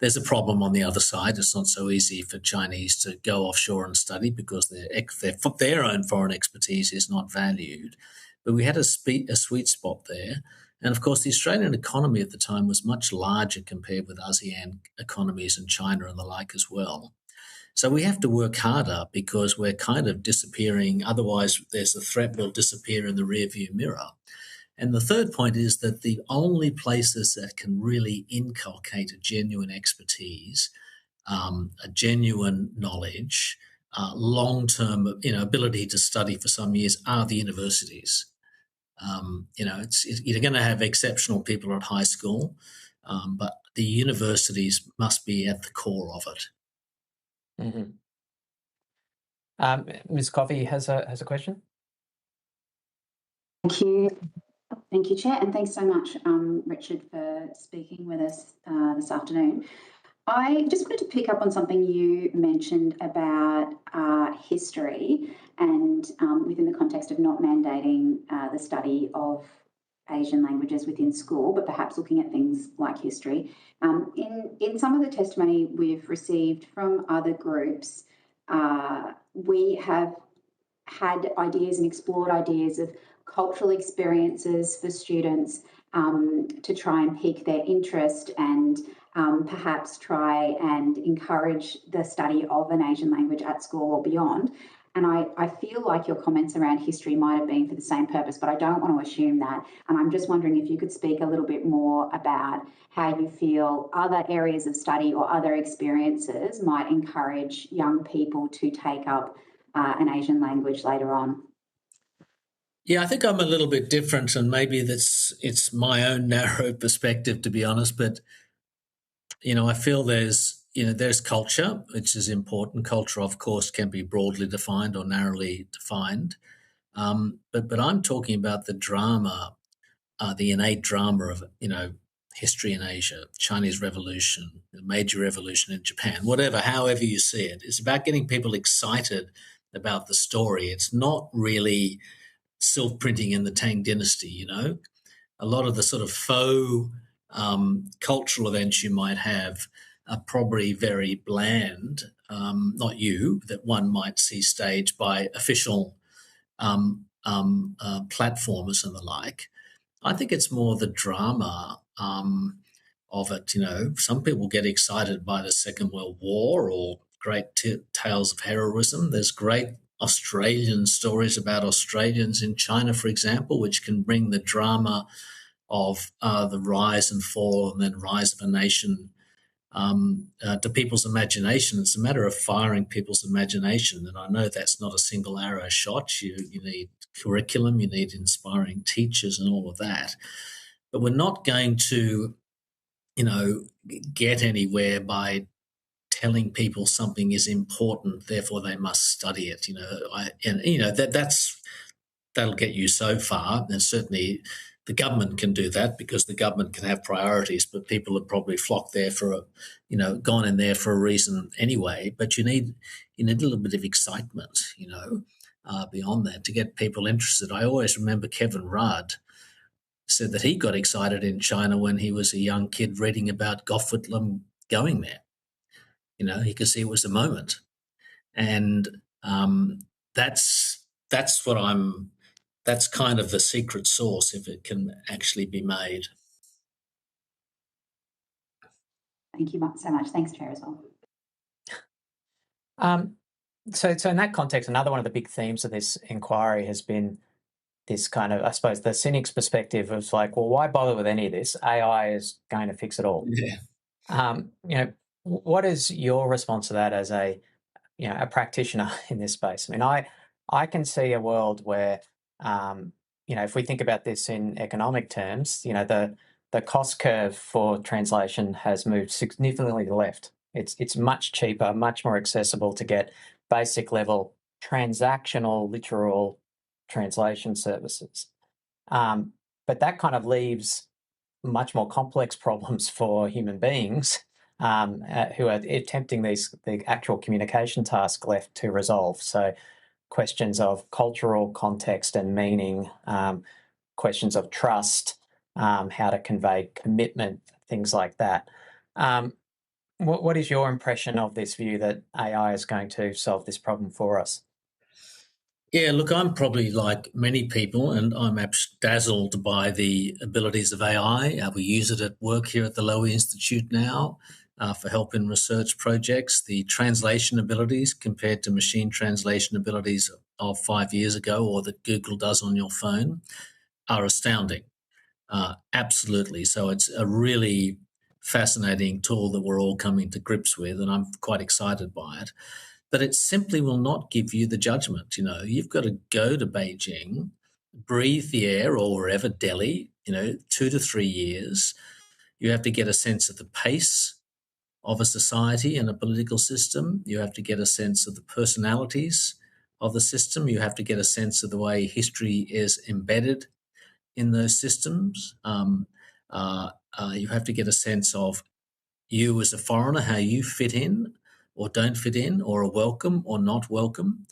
there's a problem on the other side. It's not so easy for Chinese to go offshore and study because their own foreign expertise is not valued. But we had a sweet spot there. And of course, the Australian economy at the time was much larger compared with ASEAN economies and China and the like as well. So we have to work harder because we're kind of disappearing. Otherwise, there's a threat we'll disappear in the rearview mirror. And the third point is that the only places that can really inculcate a genuine expertise, a genuine knowledge, long-term, ability to study for some years are the universities. You're going to have exceptional people at high school, but the universities must be at the core of it. Mm-hmm. Ms. Coffey has a question. Thank you, Chair, and thanks so much, Richard, for speaking with us this afternoon. I just wanted to pick up on something you mentioned about history and within the context of not mandating the study of Asian languages within school, but perhaps looking at things like history. In some of the testimony we've received from other groups, we have had ideas and explored ideas of cultural experiences for students to try and pique their interest and perhaps try and encourage the study of an Asian language at school or beyond. And I feel like your comments around history might have been for the same purpose, but I don't want to assume that. And I'm just wondering if you could speak a little bit more about how you feel other areas of study or other experiences might encourage young people to take up an Asian language later on. Yeah, I think I'm a little bit different, and maybe it's my own narrow perspective, to be honest. But I feel there's culture, which is important. Culture, of course, can be broadly defined or narrowly defined. But I'm talking about the drama, the innate drama of history in Asia, Chinese Revolution, the major revolution in Japan, however you see it. It's about getting people excited about the story. It's not really self-printing in the Tang Dynasty, A lot of the sort of faux cultural events you might have are probably very bland, that one might see staged by official platformers and the like. I think it's more the drama of it. Some people get excited by the Second World War or great tales of heroism. There's great Australian stories about Australians in China, for example, which can bring the drama of the rise and fall and then rise of a nation to people's imagination. It's a matter of firing people's imagination. And I know that's not a single arrow shot. You need curriculum, you need inspiring teachers and all of that. But we're not going to, get anywhere by telling people something is important, therefore they must study it. That'll get you so far. And certainly the government can do that because the government can have priorities, but people have probably flocked there gone in there for a reason anyway. But you need a little bit of excitement, beyond that to get people interested. I always remember Kevin Rudd said that he got excited in China when he was a young kid reading about Gough Whitlam going there. He could see it was the moment. And that's kind of the secret sauce if it can actually be made. Thank you so much. Thanks, Chair, as well. So in that context, another one of the big themes of this inquiry has been this kind of, I suppose, the cynic's perspective of like, well, why bother with any of this? AI is going to fix it all. Yeah. What is your response to that as a practitioner in this space? I mean, I can see a world where, if we think about this in economic terms, the cost curve for translation has moved significantly to the left. It's much cheaper, much more accessible to get basic level transactional, literal translation services. But that kind of leaves much more complex problems for human beings who are attempting the actual communication task left to resolve. So questions of cultural context and meaning, questions of trust, how to convey commitment, things like that. What is your impression of this view that AI is going to solve this problem for us? Yeah, look, I'm probably like many people, and I'm dazzled by the abilities of AI. We use it at work here at the Lowy Institute now for help in research projects. The translation abilities compared to machine translation abilities of 5 years ago or that Google does on your phone are astounding. Absolutely. So it's a really fascinating tool that we're all coming to grips with, and I'm quite excited by it. But it simply will not give you the judgment. You've got to go to Beijing, breathe the air, or wherever, Delhi, 2 to 3 years. You have to get a sense of the pace of a society and a political system. You have to get a sense of the personalities of the system. You have to get a sense of the way history is embedded in those systems. You have to get a sense of you as a foreigner, how you fit in or don't fit in, or are welcome or not welcome.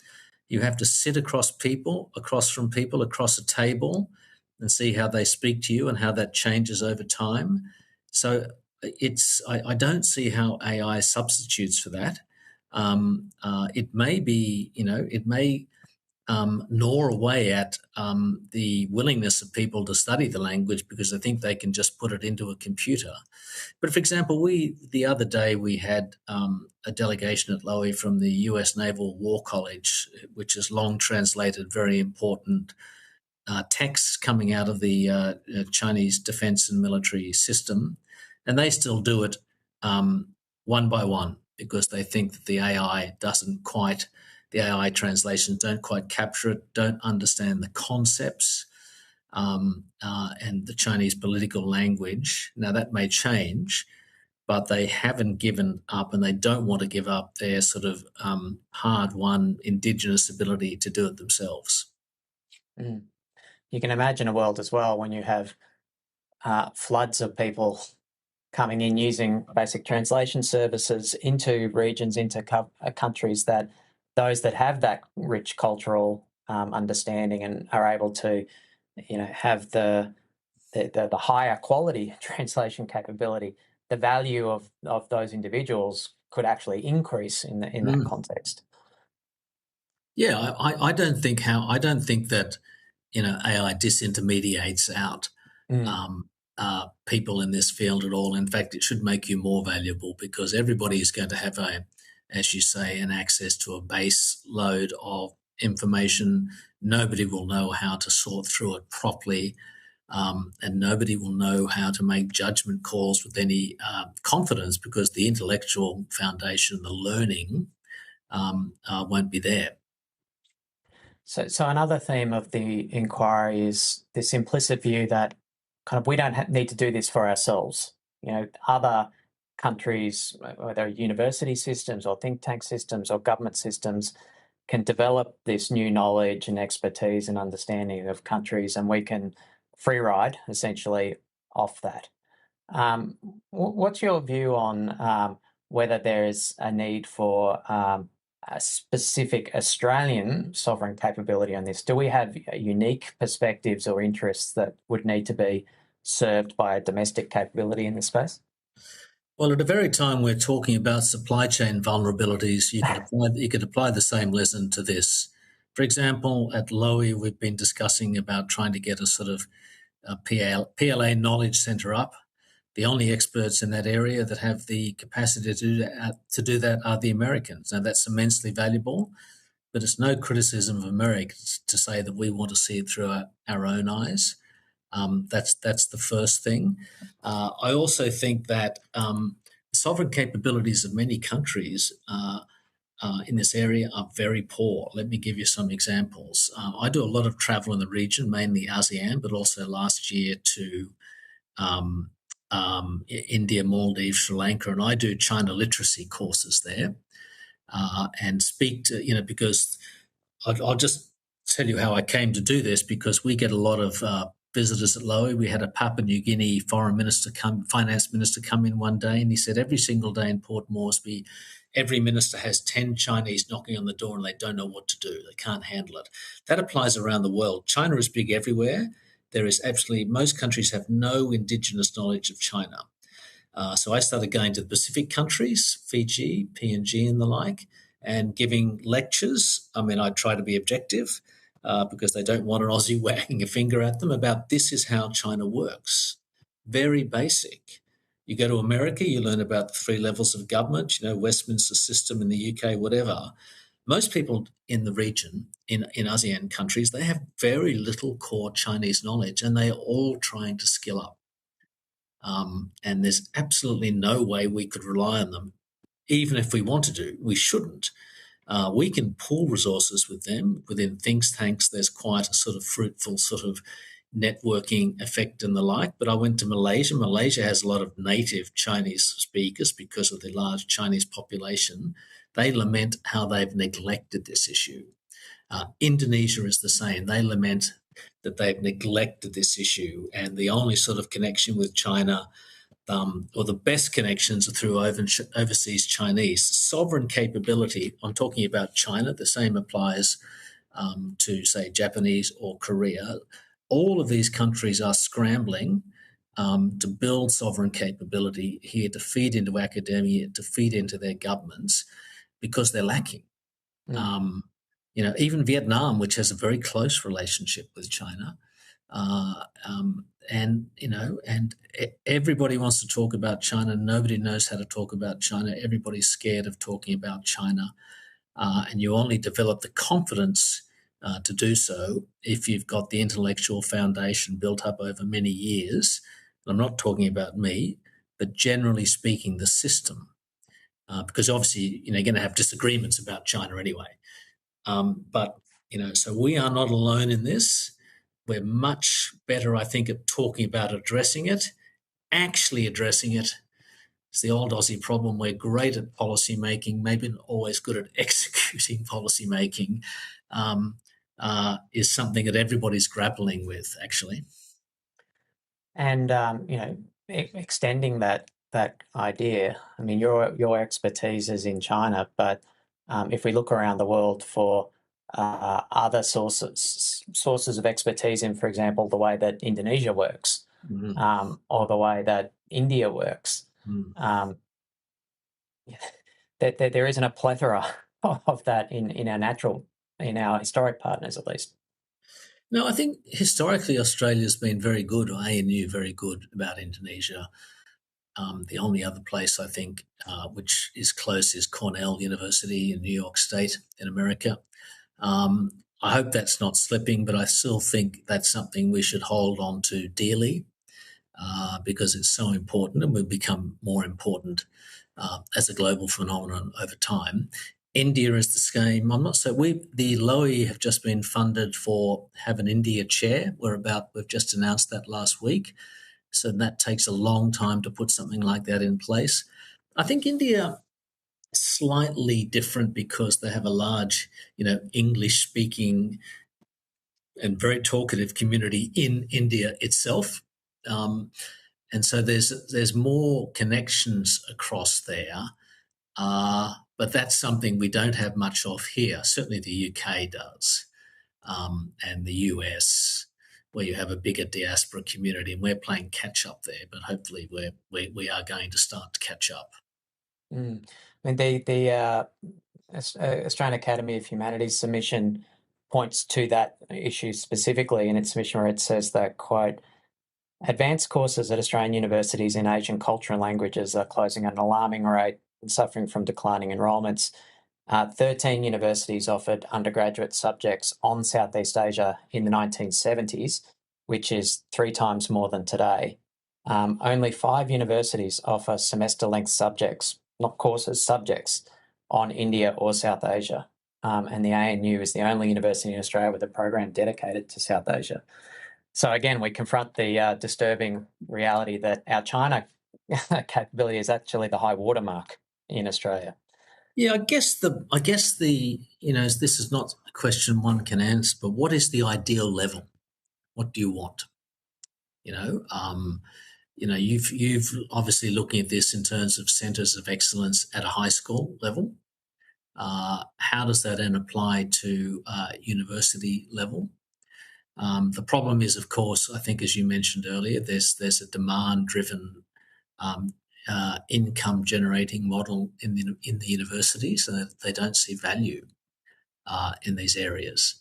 You have to sit across from people, across a table, and see how they speak to you and how that changes over time. So I don't see how AI substitutes for that. It may be, it may gnaw away at the willingness of people to study the language because they think they can just put it into a computer. But for example, the other day we had a delegation at Lowy from the US Naval War College, which has long translated very important texts coming out of the Chinese defense and military system. And they still do it one by one because they think that the AI translations don't quite capture it, don't understand the concepts and the Chinese political language. Now, that may change, but they haven't given up and they don't want to give up their sort of hard-won Indigenous ability to do it themselves. Mm. You can imagine a world as well when you have floods of people coming in using basic translation services into regions, into countries that those that have that rich cultural understanding and are able to, have the higher quality translation capability, the value of those individuals could actually increase in that context. Yeah, I don't think that AI disintermediates out people in this field at all. In fact, it should make you more valuable because everybody is going to have as you say, an access to a base load of information. Nobody will know how to sort through it properly, and nobody will know how to make judgment calls with any confidence because the intellectual foundation, the learning, won't be there. So another theme of the inquiry is this implicit view that kind of we don't need to do this for ourselves. Other countries, whether university systems or think tank systems or government systems, can develop this new knowledge and expertise and understanding of countries, and we can free ride, essentially, off that. What's your view on whether there is a need for a specific Australian sovereign capability on this? Do we have unique perspectives or interests that would need to be served by a domestic capability in this space? Well, at the very time we're talking about supply chain vulnerabilities, you could apply the same lesson to this. For example, at Lowy, we've been discussing about trying to get a sort of a PLA knowledge centre up. The only experts in that area that have the capacity to do that are the Americans. Now, that's immensely valuable, but it's no criticism of America to say that we want to see it through our own eyes. That's the first thing. I also think that sovereign capabilities of many countries in this area are very poor. Let me give you some examples. I do a lot of travel in the region, mainly ASEAN, but also last year to India, Maldives, Sri Lanka, and I do China literacy courses there and speak to, because I'll just tell you how I came to do this, because we get a lot of visitors at Lowy. We had a Papua New Guinea finance minister come in one day, and he said every single day in Port Moresby, every minister has 10 Chinese knocking on the door and they don't know what to do. They can't handle it. That applies around the world. China is big everywhere. There is most countries have no indigenous knowledge of China. So I started going to the Pacific countries, Fiji, PNG and the like, and giving lectures. I mean, I try to be objective because they don't want an Aussie wagging a finger at them about this is how China works. Very basic. You go to America, you learn about the 3 levels of government, Westminster system in the UK, whatever. Most people in the region, in ASEAN countries, they have very little core Chinese knowledge and they are all trying to skill up. And there's absolutely no way we could rely on them. Even if we wanted to, we shouldn't. We can pool resources with them. Within think tanks, there's quite a sort of fruitful sort of networking effect and the like. But I went to Malaysia. Malaysia has a lot of native Chinese speakers because of the large Chinese population. They lament how they've neglected this issue. Indonesia is the same. They lament that they've neglected this issue, and the only sort of connection with China, or the best connections, are through overseas Chinese. Sovereign capability, I'm talking about China, the same applies to, say, Japanese or Korea. All of these countries are scrambling to build sovereign capability here, to feed into academia, to feed into their governments, because they're lacking. Even Vietnam, which has a very close relationship with China, and everybody wants to talk about China. Nobody knows how to talk about China. Everybody's scared of talking about China, and you only develop the confidence to do so if you've got the intellectual foundation built up over many years. And I'm not talking about me, but generally speaking, the system, because obviously you're going to have disagreements about China anyway. So we are not alone in this. We're much better, I think, at talking about addressing it, actually addressing it. It's the old Aussie problem. We're great at policy making, maybe not always good at executing policy making, is something that everybody's grappling with, actually. And, extending that idea, I mean, your expertise is in China, but if we look around the world for other sources of expertise in, for example, the way that Indonesia works, or the way that India works, there isn't a plethora of that in our historic partners, at least. No, I think historically Australia's been very good, or ANU very good about Indonesia. The only other place I think which is close is Cornell University in New York State in America. I hope that's not slipping, but I still think that's something we should hold on to dearly because it's so important and will become more important as a global phenomenon over time. India is the same. The Lowy have just been funded have an India chair. We've just announced that last week. So that takes a long time to put something like that in place. I think India is slightly different because they have a large, English-speaking and very talkative community in India itself. And so there's more connections across there, but that's something we don't have much of here. Certainly the UK does, and the US, where you have a bigger diaspora community, and we're playing catch up there. But hopefully we are going to start to catch up. I mean, the Australian Academy of Humanities submission points to that issue specifically in its submission, where it says that, quote, advanced courses at Australian universities in Asian culture and languages are closing at an alarming rate and suffering from declining enrolments. 13 universities offered undergraduate subjects on Southeast Asia in the 1970s, which is 3 times more than today. Only 5 universities offer semester-length subjects, not courses, subjects, on India or South Asia. And the ANU is the only university in Australia with a program dedicated to South Asia. So again, we confront the disturbing reality that our China capability is actually the high watermark in Australia. Yeah, I guess the this is not a question one can answer, but what is the ideal level? What do you want? You've obviously looking at this in terms of centres of excellence at a high school level. How does that then apply to university level? The problem is, of course, I think, as you mentioned earlier, there's a demand-driven income-generating model in the universities, so that they don't see value in these areas.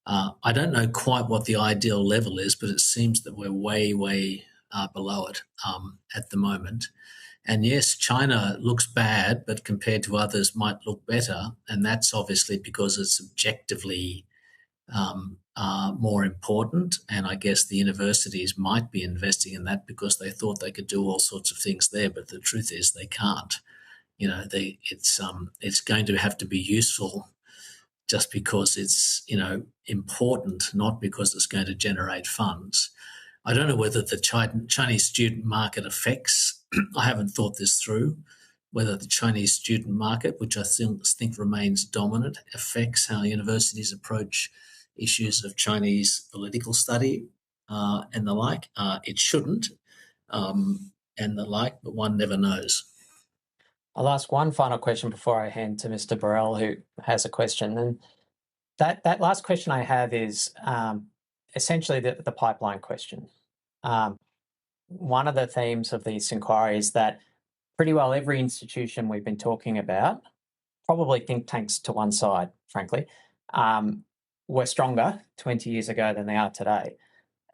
I don't know quite what the ideal level is, but it seems that we're way below it at the moment. And yes, China looks bad, but compared to others might look better, and that's obviously because it's objectively more important, and I guess the universities might be investing in that because they thought they could do all sorts of things there, but the truth is they can't. It's going to have to be useful just because it's important, not because it's going to generate funds. I don't know whether the Chinese student market affects. I haven't thought this through. Whether the Chinese student market, which I think remains dominant, affects how universities approach issues of Chinese political study and the like. It shouldn't, and the like, but one never knows. I'll ask one final question before I hand to Mr. Burrell, who has a question. And that last question I have is essentially the pipeline question. One of the themes of this inquiry is that pretty well every institution we've been talking about, probably think tanks to one side, frankly, were stronger 20 years ago than they are today.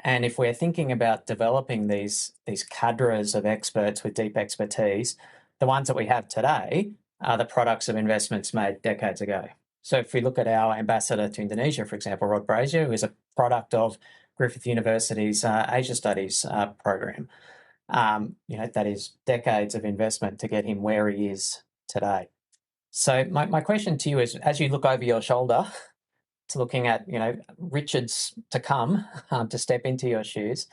And if we're thinking about developing these cadres of experts with deep expertise, the ones that we have today are the products of investments made decades ago. So if we look at our ambassador to Indonesia, for example, Rod Brazier, who is a product of Griffith University's Asia Studies program, that is decades of investment to get him where he is today. So my question to you is, as you look over your shoulder to looking at, Richards to come to step into your shoes,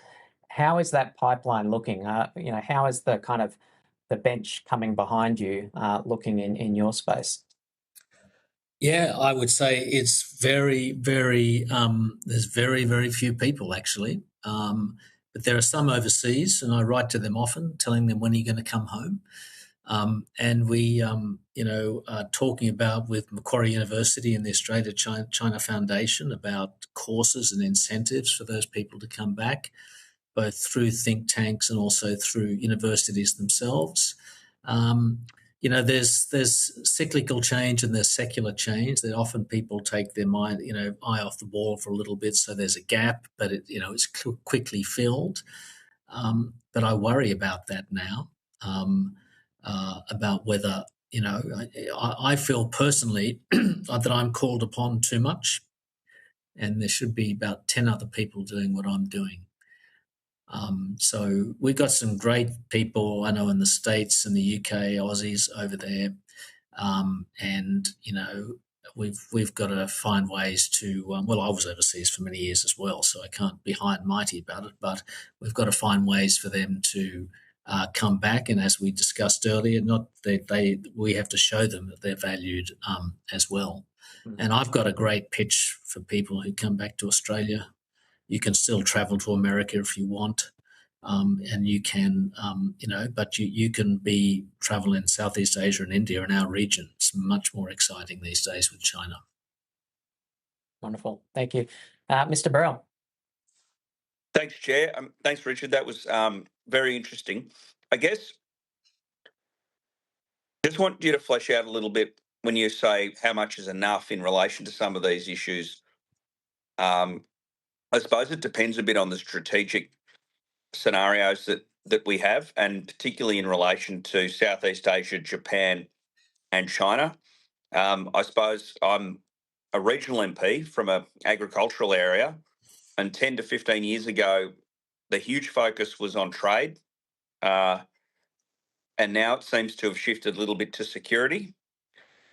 how is that pipeline looking? How is the kind of the bench coming behind you looking in your space? Yeah, I would say it's very, very, there's very, very few people actually. But there are some overseas, and I write to them often, telling them, when are you going to come home? And we, are talking about with Macquarie University and the Australia China Foundation about courses and incentives for those people to come back, both through think tanks and also through universities themselves. There's cyclical change and there's secular change. That often people take their mind, eye off the ball for a little bit, so there's a gap, but it's quickly filled. But I worry about that now, about whether, I feel personally that I'm called upon too much, and there should be about 10 other people doing what I'm doing. So we've got some great people, I know, in the States and the UK, Aussies over there. And, we've got to find ways to, I was overseas for many years as well, so I can't be high and mighty about it, but we've got to find ways for them to come back, and as we discussed earlier, we have to show them that they're valued as well. And I've got a great pitch for people who come back to Australia. You can still travel to America if you want, and you can, but you can be travel in Southeast Asia and India in our region. It's much more exciting these days with China. Wonderful, thank you, Mr. Burrell. Thanks, Chair. Thanks, Richard. That was very interesting. I guess just want you to flesh out a little bit when you say how much is enough in relation to some of these issues. I suppose it depends a bit on the strategic scenarios that we have, and particularly in relation to Southeast Asia, Japan, and China. I suppose I'm a regional MP from an agricultural area, and 10 to 15 years ago, the huge focus was on trade, and now it seems to have shifted a little bit to security.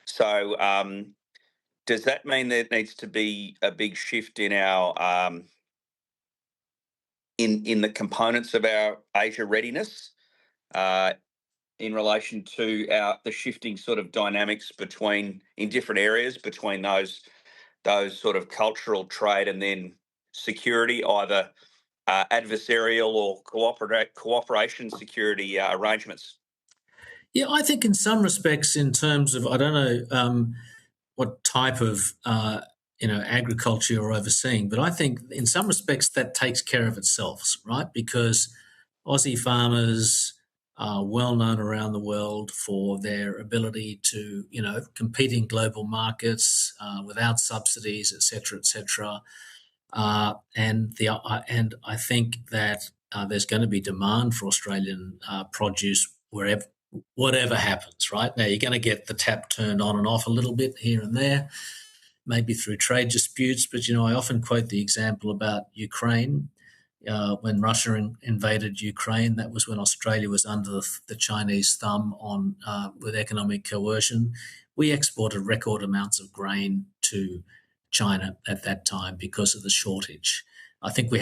So does that mean there needs to be a big shift in our in the components of our Asia readiness in relation to the shifting sort of dynamics in different areas between those sort of cultural trade and then security, either adversarial or cooperation security arrangements? Yeah, I think in some respects, in terms of, I don't know what type of agriculture you're overseeing, but I think in some respects that takes care of itself, right? Because Aussie farmers are well known around the world for their ability to, compete in global markets without subsidies, et cetera, and I think that there's going to be demand for Australian produce whatever happens, right? Now, you're going to get the tap turned on and off a little bit here and there, maybe through trade disputes. But, I often quote the example about Ukraine. When Russia invaded Ukraine, that was when Australia was under the Chinese thumb with economic coercion. We exported record amounts of grain to China at that time because of the shortage. I think we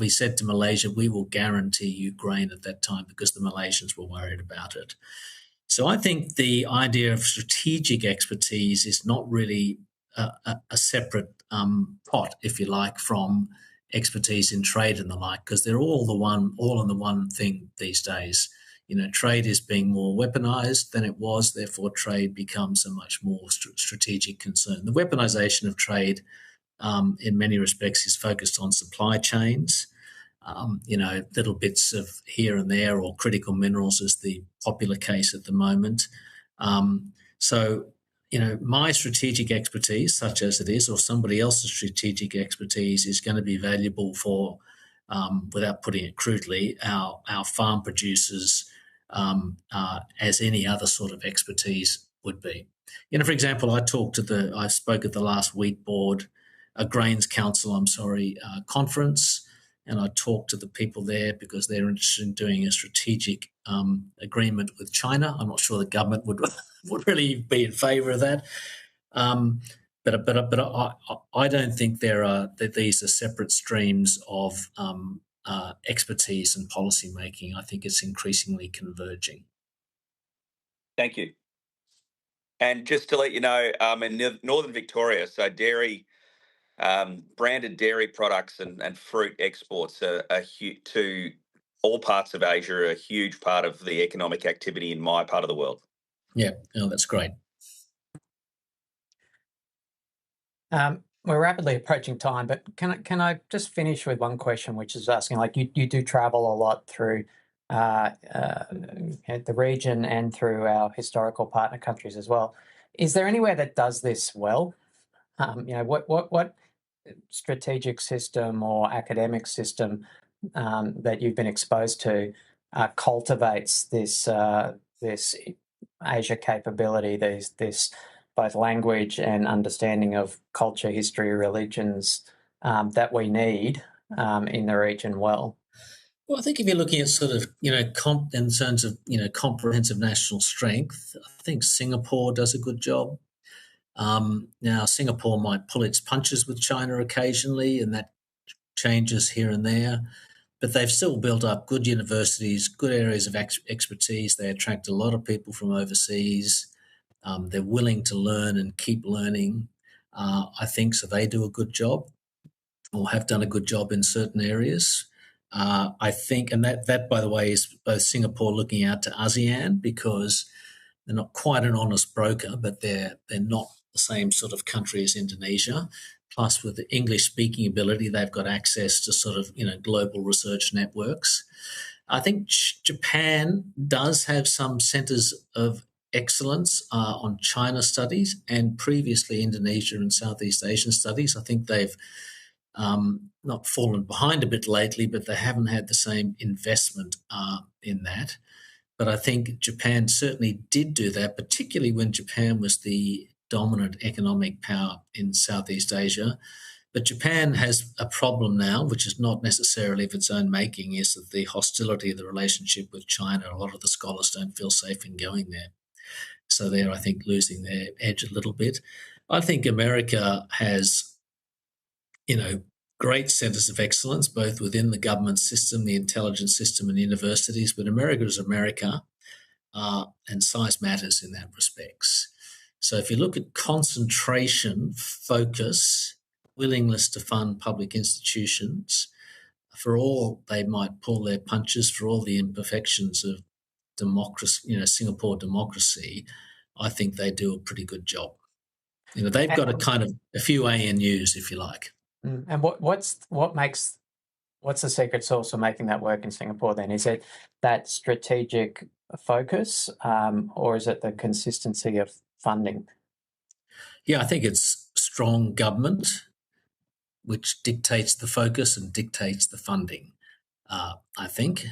said to Malaysia, we will guarantee you grain at that time because the Malaysians were worried about it. So I think the idea of strategic expertise is not really a separate pot, if you like, from expertise in trade and the like, because they're all in the one thing these days. Trade is being more weaponized than it was, therefore trade becomes a much more strategic concern. The weaponization of trade in many respects is focused on supply chains, little bits of here and there, or critical minerals is the popular case at the moment. My strategic expertise, such as it is, or somebody else's strategic expertise, is going to be valuable for, without putting it crudely, our farm producers as any other sort of expertise would be. For example, I spoke at the last Wheat Board, Grains Council, conference, and I talked to the people there because they're interested in doing a strategic agreement with China. I'm not sure the government would really be in favour of that. But I don't think these are separate streams of expertise and policy making. I think it's increasingly converging. Thank you. And just to let you know, in Northern Victoria, so dairy, branded dairy products and fruit exports to all parts of Asia are a huge part of the economic activity in my part of the world. Yeah, that's great. We're rapidly approaching time, but can I just finish with one question, which is asking, like, you do travel a lot through the region and through our historical partner countries as well. Is there anywhere that does this well? What strategic system or academic system that you've been exposed to cultivates this Asia capability, this both language and understanding of culture, history, religions that we need in the region well? Well, I think if you're looking at sort of, in terms of, comprehensive national strength, I think Singapore does a good job. Now, Singapore might pull its punches with China occasionally, and that changes here and there. but they've still built up good universities, good areas of expertise. They attract a lot of people from overseas. They're willing to learn and keep learning, I think, so they do a good job or have done a good job in certain areas. I think, and that, by the way, is both Singapore looking out to ASEAN, because they're not quite an honest broker, but they're not the same sort of country as Indonesia. Plus, with the English speaking ability, they've got access to sort of, global research networks. I think Japan does have some centres of excellence on China studies, and previously Indonesia and Southeast Asian studies. I think they've not fallen behind a bit lately, but they haven't had the same investment in that. But I think Japan certainly did do that, particularly when Japan was the dominant economic power in Southeast Asia. But Japan has a problem now, which is not necessarily of its own making, is that the hostility of the relationship with China. A lot of the scholars don't feel safe in going there. So they're, I think, losing their edge a little bit. I think America has, great centres of excellence, both within the government system, the intelligence system, and universities. But America is America, and size matters in that respects. So if you look at concentration, focus, willingness to fund public institutions, for all they might pull their punches, for all the imperfections of democracy, Singapore democracy, I think they do a pretty good job. They've got a few ANUs, if you like. And what's the secret sauce for making that work in Singapore then? Is it that strategic focus, or is it the consistency of funding? Yeah, I think it's strong government, which dictates the focus and dictates the funding. I think,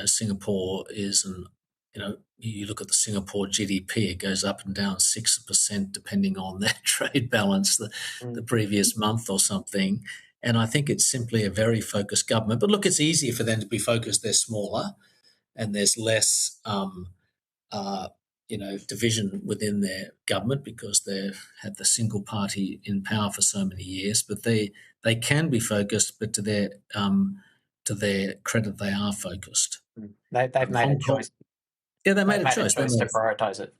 Singapore is you look at the Singapore GDP, it goes up and down 6% depending on their trade balance the previous month or something. And I think it's simply a very focused government. But look, it's easier for them to be focused. They're smaller and there's less, division within their government because they've had the single party in power for so many years. But they can be focused, but to their credit, they are focused. They've made a choice. Yeah, they made a choice to prioritise it.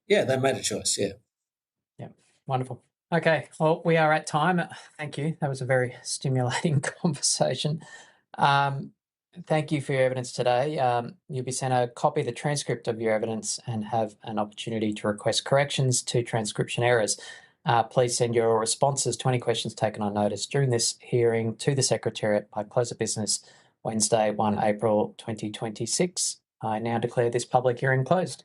Yeah, they made a choice, yeah. Yeah, wonderful. Okay, well, we are at time. Thank you. That was a very stimulating conversation. Thank you for your evidence today. You'll be sent a copy of the transcript of your evidence and have an opportunity to request corrections to transcription errors. Please send your responses to any questions taken on notice during this hearing to the Secretariat by close of business Wednesday, 1 April 2026. I now declare this public hearing closed.